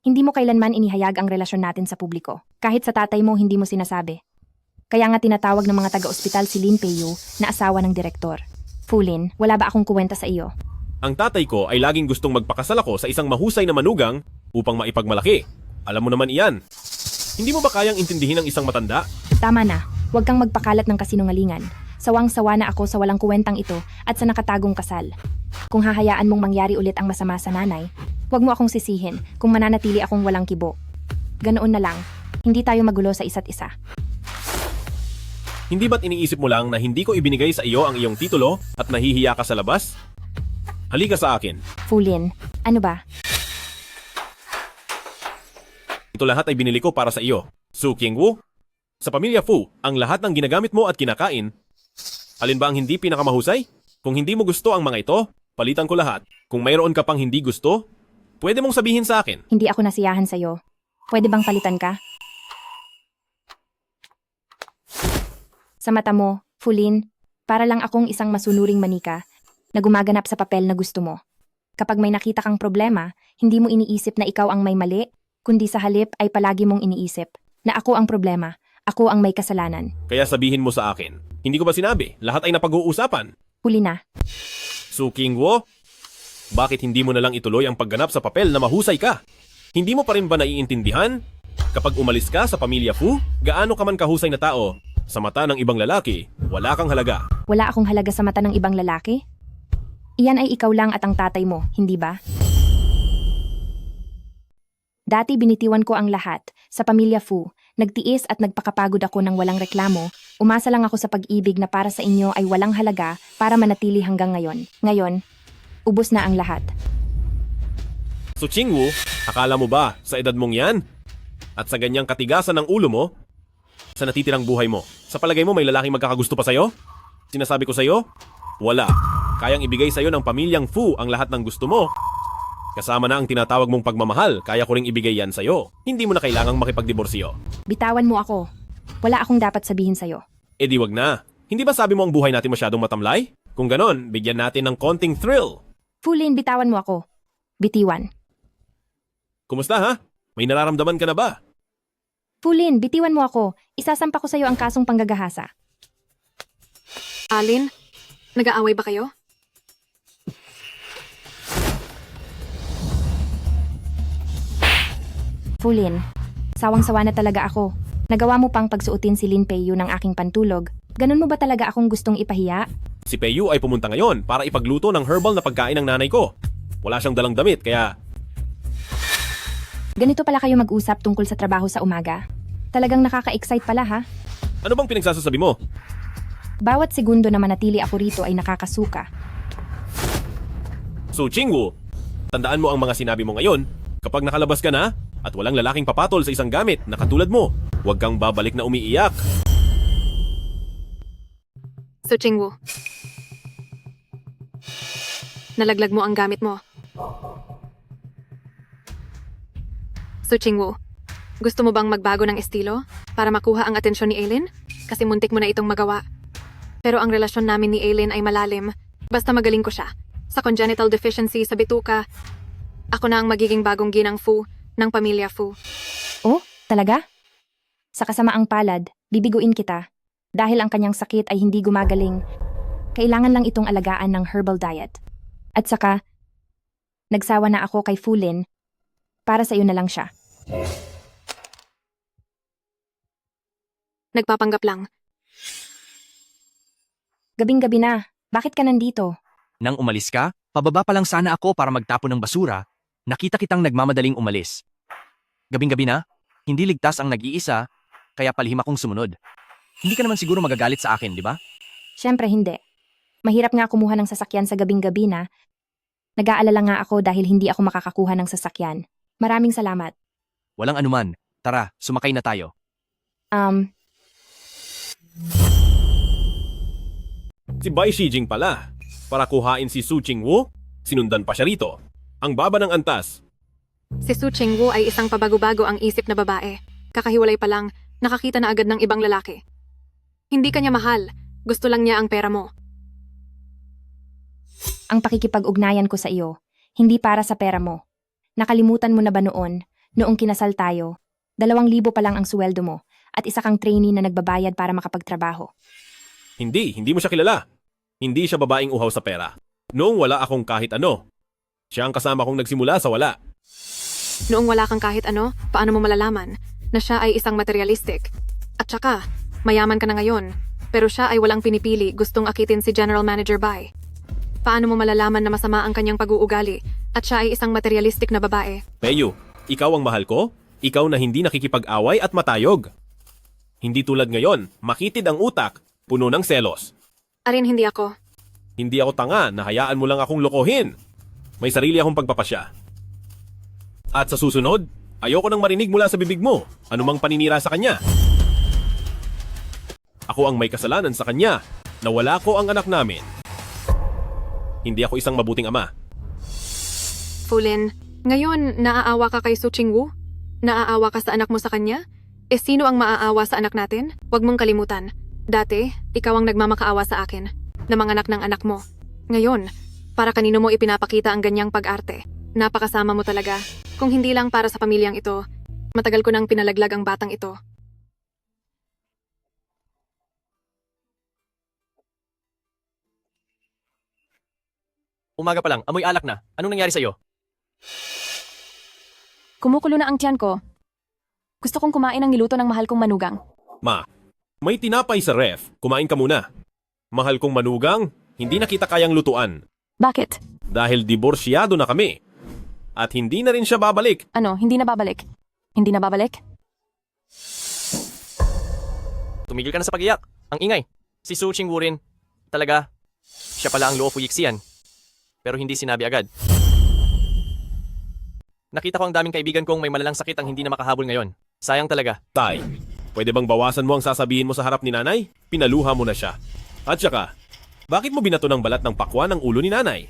Speaker 1: Hindi mo kailanman inihayag ang relasyon natin sa publiko. Kahit sa tatay mo, hindi mo sinasabi. Kaya nga tinatawag ng mga taga-ospital si Lin Peiyu na asawa ng direktor. Fulin, wala ba akong kuwenta sa iyo?
Speaker 6: Ang tatay ko ay laging gustong magpakasal ako sa isang mahusay na manugang upang maipagmalaki. Alam mo naman iyan. Hindi mo ba kayang intindihin ang isang matanda?
Speaker 1: Tama na, huwag kang magpakalat ng kasinungalingan. Sawang-sawa na ako sa walang kuwentang ito at sa nakatagong kasal. Kung hahayaan mong mangyari ulit ang masama sa nanay, huwag mo akong sisihin kung mananatili akong walang kibo. Ganoon na lang, hindi tayo magulo sa isa't isa.
Speaker 6: Hindi ba't iniisip mo lang na hindi ko ibinigay sa iyo ang iyong titulo at nahihiya ka sa labas? Halika sa akin.
Speaker 1: Fulin, ano ba?
Speaker 6: Ito lahat ay binili ko para sa iyo. Su Qingwu, sa pamilya Fu, ang lahat ng ginagamit mo at kinakain, alin ba ang hindi pinakamahusay? Kung hindi mo gusto ang mga ito, palitan ko lahat. Kung mayroon ka pang hindi gusto, pwede mong sabihin sa akin.
Speaker 1: Hindi ako nasiyahan sa'yo. Pwede bang palitan ka? Sa mata mo, Fulin, para lang akong isang masunuring manika na gumaganap sa papel na gusto mo. Kapag may nakita kang problema, hindi mo iniisip na ikaw ang may mali, kundi sa halip ay palagi mong iniisip na ako ang problema, ako ang may kasalanan.
Speaker 6: Kaya sabihin mo sa akin, hindi ko ba sinabi, lahat ay napag-uusapan?
Speaker 1: Huli na.
Speaker 6: Su Qingwo, bakit hindi mo na lang ituloy ang pagganap sa papel na mahusay ka? Hindi mo pa rin ba naiintindihan? Kapag umalis ka sa pamilya Fu, gaano ka man kahusay na tao, sa mata ng ibang lalaki, wala kang halaga.
Speaker 1: Wala akong halaga sa mata ng ibang lalaki? Iyan ay ikaw lang at ang tatay mo, hindi ba? Dati binitiwan ko ang lahat, sa pamilya Fu, nagtiis at nagpakapagod ako ng walang reklamo, umasa lang ako sa pag-ibig na para sa inyo ay walang halaga para manatili hanggang ngayon. Ngayon, ubos na ang lahat.
Speaker 6: Su Qingwo, akala mo ba sa edad mong yan? At sa ganyang katigasan ng ulo mo, sa natitirang buhay mo, sa palagay mo may lalaking magkakagusto pa sa'yo? Sinasabi ko sa'yo, wala. Kayang ibigay sa'yo ng pamilyang Fu ang lahat ng gusto mo. Kasama na ang tinatawag mong pagmamahal, kaya ko ring ibigay yan sa'yo. Hindi mo na kailangang makipagdiborsyo.
Speaker 1: Bitawan mo ako. Wala akong dapat sabihin sa'yo.
Speaker 6: Eh di wag na. Hindi ba sabi mo ang buhay natin masyadong matamlay? Kung ganon, bigyan natin ng konting thrill.
Speaker 1: Fulin, bitawan mo ako. Bitiwan.
Speaker 6: Kumusta ha? May nararamdaman ka na ba?
Speaker 1: Fulin, bitiwan mo ako. Isasampa ko sa'yo ang kasong panggagahasa.
Speaker 7: Alin, nag-aaway ba kayo?
Speaker 1: Fulin, sawang-sawa na talaga ako. Nagawa mo pang pagsuotin si Lin Peiyu ng aking pantulog. Ganun mo ba talaga akong gustong ipahiya?
Speaker 6: Si Peiyu ay pumunta ngayon para ipagluto ng herbal na pagkain ng nanay ko. Wala siyang dalang damit kaya...
Speaker 1: Ganito pala kayo mag-usap tungkol sa trabaho sa umaga. Talagang nakaka-excite pala ha?
Speaker 6: Ano bang pinagsasasabi mo?
Speaker 1: Bawat segundo na manatili ako rito ay nakakasuka.
Speaker 6: Su Qingwo, tandaan mo ang mga sinabi mo ngayon. Kapag nakalabas ka na at walang lalaking papatol sa isang gamit na katulad mo, huwag kang babalik na umiiyak.
Speaker 7: Su Qingwo, nalaglag mo ang gamit mo. Su Qingwo, gusto mo bang magbago ng estilo para makuha ang atensyon ni Aileen? Kasi muntik mo na itong magawa. Pero ang relasyon namin ni Aileen ay malalim. Basta magaling ko siya. Sa congenital deficiency sa bituka, ako na ang magiging bagong ginang Fu ng pamilya Fu.
Speaker 1: Oh, talaga? Sa kasamaang palad, bibiguin kita. Dahil ang kanyang sakit ay hindi gumagaling, kailangan lang itong alagaan ng herbal diet. At saka, nagsawa na ako kay Fulin, para sa iyo na lang siya.
Speaker 7: Nagpapanggap lang.
Speaker 1: Gabing-gabi na, bakit ka nandito?
Speaker 4: Nang umalis ka, pababa pa lang sana ako para magtapon ng basura. Nakita kitang nagmamadaling umalis. Gabing-gabi na, hindi ligtas ang nag-iisa, kaya palihim akong sumunod. Hindi ka naman siguro magagalit sa akin, di ba?
Speaker 1: Siyempre hindi. Mahirap nga kumuha ng sasakyan sa gabing-gabi na. Nag-aalala nga ako dahil hindi ako makakakuha ng sasakyan. Maraming salamat.
Speaker 4: Walang anuman. Tara, sumakay na tayo.
Speaker 6: Si Bai Shijing pala. Para kuhain si Su Qingwo, sinundan pa siya rito. Ang baba ng antas.
Speaker 7: Si Su Qingwo ay isang pabago-bago ang isip na babae. Kakahiwalay pa lang, nakakita na agad ng ibang lalaki. Hindi kanya mahal, gusto lang niya ang pera mo.
Speaker 1: Ang pakikipag-ugnayan ko sa iyo, hindi para sa pera mo. Nakalimutan mo na ba noong kinasal tayo, 2,000 pa lang ang sweldo mo at isa kang trainee na nagbabayad para makapagtrabaho.
Speaker 6: Hindi mo siya kilala. Hindi siya babaeng uhaw sa pera. Noong wala akong kahit ano. Siya ang kasama kong nagsimula sa wala.
Speaker 7: Noong wala kang kahit ano, paano mo malalaman na siya ay isang materialistic? At saka, mayaman ka na ngayon, pero siya ay walang pinipili gustong akitin si General Manager Bai. Paano mo malalaman na masama ang kanyang pag-uugali at siya ay isang materialistic na babae?
Speaker 6: Peiyu, ikaw ang mahal ko? Ikaw na hindi nakikipag-away at matayog. Hindi tulad ngayon, makitid ang utak, puno ng selos.
Speaker 7: Arin, hindi ako.
Speaker 6: Hindi ako tanga, nahayaan mo lang akong lokohin. May sarili akong pagpapasya. At sa susunod, ayoko nang marinig mula sa bibig mo anumang paninira sa kanya. Ako ang may kasalanan sa kanya na wala ko ang anak namin. Hindi ako isang mabuting ama.
Speaker 7: Fulin, ngayon naaawa ka kay Su Qingwo? Naaawa ka sa anak mo sa kanya? Eh sino ang maaawa sa anak natin? Huwag mong kalimutan. Dati, ikaw ang nagmamakaawa sa akin na manganak ng anak mo. Ngayon, para kanino mo ipinapakita ang ganyang pag-arte? Napakasama mo talaga. Kung hindi lang para sa pamilyang ito, matagal ko nang pinalaglag ang batang ito.
Speaker 4: umaga pa lang, amoy alak na. Anong nangyari sa'yo?
Speaker 5: Kumukulo na ang tiyan ko. Gusto kong kumain ng niluto ng mahal kong manugang.
Speaker 6: Ma, may tinapay sa ref. Kumain ka muna. Mahal kong manugang, hindi na kita kayang lutuan.
Speaker 5: Bakit?
Speaker 6: Dahil diborsyado na kami. At hindi na rin siya babalik.
Speaker 5: Ano, hindi na babalik? Hindi na babalik?
Speaker 4: Tumigil ka na sa pag-iyak. Ang ingay. Si Su Chingwu rin. Talaga, siya pala ang Luofu Yixian. Pero hindi sinabi agad. Nakita ko ang daming kaibigan kong may malalang sakit ang hindi na makahabol ngayon. Sayang talaga.
Speaker 6: Tay, pwede bang bawasan mo ang sasabihin mo sa harap ni nanay? Pinaluha mo na siya. At saka, bakit mo binato ng balat ng pakwan ang ulo ni nanay?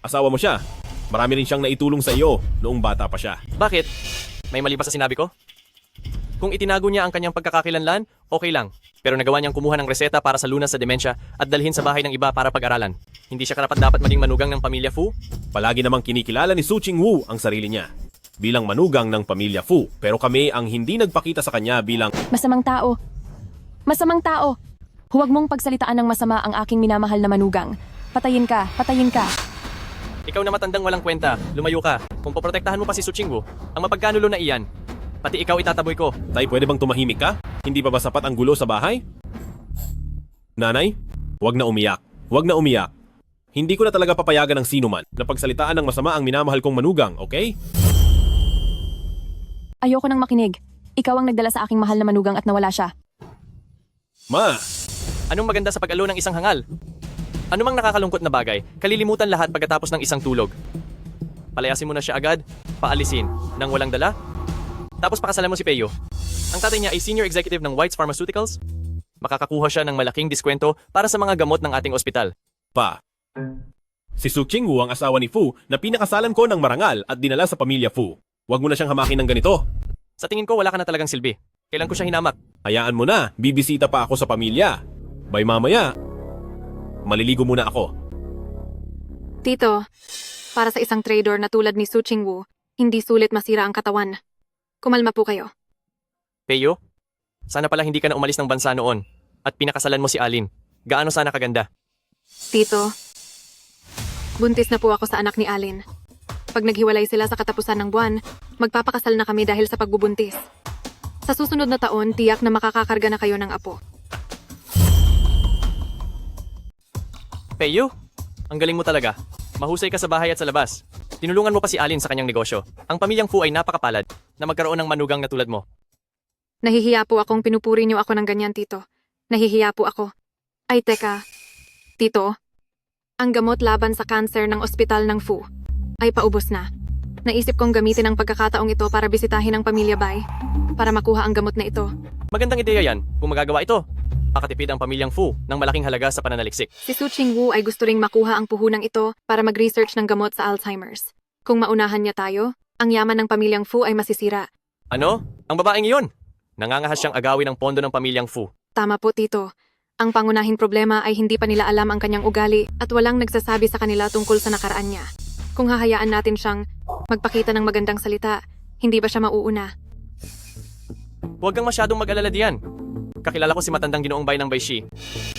Speaker 6: Asawa mo siya. Marami rin siyang naitulong sa iyo noong bata pa siya.
Speaker 4: Bakit? May mali ba sa sinabi ko? Kung itinago niya ang kanyang pagkakakilanlan, okay lang. Pero nagawa niyang kumuha ng reseta para sa lunas sa demensya at dalhin sa bahay ng iba para pag-aralan. Hindi siya karapat-dapat maging manugang ng pamilya Fu?
Speaker 6: Palagi namang kinikilala ni Su Chingwu ang sarili niya bilang manugang ng pamilya Fu. Pero kami ang hindi nagpakita sa kanya bilang
Speaker 5: Masamang tao. Masamang tao. Huwag mong pagsalitaan ng masama ang aking minamahal na manugang. Patayin ka, patayin ka.
Speaker 4: Ikaw na matandang walang kwenta, lumayo ka. Kung poprotektahan mo pa si Su Chingwu, ang mapagkanulo na iyan. Pati ikaw itataboy ko.
Speaker 6: Tay, pwede bang tumahimik ka? Hindi pa ba sapat ang gulo sa bahay? Nanay, huwag na umiyak. Huwag na umiyak. Hindi ko na talaga papayagan ng sinuman na pagsalitaan ng masama ang minamahal kong manugang, okay?
Speaker 5: Ayoko nang makinig. Ikaw ang nagdala sa aking mahal na manugang at nawala siya.
Speaker 6: Ma!
Speaker 4: Anong maganda sa pag-alo ng isang hangal? Ano mang nakakalungkot na bagay, kalilimutan lahat pagkatapos ng isang tulog. Palayasin mo na siya agad, paalisin, nang walang dala. Tapos pakasalan mo si Peyo. Ang tatay niya ay senior executive ng White's Pharmaceuticals. Makakakuha siya ng malaking diskwento para sa mga gamot ng ating ospital.
Speaker 6: Pa, si Su Chingwu ang asawa ni Fu na pinakasalan ko ng marangal at dinala sa pamilya Fu. Huwag mo na siyang hamakin ng ganito.
Speaker 4: Sa tingin ko wala ka na talagang silbi. Kailan ko siya hinamak?
Speaker 6: Hayaan mo na, bibisita pa ako sa pamilya. By mamaya, maliligo muna ako.
Speaker 7: Tito, para sa isang trader na tulad ni Su Chingwu, hindi sulit masira ang katawan. Kumalma po kayo.
Speaker 4: Peyo, sana pala hindi ka na umalis ng bansa noon at pinakasalan mo si Alin. Gaano sana kaganda?
Speaker 7: Tito, buntis na po ako sa anak ni Alin. Pag naghiwalay sila sa katapusan ng buwan, magpapakasal na kami dahil sa pagbubuntis. Sa susunod na taon, tiyak na makakakarga na kayo ng apo.
Speaker 4: Peyo, ang galing mo talaga. Mahusay ka sa bahay at sa labas. Tinulungan mo pa si Alin sa kanyang negosyo. Ang pamilyang Fu ay napakapalad na magkaroon ng manugang na tulad mo.
Speaker 7: Nahihiya po akong pinupuri niyo ako ng ganyan, Tito. Nahihiya po ako. Ay teka, Tito, ang gamot laban sa cancer ng ospital ng Fu ay paubos na. Naisip kong gamitin ang pagkakataong ito para bisitahin ang pamilya Bai, para makuha ang gamot na ito.
Speaker 4: Magandang ideya yan kung magagawa ito. Makatipid ang pamilyang Fu ng malaking halaga sa pananaliksik.
Speaker 7: Si Su Chingwu ay gusto ring makuha ang puhunang ito para mag-research ng gamot sa Alzheimer's. Kung maunahan niya tayo, ang yaman ng pamilyang Fu ay masisira.
Speaker 4: Ano? Ang babaeng iyon? Nangangahas siyang agawin ang pondo ng pamilyang Fu.
Speaker 7: Tama po, Tito. Ang pangunahing problema ay hindi pa nila alam ang kanyang ugali at walang nagsasabi sa kanila tungkol sa nakaraan niya. Kung hahayaan natin siyang magpakita ng magandang salita, hindi ba siya mauuna?
Speaker 4: Huwag kang masyadong mag-alala diyan. Kakilala ko si matandang Ginoong Bai ng Baishi.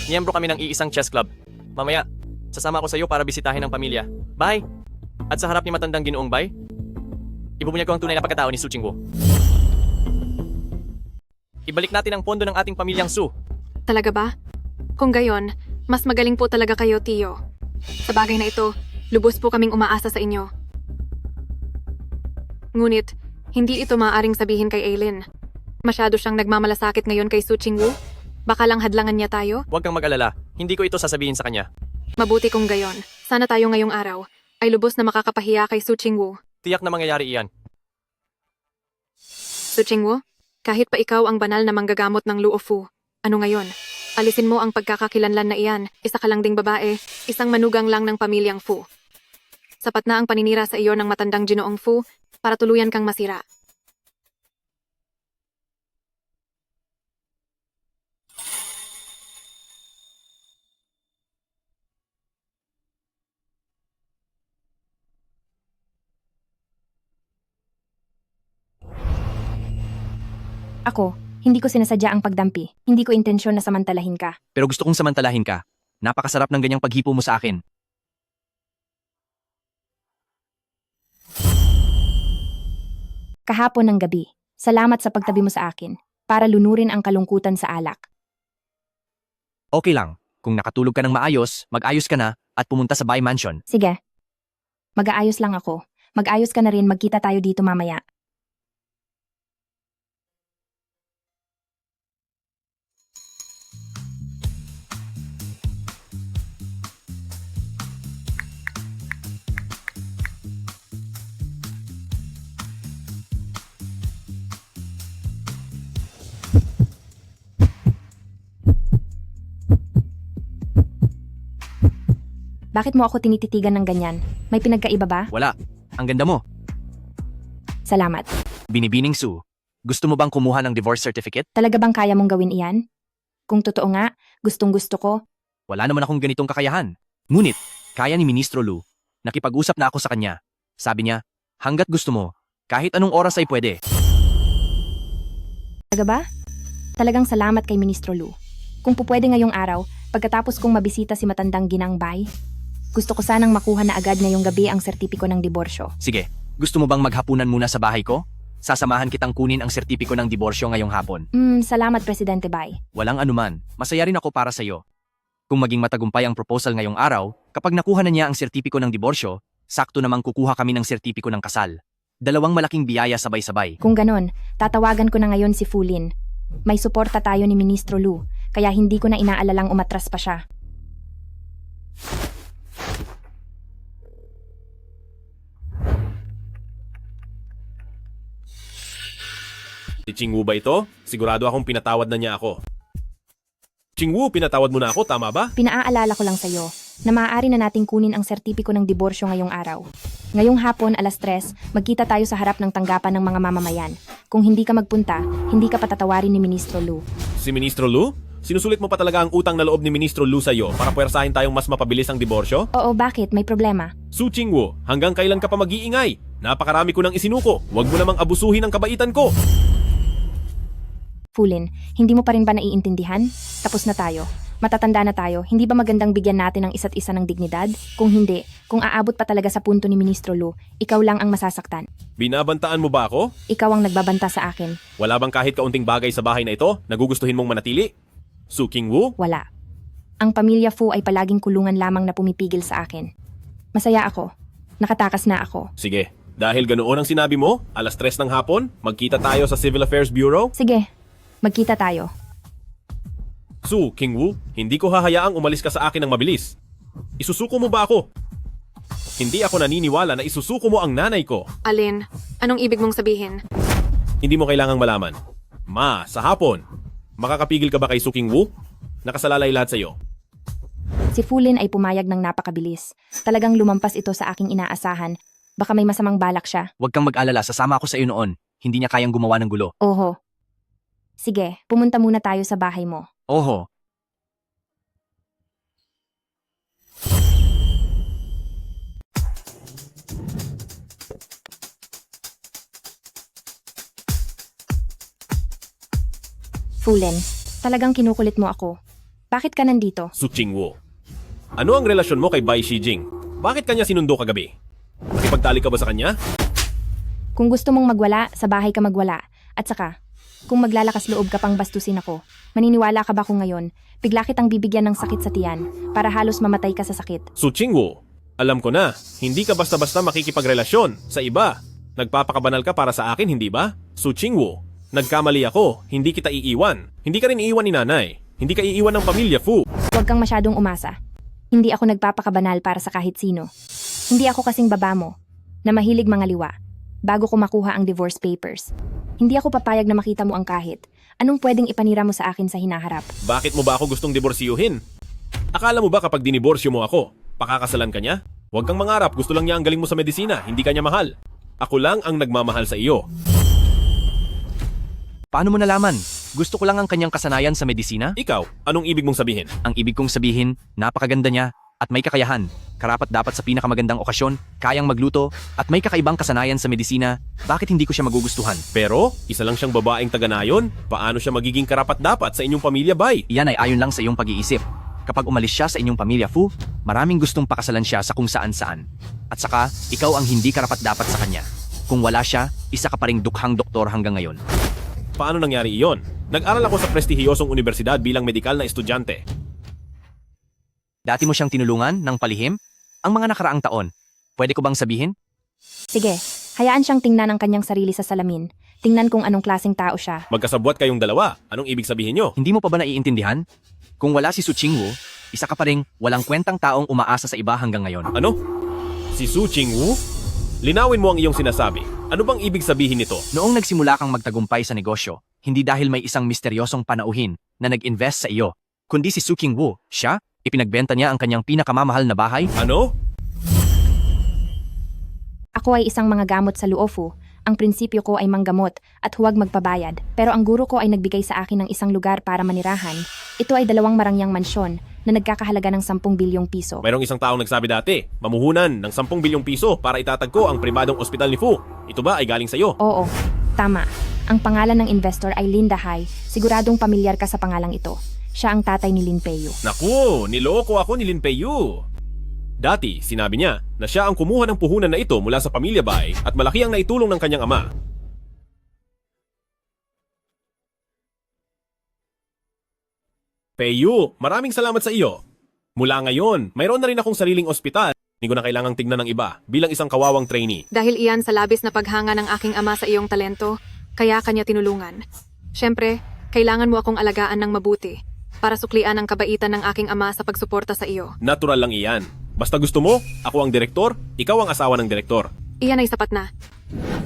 Speaker 4: Miyembro kami ng iisang chess club. Mamaya, sasama ko sa iyo para bisitahin ang pamilya. Bye! At sa harap ni matandang Ginoong Bai, ibubunyag ko ang tunay na pagkatao ni Su Chingwu. Ibalik natin ang pondo ng ating pamilyang Su.
Speaker 7: Talaga ba? Kung gayon, mas magaling po talaga kayo, Tio. Sa bagay na ito, lubos po kaming umaasa sa inyo. Ngunit, hindi ito maaaring sabihin kay Aileen. Masyado siyang nagmamalasakit ngayon kay Su Chingwu. Baka lang hadlangan niya tayo.
Speaker 4: Huwag kang mag-alala, hindi ko ito sasabihin sa kanya.
Speaker 7: Mabuti kung gayon. Sana tayo ngayong araw ay lubos na makakapahiya kay Su Chingwu.
Speaker 4: Tiyak na mangyayari iyan.
Speaker 7: Su Chingwu, kahit pa ikaw ang banal na manggagamot ng Luofu, ano ngayon? Alisin mo ang pagkakakilanlan na iyan, isa ka lang ding babae, isang manugang lang ng pamilyang Fu. Sapat na ang paninira sa iyo ng matandang Ginoong Fu para tuluyan kang masira.
Speaker 1: Ako, hindi ko sinasadya ang pagdampi. Hindi ko intensyon na samantalahin ka.
Speaker 4: Pero gusto kong samantalahin ka. Napakasarap ng ganyang paghipo mo sa akin.
Speaker 1: Kahapon ng gabi. Salamat sa pagtabi mo sa akin para lunurin ang kalungkutan sa alak.
Speaker 4: Okay lang. Kung nakatulog ka ng maayos, mag-ayos ka na at pumunta sa Bay Mansion.
Speaker 1: Sige. Mag-aayos lang ako. Mag-ayos ka na rin, magkita tayo dito mamaya. Bakit mo ako tinititigan ng ganyan? May pinagkaiba ba?
Speaker 4: Wala. Ang ganda mo.
Speaker 1: Salamat.
Speaker 4: Binibining Sue. Gusto mo bang kumuha ng divorce certificate?
Speaker 1: Talaga bang kaya mong gawin iyan? Kung totoo nga, gustong-gusto ko.
Speaker 4: Wala naman akong ganitong kakayahan. Ngunit, kaya ni Ministro Lu. Nakipag-usap na ako sa kanya. Sabi niya, hanggat gusto mo, kahit anong oras ay pwede.
Speaker 1: Talaga ba? Talagang salamat kay Ministro Lu. Kung pupwede ngayong araw, pagkatapos kong mabisita si matandang Ginang Bay, gusto ko sanang makuha na agad ngayong gabi ang sertipiko ng diborsyo.
Speaker 4: Sige, gusto mo bang maghapunan muna sa bahay ko? Sasamahan kitang kunin ang sertipiko ng diborsyo ngayong hapon.
Speaker 1: Salamat Presidente Bay.
Speaker 4: Walang anuman, masaya rin ako para sa'yo. Kung maging matagumpay ang proposal ngayong araw, kapag nakuha na niya ang sertipiko ng diborsyo, sakto namang kukuha kami ng sertipiko ng kasal. Dalawang malaking biyaya sabay-sabay.
Speaker 1: Kung ganon, tatawagan ko na ngayon si Fulin. May suporta tayo ni Ministro Lu, kaya hindi ko na inaalalang umatras pa siya.
Speaker 6: Si Chingwu ba ito? Sigurado akong pinatawad na niya ako. Chingwu, pinatawad mo na ako, tama ba?
Speaker 1: Pinaaalala ko lang sa'yo na maaari na nating kunin ang sertipiko ng diborsyo ngayong araw. Ngayong hapon, 3:00, magkita tayo sa harap ng tanggapan ng mga mamamayan. Kung hindi ka magpunta, hindi ka patatawarin ni Ministro Lu.
Speaker 6: Si Ministro Lu? Sinusulit mo pa talaga ang utang na loob ni Ministro Lu sa'yo para puwersahin tayong mas mapabilis ang diborsyo?
Speaker 1: Oo, bakit? May problema.
Speaker 6: Su Chingwu, hanggang kailan ka pa mag-iingay? Napakarami ko nang isinuko. Huwag mo namang abusuhin ang kabaitan ko.
Speaker 1: Fulin, hindi mo pa rin ba naiintindihan? Tapos na tayo. Matatanda na tayo. Hindi ba magandang bigyan natin ang isa't isa ng dignidad? Kung hindi, kung aabot pa talaga sa punto ni Ministro Lu, ikaw lang ang masasaktan.
Speaker 6: Binabantaan mo ba ako?
Speaker 1: Ikaw ang nagbabanta sa akin.
Speaker 6: Wala bang kahit kaunting bagay sa bahay na ito na gugustuhin mong manatili? Su Chingwu?
Speaker 1: Wala. Ang pamilya Fu ay palaging kulungan lamang na pumipigil sa akin. Masaya ako. Nakatakas na ako.
Speaker 6: Sige, dahil ganoon ang sinabi mo, 3:00 ng hapon, magkita tayo sa Civil Affairs Bureau?
Speaker 1: Sige, magkita tayo.
Speaker 6: Su Chingwu, hindi ko hahayaang umalis ka sa akin ng mabilis. Isusuko mo ba ako? Hindi ako naniniwala na isusuko mo ang nanay ko.
Speaker 7: Alin, anong ibig mong sabihin?
Speaker 6: Hindi mo kailangang malaman. Ma, sa hapon, makakapigil ka ba kay Su Chingwu? Nakasalalay lahat sa iyo.
Speaker 1: Si Fulin ay pumayag ng napakabilis. Talagang lumampas ito sa aking inaasahan. Baka may masamang balak siya.
Speaker 4: Huwag kang mag-alala, sasama ako sa iyo noon. Hindi niya kayang gumawa ng gulo.
Speaker 1: Oho. Sige, pumunta muna tayo sa bahay mo.
Speaker 4: Oho.
Speaker 1: Fulin, talagang kinukulit mo ako. Bakit ka nandito?
Speaker 6: Su Chingwu, ano ang relasyon mo kay Bai Shijing? Bakit kanya sinundo kagabi? Nakipagtalik ka ba sa kanya?
Speaker 1: Kung gusto mong magwala, sa bahay ka magwala. At saka, kung maglalakas loob ka pang bastusin ako, maniniwala ka ba kung ngayon, bigla kitang bibigyan ng sakit sa tiyan para halos mamatay ka sa sakit?
Speaker 6: Su Chingwu, alam ko na, hindi ka basta-basta makikipagrelasyon sa iba. Nagpapakabanal ka para sa akin, hindi ba? Su Chingwu, nagkamali ako, hindi kita iiwan. Hindi ka rin iiwan ni nanay. Hindi ka iiwan ng pamilya, Fu.
Speaker 1: Huwag kang masyadong umasa. Hindi ako nagpapakabanal para sa kahit sino. Hindi ako kasing baba mo, na mahilig mga liwa, bago ko makuha ang divorce papers. Hindi ako papayag na makita mo ang kahit. Anong pwedeng ipanira mo sa akin sa hinaharap?
Speaker 6: Bakit mo ba ako gustong diborsiyuhin? Akala mo ba kapag diniborsyo mo ako, pakakasalan ka niya? Huwag kang mangarap, gusto lang niya ang galing mo sa medisina, hindi ka niya mahal. Ako lang ang nagmamahal sa iyo.
Speaker 4: Paano mo nalaman? Gusto ko lang ang kanyang kasanayan sa medisina?
Speaker 6: Ikaw, anong ibig mong sabihin?
Speaker 4: Ang ibig kong sabihin, napakaganda niya at may kakayahan. Karapat dapat sa pinakamagandang okasyon, kayang magluto, at may kakaibang kasanayan sa medisina. Bakit hindi ko siya magugustuhan?
Speaker 6: Pero, isa lang siyang babaeng taga-nayon. Paano siya magiging karapat-dapat sa inyong pamilya, Bay?
Speaker 4: Iyan ay ayon lang sa iyong pag-iisip. Kapag umalis siya sa inyong pamilya, Fu, maraming gustong pakasalan siya sa kung saan-saan. At saka, ikaw ang hindi karapat-dapat sa kanya. Kung wala siya, isa ka pa ring dukhang doktor hanggang ngayon.
Speaker 6: Paano nangyari iyon? Nag-aral ako sa prestihiyosong universidad bilang medikal na estudyante.
Speaker 4: Dati mo siyang tinulungan ng palihim? Ang mga nakaraang taon. Pwede ko bang sabihin?
Speaker 1: Sige, hayaan siyang tingnan ang kanyang sarili sa salamin. Tingnan kung anong klaseng tao siya.
Speaker 6: Magkasabwat kayong dalawa. Anong ibig sabihin nyo?
Speaker 4: Hindi mo pa ba naiintindihan? Kung wala si Su Qingwu, isa ka pa ring walang kwentang taong umaasa sa iba hanggang ngayon.
Speaker 6: Ano? Si Su Qingwu? Linawin mo ang iyong sinasabi. Ano bang ibig sabihin nito?
Speaker 4: Noong nagsimula kang magtagumpay sa negosyo, hindi dahil may isang misteryosong panauhin na nag-invest sa iyo, kundi si Su Qingwu, siya, ipinagbenta niya ang kanyang pinakamamahal na bahay.
Speaker 6: Ano?
Speaker 1: Ako ay isang mga gamot sa Luofu. Ang prinsipyo ko ay manggamot at huwag magpabayad. Pero ang guro ko ay nagbigay sa akin ng isang lugar para manirahan. Ito ay 2 marangyang mansyon na nagkakahalaga ng 10 bilyong piso.
Speaker 6: Mayroong isang taong nagsabi dati, mamuhunan ng 10 bilyong piso para itatagko ang pribadong ospital ni Fu. Ito ba ay galing sa iyo?
Speaker 1: Oo, tama. Ang pangalan ng investor ay Linda Hai. Siguradong pamilyar ka sa pangalang ito. Siya ang tatay ni Lin Peiyu.
Speaker 6: Naku, niloko ako ni Lin Peiyu. Dati, sinabi niya na siya ang kumuha ng puhunan na ito mula sa pamilya Bai at malaki ang naitulong ng kanyang ama. Peiyu, maraming salamat sa iyo. Mula ngayon, mayroon na rin akong sariling ospital. Hindi ko na kailangang tignan ng iba bilang isang kawawang trainee.
Speaker 7: Dahil iyan sa labis na paghanga ng aking ama sa iyong talento, kaya kanya tinulungan. Siyempre, kailangan mo akong alagaan ng mabuti para suklian ang kabaitan ng aking ama sa pagsuporta sa iyo.
Speaker 6: Natural lang iyan. Basta gusto mo, ako ang direktor, ikaw ang asawa ng direktor.
Speaker 7: Iyan ay sapat na.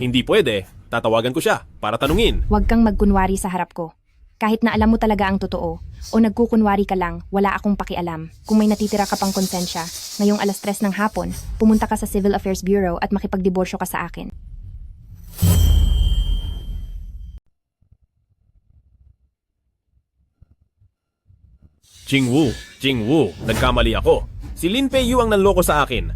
Speaker 6: Hindi pwede, tatawagan ko siya para tanungin.
Speaker 1: Huwag kang magkunwari sa harap ko. Kahit na alam mo talaga ang totoo, o nagkukunwari ka lang, wala akong pakialam. Kung may natitira ka pang konsensya, ngayong 3:00 ng hapon, pumunta ka sa Civil Affairs Bureau at makipagdiborsyo ka sa akin.
Speaker 6: Qingwu, nagkamali ako. Si Lin Peiyu ang nanloko sa akin.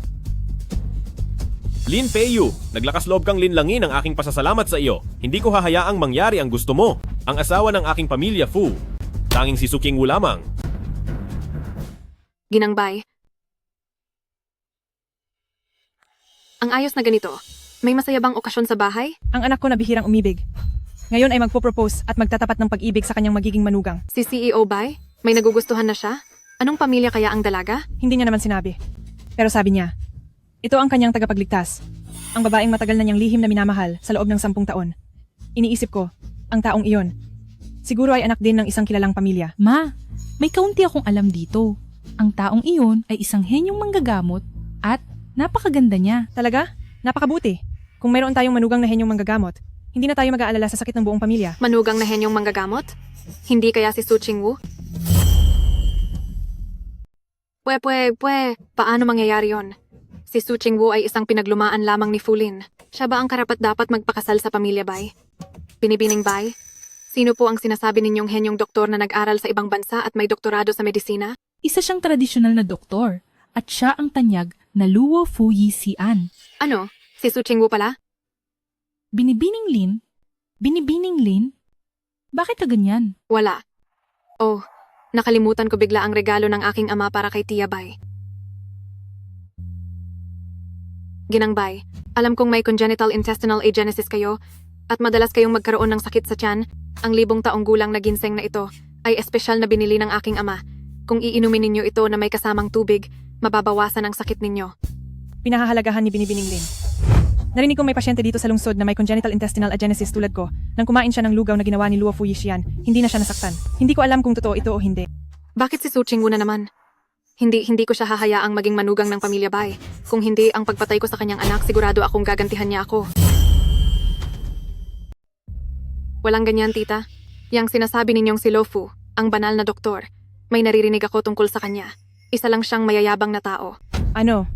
Speaker 6: Lin Peiyu, naglakas loob kang linlangin ang aking pasasalamat sa iyo. Hindi ko hahayaang mangyari ang gusto mo. Ang asawa ng aking pamilya, Fu. Tanging si Su Qingwu lamang.
Speaker 7: Ginangbay. Ang ayos na ganito. May masaya bang okasyon sa bahay?
Speaker 18: Ang anak ko na bihirang umibig. Ngayon ay magpo-propose at magtatapat ng pag-ibig sa kanyang magiging manugang.
Speaker 7: Si CEO Bai? May nagugustuhan na siya? Anong pamilya kaya ang dalaga?
Speaker 18: Hindi niya naman sinabi. Pero sabi niya, ito ang kanyang tagapagligtas. Ang babaeng matagal na niyang lihim na minamahal sa loob ng 10 taon. Iniisip ko, ang taong iyon, siguro ay anak din ng isang kilalang pamilya.
Speaker 19: Ma, may kaunti akong alam dito. Ang taong iyon ay isang henyong manggagamot at napakaganda niya.
Speaker 18: Talaga? Napakabuti. Kung mayroon tayong manugang na henyong manggagamot, hindi na tayo mag-aalala sa sakit ng buong pamilya.
Speaker 7: Manugang na henyong manggagamot? Hindi kaya si Su Qingwu? Paano mangyayari yon? Si Su Qingwu ay isang pinaglumaan lamang ni Fulin. Siya ba ang karapat-dapat magpakasal sa pamilya Bai? Binibining Bai? Sino po ang sinasabi ninyong henyong doktor na nag-aral sa ibang bansa at may doktorado sa medisina?
Speaker 19: Isa siyang tradisyonal na doktor at siya ang tanyag na Luo Fu Yi Xian.
Speaker 7: Ano? Si Su Qingwu pala?
Speaker 19: Binibining Lin? Binibining Lin? Bakit ka ganyan?
Speaker 7: Wala. Oh, nakalimutan ko bigla ang regalo ng aking ama para kay Tia Bai. Ginangbay, alam kong may congenital intestinal agenesis kayo at madalas kayong magkaroon ng sakit sa tiyan. Ang 1000 taong gulang na ginseng na ito ay espesyal na binili ng aking ama. Kung iinumin ninyo ito na may kasamang tubig, mababawasan ang sakit ninyo.
Speaker 18: Pinahahalagahan ni Binibining Lin. Narinig kong may pasyente dito sa lungsod na may congenital intestinal agenesis tulad ko. Nang kumain siya ng lugaw na ginawa ni Luo Fu Yi Xian, hindi na siya nasaktan. Hindi ko alam kung totoo ito o hindi.
Speaker 7: Bakit si Su Qingwu na naman? Hindi ko siya hahayaang maging manugang ng pamilya Bai. Kung hindi ang pagpatay ko sa kanyang anak, sigurado akong gagantihan niya ako. Walang ganyan, tita. Yang sinasabi ninyong si Lo Fu, ang banal na doktor, may naririnig ako tungkol sa kanya. Isa lang siyang mayayabang na tao.
Speaker 18: Ano?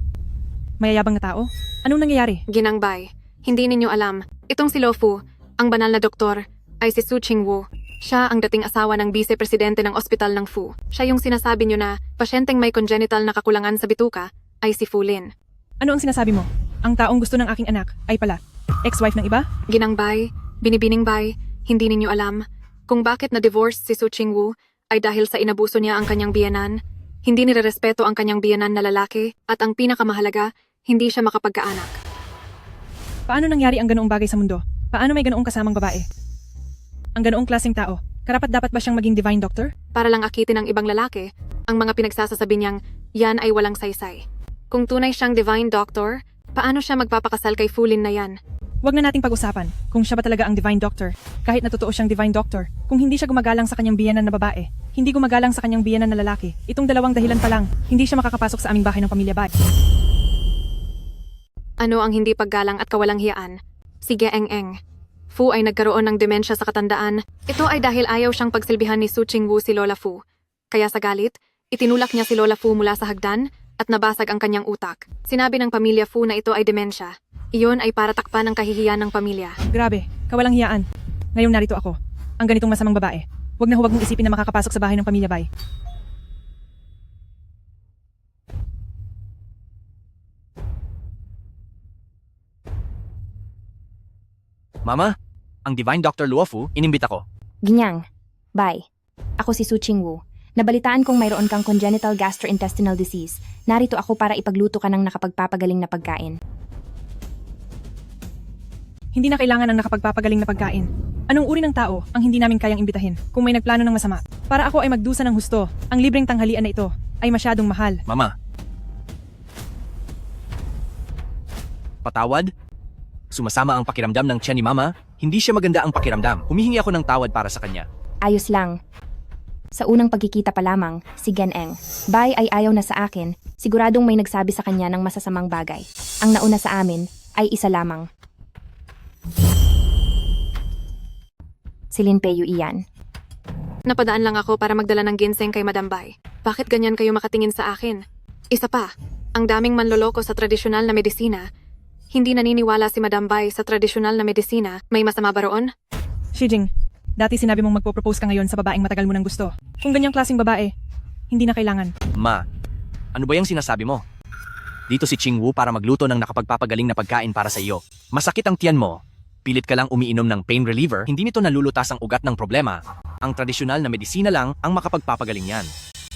Speaker 18: Mayayabang na tao? Anong nangyayari?
Speaker 7: Ginangbay, hindi ninyo alam. Itong si Lo Fu, ang banal na doktor, ay si Su Qingwu. Siya ang dating asawa ng vice-presidente ng ospital ng Fu. Siya yung sinasabi nyo na pasyenteng may congenital na kakulangan sa bituka ay si Fu Lin.
Speaker 18: Ano ang sinasabi mo? Ang taong gusto ng aking anak ay pala ex-wife ng iba?
Speaker 7: Ginangbay, Binibining Bai, hindi ninyo alam kung bakit na-divorce si Su Qingwu ay dahil sa inabuso niya ang kanyang biyenan. Hindi nirerespeto ang kanyang biyenan na lalaki at ang pinakamahalaga, hindi siya makapagkaanak.
Speaker 18: Paano nangyari ang ganoong bagay sa mundo? Paano may ganoong kasamang babae? Ang ganoong klaseng tao, karapat dapat ba siyang maging divine doctor?
Speaker 7: Para lang akitin ng ibang lalaki, ang mga pinagsasasabi niyang yan ay walang saysay. Kung tunay siyang divine doctor, paano siya magpapakasal kay Fulin na yan?
Speaker 18: Huwag na nating pag-usapan kung siya ba talaga ang divine doctor. Kahit na totoo siyang divine doctor, kung hindi siya gumagalang sa kanyang biyenan na babae, hindi gumagalang sa kanyang biyenan na lalaki, itong dalawang dahilan pa lang, hindi siya makakapasok sa aming bahay ng pamilya Bai.
Speaker 7: Ano ang hindi paggalang at kawalang hiyaan? Sige, Eng-Eng. Fu ay nagkaroon ng demensya sa katandaan. Ito ay dahil ayaw siyang pagsilbihan ni Su Qingwu si Lola Fu. Kaya sa galit, itinulak niya si Lola Fu mula sa hagdan at nabasag ang kanyang utak. Sinabi ng pamilya Fu na ito ay demensya. Iyon ay para takpan ng kahihiyan ng pamilya.
Speaker 18: Grabe, kawalang hiyaan. Ngayong narito ako, ang ganitong masamang babae. Huwag na huwag mong isipin na makakapasok sa bahay ng pamilya Bai.
Speaker 4: Mama, ang Divine Dr. Luofu, inimbita ko.
Speaker 1: Ginyang. Bye. Ako si Su Qingwu. Nabalitaan kong mayroon kang congenital gastrointestinal disease. Narito ako para ipagluto ka ng nakapagpapagaling na pagkain.
Speaker 18: Hindi na kailangan ng nakapagpapagaling na pagkain. Anong uri ng tao ang hindi namin kayang imbitahin kung may nagplano ng masama? Para ako ay magdusa ng husto, ang libreng tanghalian na ito ay masyadong mahal.
Speaker 4: Mama. Patawad? Sumasama ang pakiramdam ng tiyan ni Mama. Hindi siya maganda ang pakiramdam. Humihingi ako ng tawad para sa kanya.
Speaker 1: Ayos lang. Sa unang pagkikita pa lamang, si Gen-Eng. Bai ay ayaw na sa akin. Siguradong may nagsabi sa kanya ng masasamang bagay. Ang nauna sa amin ay isa lamang. Si Lin Peiyu iyan.
Speaker 7: Napadaan lang ako para magdala ng ginseng kay Madam Bai. Bakit ganyan kayo makatingin sa akin? Isa pa, ang daming manloloko sa tradisyonal na medisina. Hindi naniniwala si Madam Bai sa tradisyonal na medisina. May masama ba roon?
Speaker 18: Shijing, dati sinabi mong magpo-propose ka ngayon sa babaeng matagal mo nang gusto. Kung ganyang klaseng babae, hindi na kailangan.
Speaker 4: Ma, ano ba yung sinasabi mo? Dito si Qingwu para magluto ng nakapagpapagaling na pagkain para sa iyo. Masakit ang tiyan mo. Pilit ka lang umiinom ng pain reliever, hindi nito nalulutas ang ugat ng problema. Ang tradisyonal na medisina lang ang makapagpapagaling yan.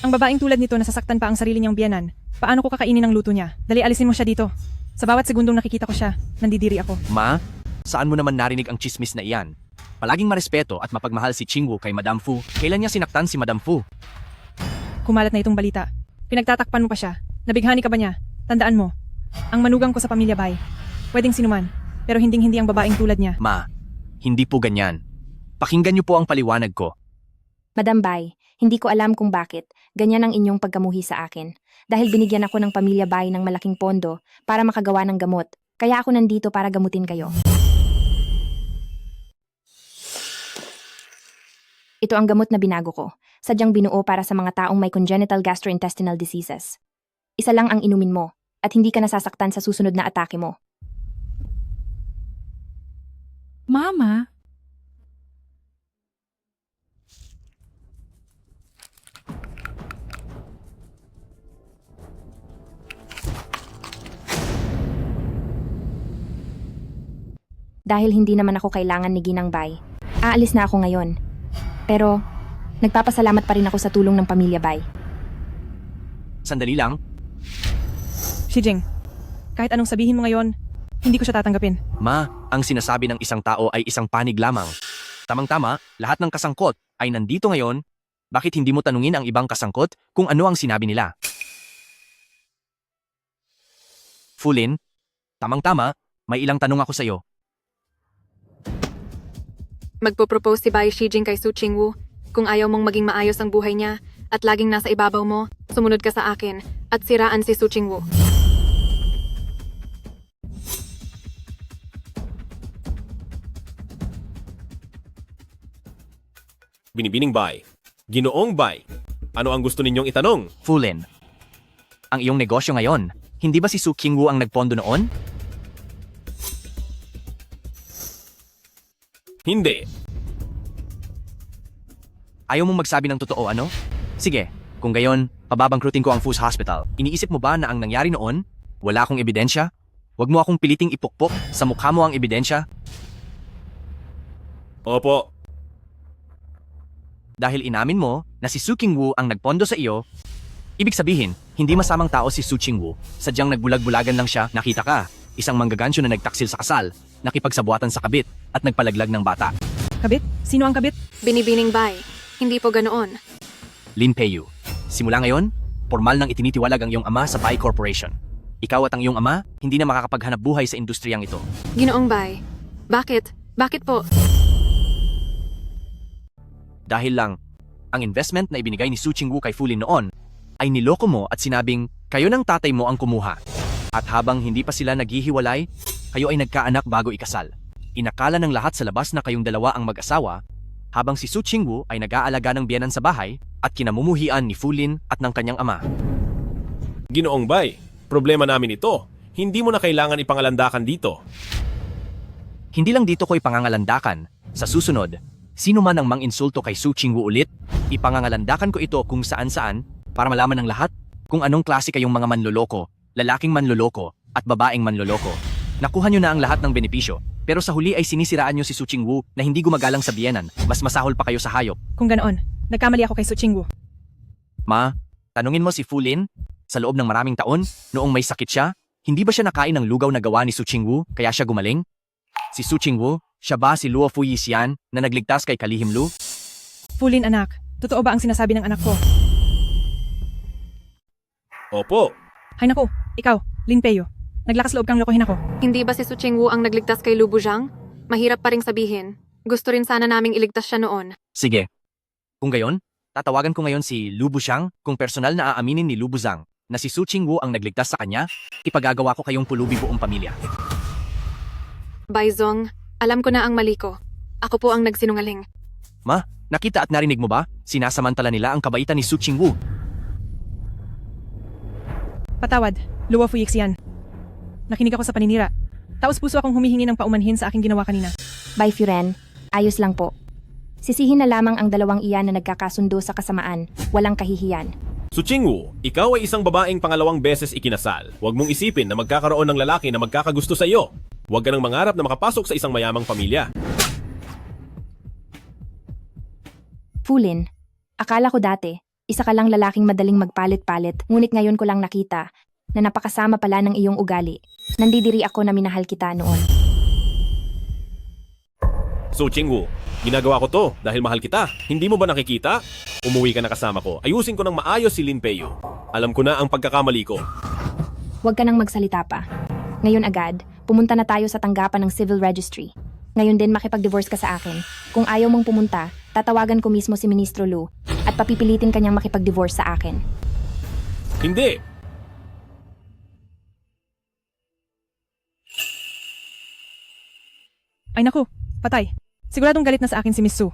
Speaker 18: Ang babaeng tulad nito nasasaktan pa ang sarili niyang biyanan. Paano ko kakainin ang luto niya? Dali alisin mo siya dito. Sa bawat segundong nakikita ko siya, nandidiri ako.
Speaker 4: Ma, saan mo naman narinig ang chismis na iyan? Palaging marespeto at mapagmahal si Qingwu kay Madam Fu. Kailan niya sinaktan si Madam Fu?
Speaker 18: Kumalat na itong balita. Pinagtatakpan mo pa siya. Nabighani ka ba niya? Tandaan mo, ang manugang ko sa pamilya Bai. Pwedeng sinuman, pero hinding-hindi ang babaeng tulad niya.
Speaker 4: Ma, hindi po ganyan. Pakinggan niyo po ang paliwanag ko.
Speaker 1: Madam Bai, hindi ko alam kung bakit ganyan ang inyong pagkamuhi sa akin. Dahil binigyan ako ng pamilya Bai ng malaking pondo para makagawa ng gamot. Kaya ako nandito para gamutin kayo. Ito ang gamot na binago ko. Sadyang binuo para sa mga taong may congenital gastrointestinal diseases. Isa lang ang inumin mo at hindi ka nasasaktan sa susunod na atake mo.
Speaker 19: Mama,
Speaker 1: Dahil hindi naman ako kailangan ni Ginang Bai, aalis na ako ngayon. Pero, nagpapasalamat pa rin ako sa tulong ng pamilya Bai.
Speaker 4: Sandali lang.
Speaker 18: Shijing, kahit anong sabihin mo ngayon, hindi ko siya tatanggapin.
Speaker 4: Ma, ang sinasabi ng isang tao ay isang panig lamang. Tamang-tama, lahat ng kasangkot ay nandito ngayon. Bakit hindi mo tanungin ang ibang kasangkot kung ano ang sinabi nila? Fulin, tamang-tama, may ilang tanong ako sa iyo.
Speaker 7: Magpo-propose si Bai Shijing kay Su Qingwu. Kung ayaw mong maging maayos ang buhay niya at laging nasa ibabaw mo, sumunod ka sa akin at siraan si Su Qingwu.
Speaker 6: Binibining Bai. Ginoong Bai. Ano ang gusto ninyong itanong?
Speaker 4: Fulin, ang iyong negosyo ngayon, hindi ba si Su Qingwu ang nagpondo noon?
Speaker 6: Hindi.
Speaker 4: Ayaw mong magsabi ng totoo, ano? Sige, kung gayon, pababangkrutin ko ang Fu's Hospital. Iniisip mo ba na ang nangyari noon, wala akong ebidensya? Huwag mo akong piliting ipukpok sa mukha mo ang ebidensya.
Speaker 6: Opo.
Speaker 4: Dahil inamin mo na si Su Qingwu ang nagpondo sa iyo, ibig sabihin, hindi masamang tao si Su Qingwu. Sadyang nagbulag-bulagan lang siya, nakita ka. isang manggagansyo na nagtaksil sa kasal, nakipagsabuatan sa kabit, at nagpalaglag ng bata.
Speaker 18: Kabit? Sino ang kabit?
Speaker 7: Binibining Bay. Hindi po ganoon.
Speaker 4: Lin Peiyu, simula ngayon, formal nang itinitiwalag ang iyong ama sa Bai Corporation. Ikaw at ang iyong ama, hindi na makakapaghanap buhay sa industriyang ito.
Speaker 7: Ginoong Bay. Bakit? Bakit po?
Speaker 4: Dahil lang, ang investment na ibinigay ni Su Qingwu kay Fulin noon ay niloko mo at sinabing kayo ng tatay mo ang kumuha. At habang hindi pa sila naghihiwalay, kayo ay nagkaanak bago ikasal. Inakala ng lahat sa labas na kayong dalawa ang mag-asawa, habang si Su Qingwu ay nag-aalaga ng biyenan sa bahay at kinamumuhian ni Fulin at ng kanyang ama.
Speaker 6: Ginoong Bay, problema namin ito. Hindi mo na kailangan ipangalandakan dito.
Speaker 4: Hindi lang dito ko ipangangalandakan. Sa susunod, sino man ang mang-insulto kay Su Qingwu ulit, ipangangalandakan ko ito kung saan-saan para malaman ng lahat kung anong klase kayong mga manloloko, lalaking manloloko at babaeng manloloko. Nakuha nyo na ang lahat ng benepisyo, pero sa huli ay sinisiraan nyo si Su Qingwu na hindi gumagalang sa biyenan, mas masahol pa kayo sa hayop.
Speaker 18: Kung ganoon, nagkamali ako kay Su Qingwu.
Speaker 4: Ma, tanungin mo si Fulin, sa loob ng maraming taon, noong may sakit siya, hindi ba siya nakain ng lugaw na gawa ni Su Qingwu kaya siya gumaling? Si Su Qingwu, siya ba si Luo Fu Yixian na nagligtas kay Kalihim Lu?
Speaker 18: Fulin anak, totoo ba ang sinasabi ng anak ko?
Speaker 6: Opo.
Speaker 18: Hay naku, ikaw, Lin Peiyu. Naglakas loob kang lokohin ako.
Speaker 7: Hindi ba si Su Qingwu ang nagligtas kay Lu Buzhang? Mahirap pa ring sabihin. Gusto rin sana naming iligtas siya noon.
Speaker 4: Sige. Kung gayon, tatawagan ko ngayon si Lu Bushang kung personal na aaminin ni Lu Buzhang na si Su Qingwu ang nagligtas sa kanya, ipagagawa ko kayong pulubi buong pamilya.
Speaker 7: Baizong, alam ko na ang mali ko. Ako po ang nagsinungaling.
Speaker 4: Ma, nakita at narinig mo ba? Sinasamantala nila ang kabaitan ni Su Qingwu.
Speaker 18: Patawad, Luo Fu Yixian. Nakinig ako sa paninira. Taos-puso akong humihingi ng paumanhin sa aking ginawa kanina.
Speaker 1: Bay Furen, ayos lang po. Sisihin na lamang ang dalawang iyan na nagkakasundo sa kasamaan, walang kahihiyan.
Speaker 6: Su Qingwu, ikaw ay isang babaeng pangalawang beses ikinasal. Huwag mong isipin na magkakaroon ng lalaki na magkakagusto sa iyo. Huwag ka nang mangarap na makapasok sa isang mayamang pamilya.
Speaker 1: Fulin, akala ko dati, isa ka lang lalaking madaling magpalit-palit, ngunit ngayon ko lang nakita na napakasama pala ng iyong ugali. Nandidiri ako na minahal kita noon.
Speaker 6: Su Qingwu, ginagawa ko to dahil mahal kita. Hindi mo ba nakikita? Umuwi ka na kasama ko. Ayusin ko ng maayos si Lin Peiyu. Alam ko na ang pagkakamali ko.
Speaker 1: Huwag ka nang magsalita pa. Ngayon agad, pumunta na tayo sa tanggapan ng civil registry. Ngayon din makipag-divorce ka sa akin. Kung ayaw mong pumunta, tatawagan ko mismo si Ministro Lu at papipilitin kanyang makipag-divorce sa akin.
Speaker 6: Hindi!
Speaker 18: Ay naku, patay. Siguradong galit na sa akin si Miss Su.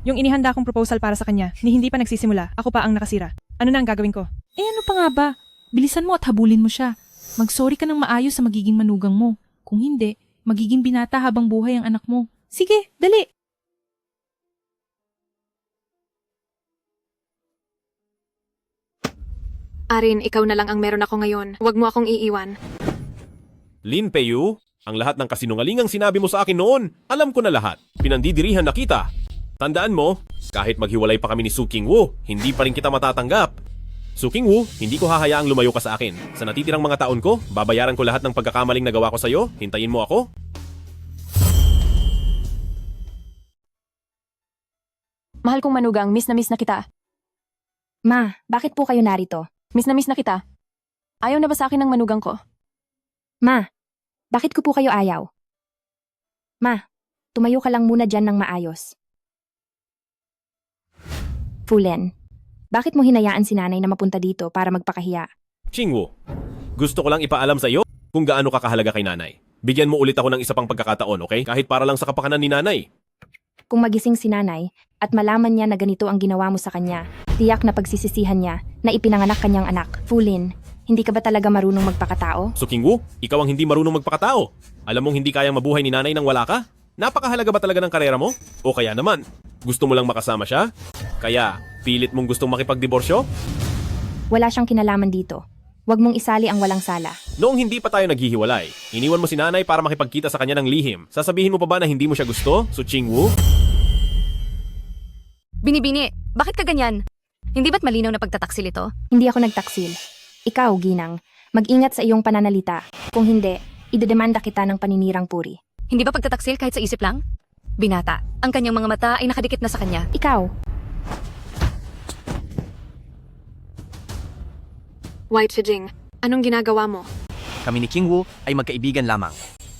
Speaker 18: Yung inihanda kong proposal para sa kanya, ni hindi pa nagsisimula, ako pa ang nakasira. Ano na ang gagawin ko?
Speaker 19: Ano pa nga ba? Bilisan mo at habulin mo siya. Mag-sorry ka ng maayos sa magiging manugang mo. Kung hindi, magiging binata habang buhay ang anak mo. Sige, dali!
Speaker 7: Arin, ikaw na lang ang meron ako ngayon. Huwag mo akong iiwan.
Speaker 6: Lin Peiyu, ang lahat ng kasinungalingang sinabi mo sa akin noon, alam ko na lahat. Pinandidirihan na kita. Tandaan mo, kahit maghiwalay pa kami ni Su Qingwu, hindi pa rin kita matatanggap. Su Qingwu, hindi ko hahayaang lumayo ka sa akin. Sa natitirang mga taon ko, babayaran ko lahat ng pagkakamaling nagawa ko sa'yo. Hintayin mo ako.
Speaker 5: Mahal kong manugang, miss na kita.
Speaker 1: Ma, bakit po kayo narito?
Speaker 5: Miss na kita. Ayaw na ba sa akin ng manugang ko?
Speaker 1: Ma, bakit ko po kayo ayaw? Ma, tumayo ka lang muna dyan ng maayos. Fulin, bakit mo hinayaan si nanay na mapunta dito para magpakahiya?
Speaker 6: Qingwu, gusto ko lang ipaalam sa iyo kung gaano ka kahalaga kay nanay. Bigyan mo ulit ako ng isa pang pagkakataon, okay? Kahit para lang sa kapakanan ni nanay.
Speaker 1: Kung magising si nanay at malaman niya na ganito ang ginawa mo sa kanya, tiyak na pagsisisihan niya na ipinanganak kanyang anak. Fulin, hindi ka ba talaga marunong magpakatao?
Speaker 6: Su Qingwu, ikaw ang hindi marunong magpakatao. Alam mong hindi kayang mabuhay ni nanay nang wala ka? Napakahalaga ba talaga ng karera mo? O kaya naman, gusto mo lang makasama siya? Kaya, pilit mong gustong makipagdiborsyo?
Speaker 1: Wala siyang kinalaman dito. Huwag mong isali ang walang sala.
Speaker 6: Noong hindi pa tayo naghihiwalay, iniwan mo si nanay para makipagkita sa kanya ng lihim. Sasabihin mo pa ba na hindi mo siya gusto, Su Qingwu?
Speaker 11: Binibini, bakit ka ganyan? Hindi ba't malinaw na pagtataksil ito?
Speaker 1: Hindi ako nagtaksil. Ikaw, Ginang, mag-ingat sa iyong pananalita. Kung hindi, idedemanda kita ng paninirang puri.
Speaker 11: Hindi ba pagtataksil kahit sa isip lang? Binata, ang kanyang mga mata ay nakadikit na sa kanya.
Speaker 1: Ikaw,
Speaker 7: White Shijing, anong ginagawa mo?
Speaker 4: Kami ni King Wu ay magkaibigan lamang.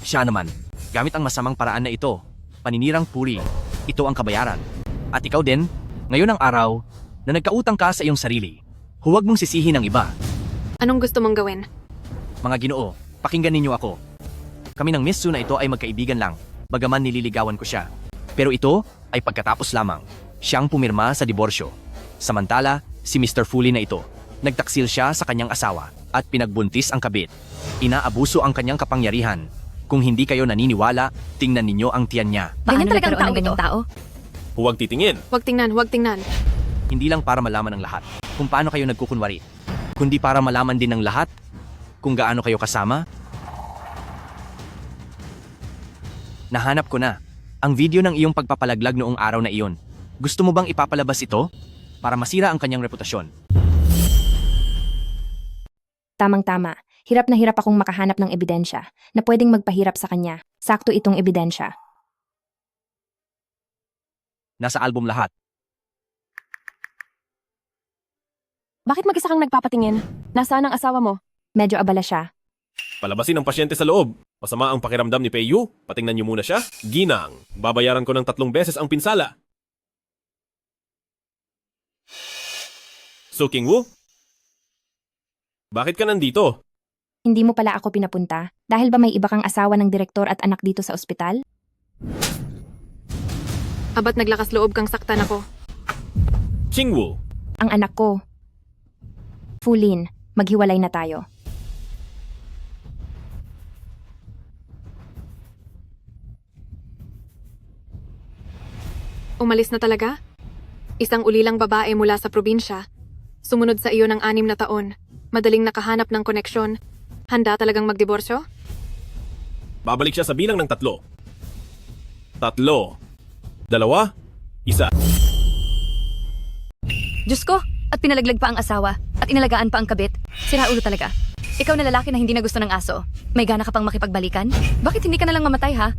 Speaker 4: Siya naman, gamit ang masamang paraan na ito, paninirang puri, ito ang kabayaran. At ikaw din, ngayon ang araw na nagkautang ka sa iyong sarili. Huwag mong sisihin ang iba.
Speaker 7: Anong gusto mong gawin?
Speaker 4: Mga Ginoo, pakinggan ninyo ako. Kami ng Miss Su na ito ay magkaibigan lang, bagaman nililigawan ko siya. Pero ito ay pagkatapos lamang. Siyang pumirma sa diborsyo. Samantala, si Mr. Fully na ito, nagtaksil siya sa kanyang asawa at pinagbuntis ang kabit. Inaabuso ang kanyang kapangyarihan. Kung hindi kayo naniniwala, tingnan ninyo ang tiyan niya.
Speaker 11: Ganyan talaga ang taong tao.
Speaker 6: Huwag titingin.
Speaker 7: Huwag tingnan.
Speaker 4: Hindi lang para malaman ng lahat kung paano kayo nagkukunwari, kundi para malaman din ng lahat kung gaano kayo kasama. Nahanap ko na ang video ng iyong pagpapalaglag noong araw na iyon. Gusto mo bang ipapalabas ito para masira ang kanyang reputasyon?
Speaker 1: tamang-tama. Hirap na hirap akong makahanap ng ebidensya na pwedeng magpahirap sa kanya. Sakto itong ebidensya.
Speaker 4: Nasa album lahat.
Speaker 5: Bakit mag-isa kang nagpapatingin? Nasaan ang asawa mo?
Speaker 1: Medyo abala siya.
Speaker 6: Palabasin ang pasyente sa loob. Masama ang pakiramdam ni Peiyu. Patingnan niyo muna siya. Ginang, babayaran ko ng 3 beses ang pinsala. So, King Wu? Bakit ka nandito?
Speaker 1: Hindi mo pala ako pinapunta? Dahil ba may iba kang asawa ng direktor at anak dito sa ospital?
Speaker 7: Abat naglakas loob kang saktan ako.
Speaker 6: King Wu.
Speaker 1: Ang anak ko. Fulin, maghiwalay na tayo.
Speaker 7: Umalis na talaga? Isang ulilang babae mula sa probinsya. Sumunod sa iyo ng 6 na taon. Madaling nakahanap ng koneksyon. Handa talagang magdiborsyo?
Speaker 6: Babalik siya sa bilang ng 3. 3. 2. 1.
Speaker 11: Diyos ko, at pinalaglag pa ang asawa, at inalagaan pa ang kabit. Sira ulo talaga. Ikaw na lalaki na hindi na gusto ng aso. May gana ka pang makipagbalikan? Bakit hindi ka na lang mamatay, ha?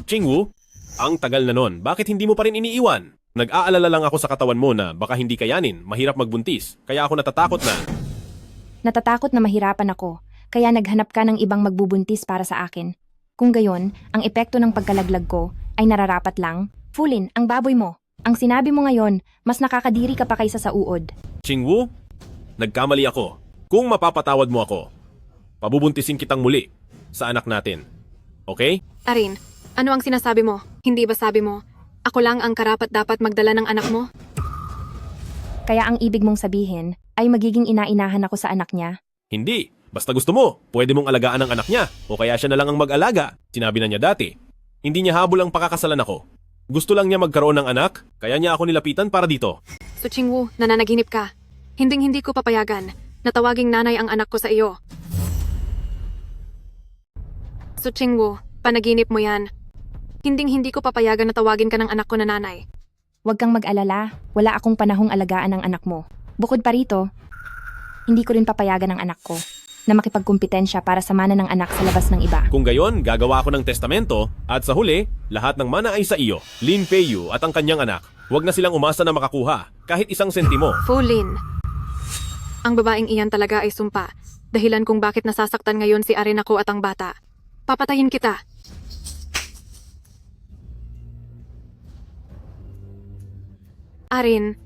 Speaker 6: King Wu, ang tagal na nun. Bakit hindi mo pa rin iniiwan? Nag-aalala lang ako sa katawan mo na baka hindi kayanin, mahirap magbuntis. Kaya ako natatakot na.
Speaker 1: Natatakot na mahirapan ako, kaya naghanap ka ng ibang magbubuntis para sa akin. Kung gayon, ang epekto ng pagkalaglag ko ay nararapat lang. Fulin, ang baboy mo. Ang sinabi mo ngayon, mas nakakadiri ka pa kaysa sa uod.
Speaker 6: King Wu, nagkamali ako. Kung mapapatawad mo ako, pabubuntisin kitang muli sa anak natin. Okay?
Speaker 7: Arin, ano ang sinasabi mo? Hindi ba sabi mo, ako lang ang karapat-dapat magdala ng anak mo?
Speaker 1: Kaya ang ibig mong sabihin ay magiging ina-inahan ako sa anak niya?
Speaker 6: Hindi. Basta gusto mo, pwede mong alagaan ang anak niya o kaya siya na lang ang mag-alaga. Sinabi na niya dati. Hindi niya habol ang pakakasalan ako. Gusto lang niya magkaroon ng anak, kaya niya ako nilapitan para dito.
Speaker 7: So Chingwu, nananaginip ka. Hinding-hindi ko papayagan na tawaging nanay ang anak ko sa iyo. So Chingwu, panaginip mo yan. Hinding-hindi ko papayagan na tawagin ka ng anak ko na nanay.
Speaker 1: Huwag kang mag-alala, wala akong panahong alagaan ng anak mo. Bukod pa rito, hindi ko rin papayagan ng anak ko na makipagkumpetensya para sa mana ng anak sa labas ng iba.
Speaker 6: Kung gayon, gagawa ako ng testamento at sa huli, lahat ng mana ay sa iyo, Lin Peiyu at ang kanyang anak. Huwag na silang umasa na makakuha, kahit 1 sentimo.
Speaker 7: Fulin. Ang babaeng iyan talaga ay sumpa. Dahilan kung bakit nasasaktan ngayon si Arin ako at ang bata. Papatayin kita. Arin.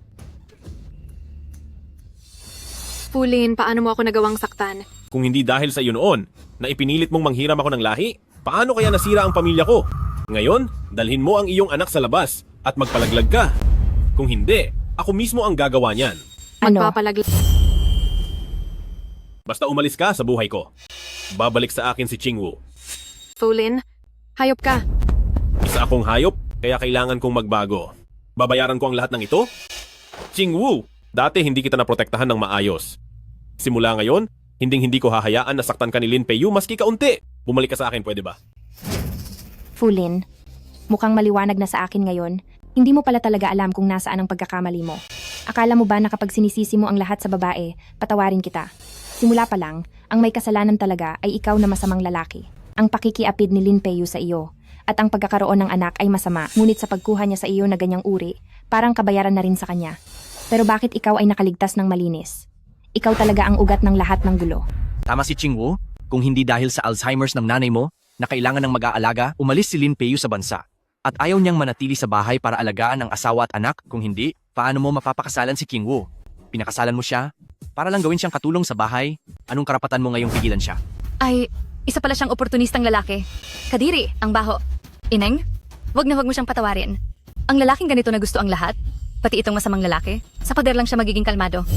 Speaker 7: Fulin, paano mo ako nagawang saktan?
Speaker 6: Kung hindi dahil sa iyo noon, na ipinilit mong manghiram ako ng lahi, paano kaya nasira ang pamilya ko? Ngayon, dalhin mo ang iyong anak sa labas at magpalaglag ka. Kung hindi, ako mismo ang gagawa niyan.
Speaker 7: Magpapalaglag.
Speaker 6: Basta umalis ka sa buhay ko. Babalik sa akin si Chingwu.
Speaker 7: Fulin, hayop ka.
Speaker 6: Isa akong hayop, kaya kailangan kong magbago. Babayaran ko ang lahat ng ito? Chingwu, dati hindi kita naprotektahan ng maayos. Simula ngayon, hindi ko hahayaan na saktan ka ni Lin Peiyu maski kaunti. Bumalik ka sa akin, pwede ba?
Speaker 1: Fulin, mukhang maliwanag na sa akin ngayon. Hindi mo pala talaga alam kung nasaan ang pagkakamali mo. Akala mo ba na kapag sinisisi mo ang lahat sa babae, patawarin kita? Simula pa lang, ang may kasalanan talaga ay ikaw na masamang lalaki. Ang pakikiapid ni Lin Peiyu sa iyo at ang pagkakaroon ng anak ay masama, ngunit sa pagkuha niya sa iyo na ganyang uri, parang kabayaran na rin sa kanya. Pero bakit ikaw ay nakaligtas ng malinis? Ikaw talaga ang ugat ng lahat ng gulo.
Speaker 4: Tama si Qingwu, kung hindi dahil sa Alzheimer's ng nanay mo, na kailangan ng mag-aalaga, umalis si Lin Peiyu sa bansa. At ayaw niyang manatili sa bahay para alagaan ang asawa at anak, kung hindi, paano mo mapapakasalan si Qingwu? Pinakasalan mo siya, para lang gawin siyang katulong sa bahay, anong karapatan mo ngayong pigilan siya?
Speaker 11: Ay, isa pala siyang oportunistang lalaki. Kadiri, ang baho. Ineng, wag na wag mo siyang patawarin. Ang lalaking ganito na gusto ang lahat, pati itong masamang lalaki, sa pader lang siya magiging kalmado.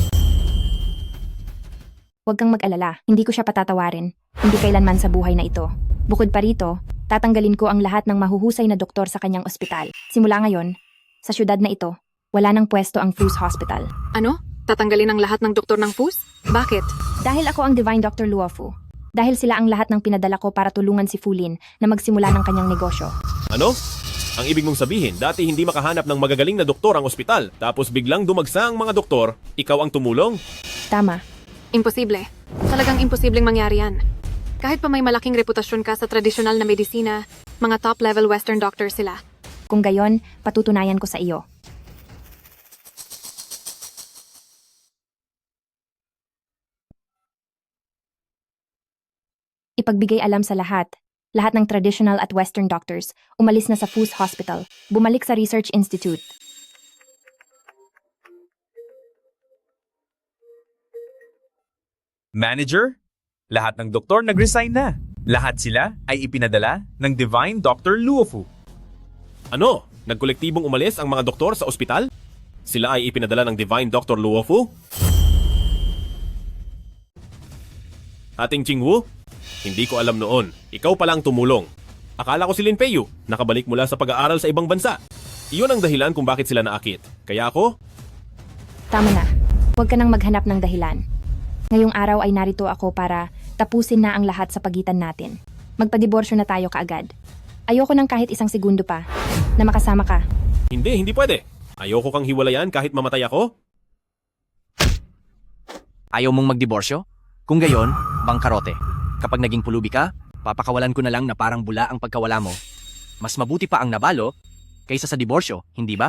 Speaker 1: Huwag kang mag-alala, hindi ko siya patatawarin. Hindi kailanman sa buhay na ito. Bukod pa rito, tatanggalin ko ang lahat ng mahuhusay na doktor sa kanyang ospital. Simula ngayon, sa syudad na ito, wala nang pwesto ang Fus Hospital.
Speaker 7: Ano? Tatanggalin ang lahat ng doktor ng Fus? Bakit?
Speaker 1: Dahil ako ang Divine Dr. Luofu. Dahil sila ang lahat ng pinadala ko para tulungan si Fulin na magsimula ng kanyang negosyo.
Speaker 6: Ano? Ang ibig mong sabihin, dati hindi makahanap ng magagaling na doktor ang ospital, tapos biglang dumagsa ang mga doktor, ikaw ang tumulong?
Speaker 1: Tama.
Speaker 7: Imposible. Talagang imposibleng mangyari yan. Kahit pa may malaking reputasyon ka sa tradisyonal na medisina, mga top-level Western doctors sila.
Speaker 1: Kung gayon, patutunayan ko sa iyo. Ipagbigay alam sa lahat ng traditional at Western doctors, umalis na sa Fus Hospital, bumalik sa Research Institute.
Speaker 12: Manager, lahat ng doktor nag-resign na. Lahat sila ay ipinadala ng Divine Dr. Luofu.
Speaker 6: Ano? Nagkolektibong umalis ang mga doktor sa ospital? Sila ay ipinadala ng Divine Dr. Luofu? Ating Qingwu? Hindi ko alam noon. Ikaw pala ang tumulong. Akala ko si Lin Peiyu, nakabalik mula sa pag-aaral sa ibang bansa. Iyon ang dahilan kung bakit sila naakit. Kaya ako?
Speaker 1: Tama na. Huwag ka nang maghanap ng dahilan. Ngayong araw ay narito ako para tapusin na ang lahat sa pagitan natin. Magpadiborsyo na tayo kaagad. Ayoko ng kahit isang segundo pa na makasama ka.
Speaker 6: Hindi pwede. Ayoko kang hiwalayan kahit mamatay ako.
Speaker 4: Ayaw mong magdiborsyo? Kung gayon, bangkarote. Kapag naging pulubi ka, papakawalan ko na lang na parang bula ang pagkawala mo. Mas mabuti pa ang nabalo kaysa sa diborsyo, hindi ba?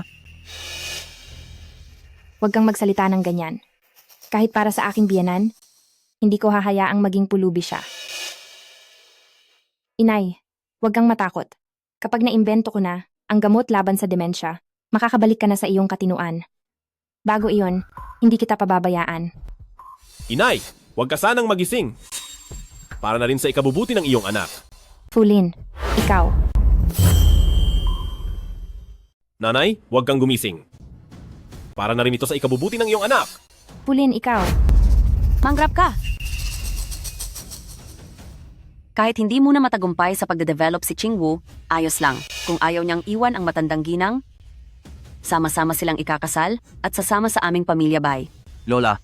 Speaker 1: Huwag kang magsalita ng ganyan. Kahit para sa aking biyanan, hindi ko hahayaang maging pulubi siya. Inay, huwag kang matakot. Kapag naimbento ko na ang gamot laban sa demensya, makakabalik ka na sa iyong katinuan. Bago iyon, hindi kita pababayaan.
Speaker 6: Inay, huwag ka sanang magising. Para na rin sa ikabubuti ng iyong anak.
Speaker 1: Fulin, ikaw.
Speaker 6: Nanay, huwag kang gumising. Para na rin ito sa ikabubuti ng iyong anak.
Speaker 1: Fulin, ikaw.
Speaker 11: Mangrap ka! Kahit hindi muna matagumpay sa pagde-develop si Qingwu, ayos lang. Kung ayaw niyang iwan ang matandang ginang, sama-sama silang ikakasal at sasama sa aming pamilya bay.
Speaker 4: Lola,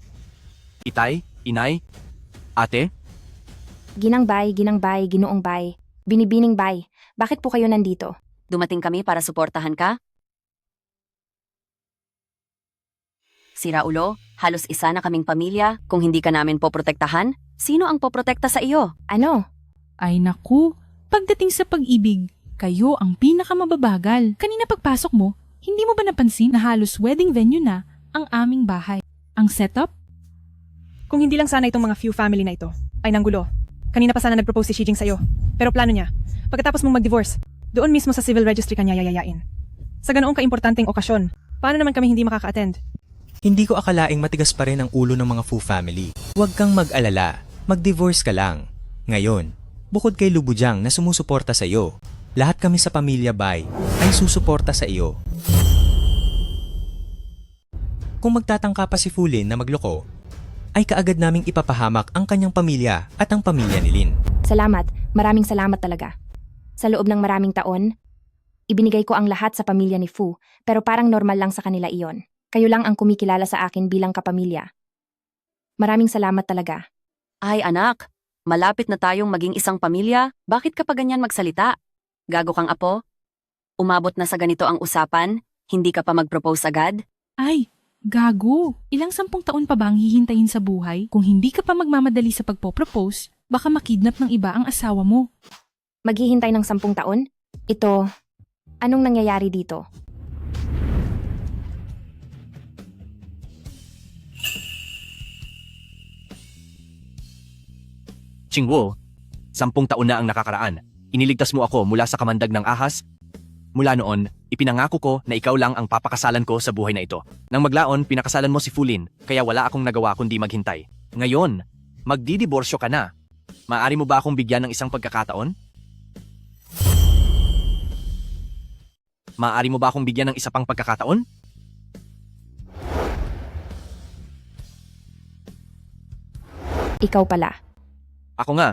Speaker 4: itay, inay, ate,
Speaker 1: Ginang bay, ginoong bay, binibining bay. Bakit po kayo nandito?
Speaker 11: Dumating kami para suportahan ka? Sira ulo, halos isa na kaming pamilya. Kung hindi ka namin poprotektahan, sino ang poprotekta sa iyo?
Speaker 1: Ano?
Speaker 19: Ay naku, pagdating sa pag-ibig, kayo ang pinakamababagal. Kanina pagpasok mo, hindi mo ba napansin na halos wedding venue na ang aming bahay? Ang setup?
Speaker 18: Kung hindi lang sana itong mga few family na ito, ay nanggulo. Kanina pa sana nag-propose si Xi Jing sa'yo. Pero plano niya, pagkatapos mong mag-divorce, doon mismo sa civil registry kanya yayayain. Sa ganoong kaimportanteng okasyon, paano naman kami hindi makaka-attend?
Speaker 20: Hindi ko akalaing matigas pa rin ang ulo ng mga Fu family. Huwag kang mag-alala, mag-divorce ka lang. Ngayon, bukod kay Lubujang na sumusuporta sa iyo, lahat kami sa pamilya Bai ay susuporta sa iyo. Kung magtatangka pa si Fulin na magloko, ay kaagad naming ipapahamak ang kanyang pamilya at ang pamilya ni Lin.
Speaker 1: Salamat, maraming salamat talaga. Sa loob ng maraming taon, ibinigay ko ang lahat sa pamilya ni Fu, pero parang normal lang sa kanila iyon. Kayo lang ang kumikilala sa akin bilang kapamilya. Maraming salamat talaga.
Speaker 11: Ay anak, malapit na tayong maging isang pamilya. Bakit ka pa ganyan magsalita? Gago kang apo? Umabot na sa ganito ang usapan, hindi ka pa mag-propose agad?
Speaker 19: Ay, Gago, ilang 10 taon pa ba ang hihintayin sa buhay? Kung hindi ka pa magmamadali sa pagpo-propose, baka makidnap ng iba ang asawa mo.
Speaker 1: Maghihintay ng 10 taon? Ito, anong nangyayari dito?
Speaker 4: Chingwo, 10 taon na ang nakakaraan. Iniligtas mo ako mula sa kamandag ng ahas. Mula noon, ipinangako ko na ikaw lang ang papakasalan ko sa buhay na ito. Nang maglaon, pinakasalan mo si Fulin, kaya wala akong nagawa kundi maghintay. Ngayon, magdidiborsyo ka na. Maaari mo ba akong bigyan ng isang pagkakataon? Maaari mo ba akong bigyan ng isa pang pagkakataon?
Speaker 1: Ikaw pala.
Speaker 4: Ako nga.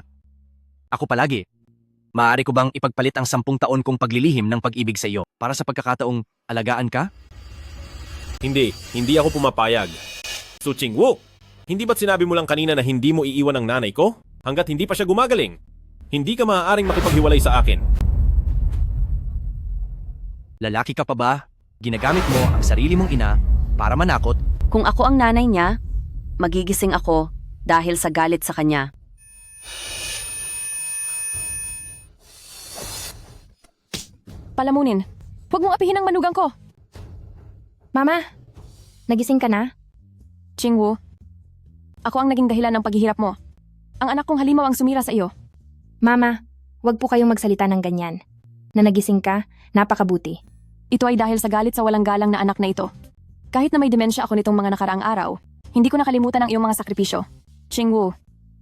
Speaker 4: Ako palagi. Maaari ko bang ipagpalit ang 10 taon kong paglilihim ng pag-ibig sa iyo para sa pagkakataong alagaan ka?
Speaker 6: Hindi ako pumapayag. So Chingwo, hindi ba't sinabi mo lang kanina na hindi mo iiwan ang nanay ko? Hanggat hindi pa siya gumagaling. Hindi ka maaaring makipaghiwalay sa akin.
Speaker 4: Lalaki ka pa ba? Ginagamit mo ang sarili mong ina para manakot?
Speaker 21: Kung ako ang nanay niya, magigising ako dahil sa galit sa kanya.
Speaker 5: Palamunin. Huwag mong apihin ang manugang ko.
Speaker 1: Mama, nagising ka na?
Speaker 5: Chingwo, ako ang naging dahilan ng paghihirap mo. Ang anak kong halimaw ang sumira sa iyo.
Speaker 1: Mama, wag po kayong magsalita ng ganyan. Na nagising ka, napakabuti.
Speaker 5: Ito ay dahil sa galit sa walang galang na anak na ito. Kahit na may demensya ako nitong mga nakaraang araw, hindi ko nakalimutan ang iyong mga sakripisyo. Chingwo,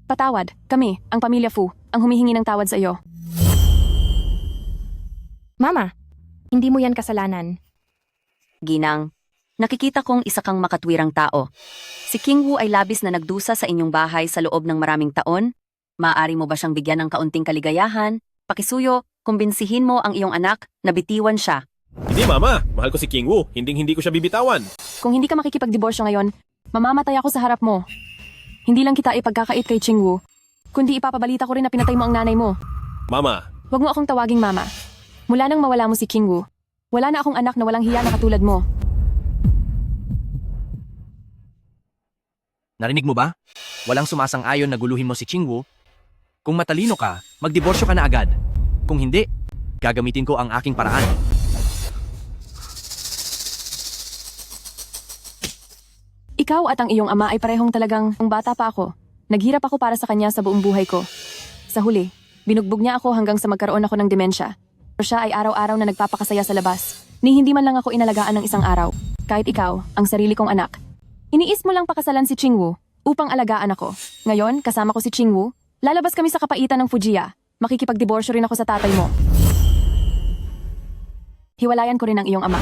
Speaker 5: patawad, kami, ang pamilya Fu, ang humihingi ng tawad sa iyo.
Speaker 1: Mama, hindi mo yan kasalanan.
Speaker 21: Ginang, nakikita kong isa kang makatwirang tao. Si King Wu ay labis na nagdusa sa inyong bahay sa loob ng maraming taon. Maaari mo ba siyang bigyan ng kaunting kaligayahan? Pakisuyo, kumbinsihin mo ang iyong anak na bitiwan siya.
Speaker 6: Hindi mama, mahal ko si King Wu. Hindi ko siya bibitawan.
Speaker 5: Kung hindi ka makikipagdiborsyo ngayon, mamamatay ako sa harap mo. Hindi lang kita ipagkakait kay Chingwu, kundi ipapabalita ko rin na pinatay mo ang nanay mo.
Speaker 6: Mama.
Speaker 5: Huwag mo akong tawaging mama. Mula nang mawala mo si Chingwu, wala na akong anak na walang hiya na katulad mo.
Speaker 4: Narinig mo ba? Walang sumasang-ayon na guluhin mo si Chingwu. Kung matalino ka, magdiborsyo ka na agad. Kung hindi, gagamitin ko ang aking paraan.
Speaker 5: Ikaw at ang iyong ama ay parehong talagang bata pa ako. Naghirap ako para sa kanya sa buong buhay ko. Sa huli, binugbog niya ako hanggang sa magkaroon ako ng demensya. Siya ay araw-araw na nagpapakasaya sa labas. Ni hindi man lang ako inalagaan ng isang araw. Kahit ikaw, ang sarili kong anak. Iniis mo lang pakasalan si Chingwu upang alagaan ako. Ngayon, kasama ko si Chingwu, lalabas kami sa kapaitan ng Fujiya. Makikipagdiborsyo rin ako sa tatay mo. Hiwalayan ko rin ang iyong ama.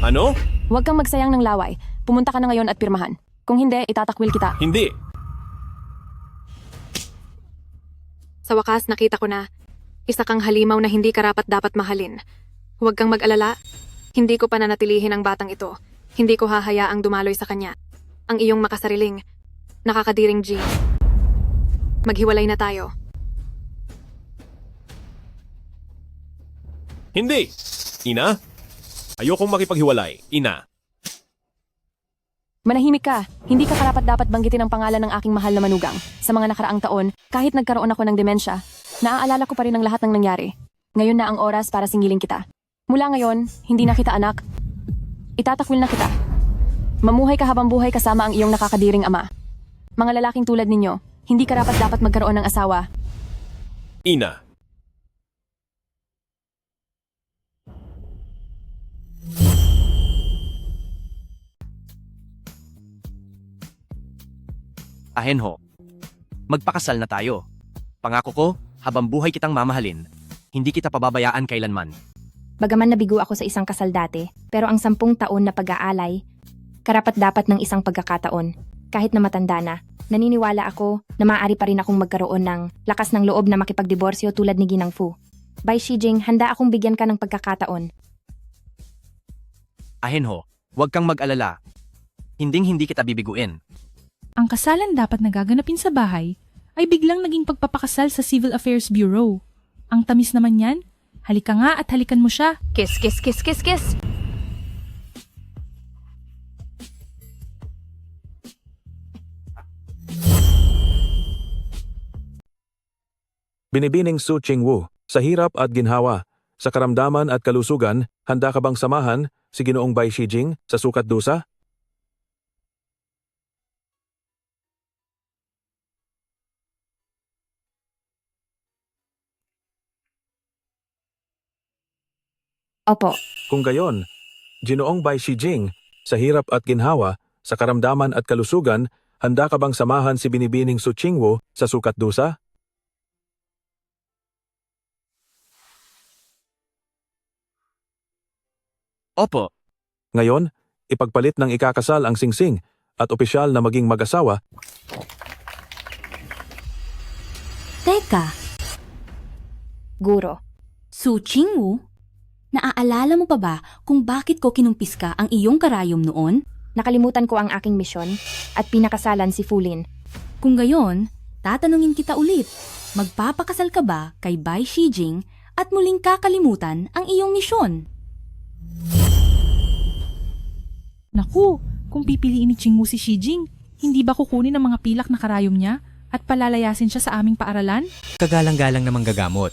Speaker 6: Ano?
Speaker 5: Huwag kang magsayang ng laway. Pumunta ka na ngayon at pirmahan. Kung hindi, itatakwil kita.
Speaker 6: Hindi.
Speaker 7: Sa wakas, nakita ko na isa kang halimaw na hindi karapat-dapat mahalin. Huwag kang mag-alala. Hindi ko pananatilihin ang batang ito. Hindi ko hahayaang dumaloy sa kanya. Ang iyong makasariling, nakakadiring G. Maghiwalay na tayo.
Speaker 6: Hindi. Ina? Ayokong makipaghiwalay. Ina.
Speaker 5: Manahimik ka. Hindi ka karapat-dapat banggitin ang pangalan ng aking mahal na manugang. Sa mga nakaraang taon, kahit nagkaroon ako ng demensya, naaalala ko pa rin ang lahat ng nangyari. Ngayon na ang oras para singilin kita. Mula ngayon, hindi na kita anak. Itatakwil na kita. Mamuhay ka habang buhay kasama ang iyong nakakadiring ama. Mga lalaking tulad ninyo, hindi karapat-dapat magkaroon ng asawa.
Speaker 6: Ina.
Speaker 4: Ahenho, magpakasal na tayo. Pangako ko, habang buhay kitang mamahalin, hindi kita pababayaan kailanman.
Speaker 1: Bagaman nabigo ako sa isang kasal dati, pero ang 10 taon na pag-aalay, karapat-dapat ng isang pagkakataon. Kahit na matanda na, naniniwala ako na maaari pa rin akong magkaroon ng lakas ng loob na makipagdiborsyo tulad ni Ginang Fu. By Shijing, handa akong bigyan ka ng pagkakataon.
Speaker 4: Ahenho, huwag kang mag-alala. Hindi kita bibiguin.
Speaker 19: Ang kasalan dapat na gaganapin sa bahay ay biglang naging pagpapakasal sa Civil Affairs Bureau. Ang tamis naman yan. Halika nga at halikan mo siya.
Speaker 11: Kiss, kiss, kiss, kiss, kiss.
Speaker 2: Binibining Su Chingwu, sa hirap at ginhawa, sa karamdaman at kalusugan, handa ka bang samahan si Ginoong Bai Shijing sa sukat dusa?
Speaker 1: Opo.
Speaker 2: Kung gayon, Ginoong Bai Shijing, sa hirap at ginhawa, sa karamdaman at kalusugan, handa ka bang samahan si Binibining Su Chingwu sa sukat dusa?
Speaker 4: Opo.
Speaker 2: Ngayon, ipagpalit ng ikakasal ang singsing at opisyal na maging mag-asawa.
Speaker 8: Teka,
Speaker 1: Guro.
Speaker 8: Su Chingwu, naaalala mo pa ba kung bakit ko kinumpis ka ang iyong karayom noon?
Speaker 1: Nakalimutan ko ang aking misyon at pinakasalan si Fulin.
Speaker 8: Kung gayon, tatanungin kita ulit, magpapakasal ka ba kay Bai Shijing at muling kakalimutan ang iyong misyon?
Speaker 19: Naku, kung pipiliin ni Chingwu si Shijing, hindi ba kukunin ang mga pilak na karayom niya at palalayasin siya sa aming paaralan?
Speaker 20: Kagalang-galang na manggagamot.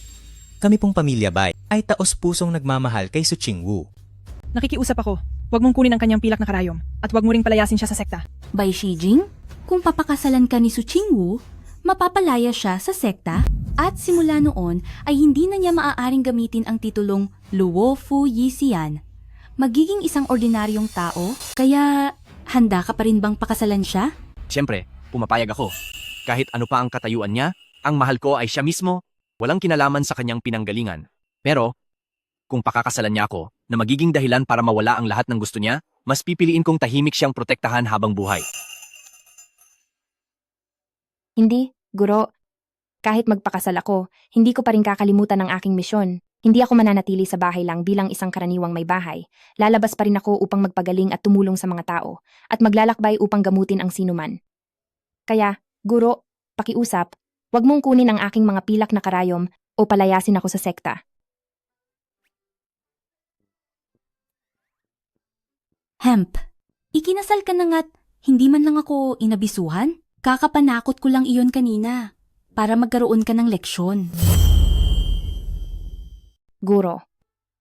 Speaker 20: Kami pong pamilya Bai ay taos-pusong nagmamahal kay Su Chingwu.
Speaker 18: Nakikiusap ako. Huwag mong kunin ang kanyang pilak na karayom at huwag mo ring palayasin siya sa sekta.
Speaker 8: Bai Shijing, kung papakasalan ka ni Su Chingwu, mapapalaya siya sa sekta at simula noon ay hindi na niya maaaring gamitin ang titulong Luo Fu Yisian. Magiging isang ordinaryong tao, kaya handa ka pa rin bang pakasalan siya?
Speaker 4: Siyempre, pumapayag ako. Kahit ano pa ang katayuan niya, ang mahal ko ay siya mismo, walang kinalaman sa kanyang pinanggalingan. Pero, kung pakakasalan niya ako na magiging dahilan para mawala ang lahat ng gusto niya, mas pipiliin kong tahimik siyang protektahan habang buhay.
Speaker 1: Hindi, Guro. Kahit magpakasal ako, hindi ko pa rin kakalimutan ang aking misyon. Hindi ako mananatili sa bahay lang bilang isang karaniwang may bahay. Lalabas pa rin ako upang magpagaling at tumulong sa mga tao, at maglalakbay upang gamutin ang sinuman. Kaya, Guro, pakiusap, huwag mong kunin ang aking mga pilak na karayom o palayasin ako sa sekta.
Speaker 8: Hemp, ikinasal ka na nga't hindi man lang ako inabisuhan? Kakapanakot ko lang iyon kanina para magkaroon ka ng leksyon.
Speaker 1: Guro.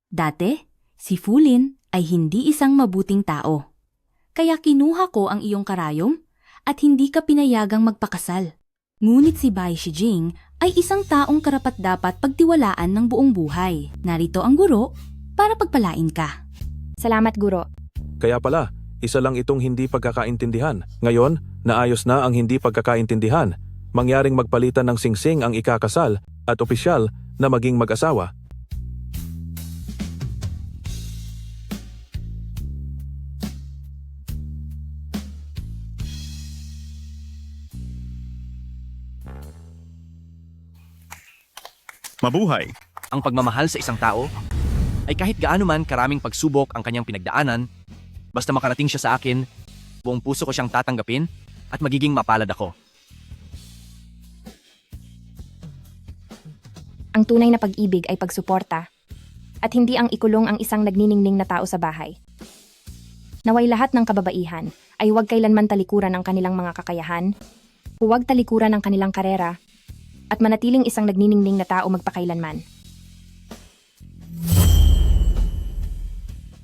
Speaker 8: Dati, si Fulin ay hindi isang mabuting tao. Kaya kinuha ko ang iyong karayom at hindi ka pinayagang magpakasal. Ngunit si Bai Shijing ay isang taong karapat-dapat pagtiwalaan ng buong buhay. Narito ang guro para pagpalain ka.
Speaker 1: Salamat, Guro.
Speaker 2: Kaya pala, isa lang itong hindi pagkakaintindihan. Ngayon, naayos na ang hindi pagkakaintindihan. Mangyaring magpalitan ng singsing ang ikakasal at opisyal na maging mag-asawa.
Speaker 3: Mabuhay!
Speaker 4: Ang pagmamahal sa isang tao ay kahit gaano man karaming pagsubok ang kanyang pinagdaanan, basta makarating siya sa akin, buong puso ko siyang tatanggapin at magiging mapalad ako.
Speaker 1: Ang tunay na pag-ibig ay pagsuporta at hindi ang ikulong ang isang nagniningning na tao sa bahay. Naway lahat ng kababaihan ay huwag kailanman talikuran ang kanilang mga kakayahan, huwag talikuran ang kanilang karera, at manatiling isang nagniningning na tao magpakailanman.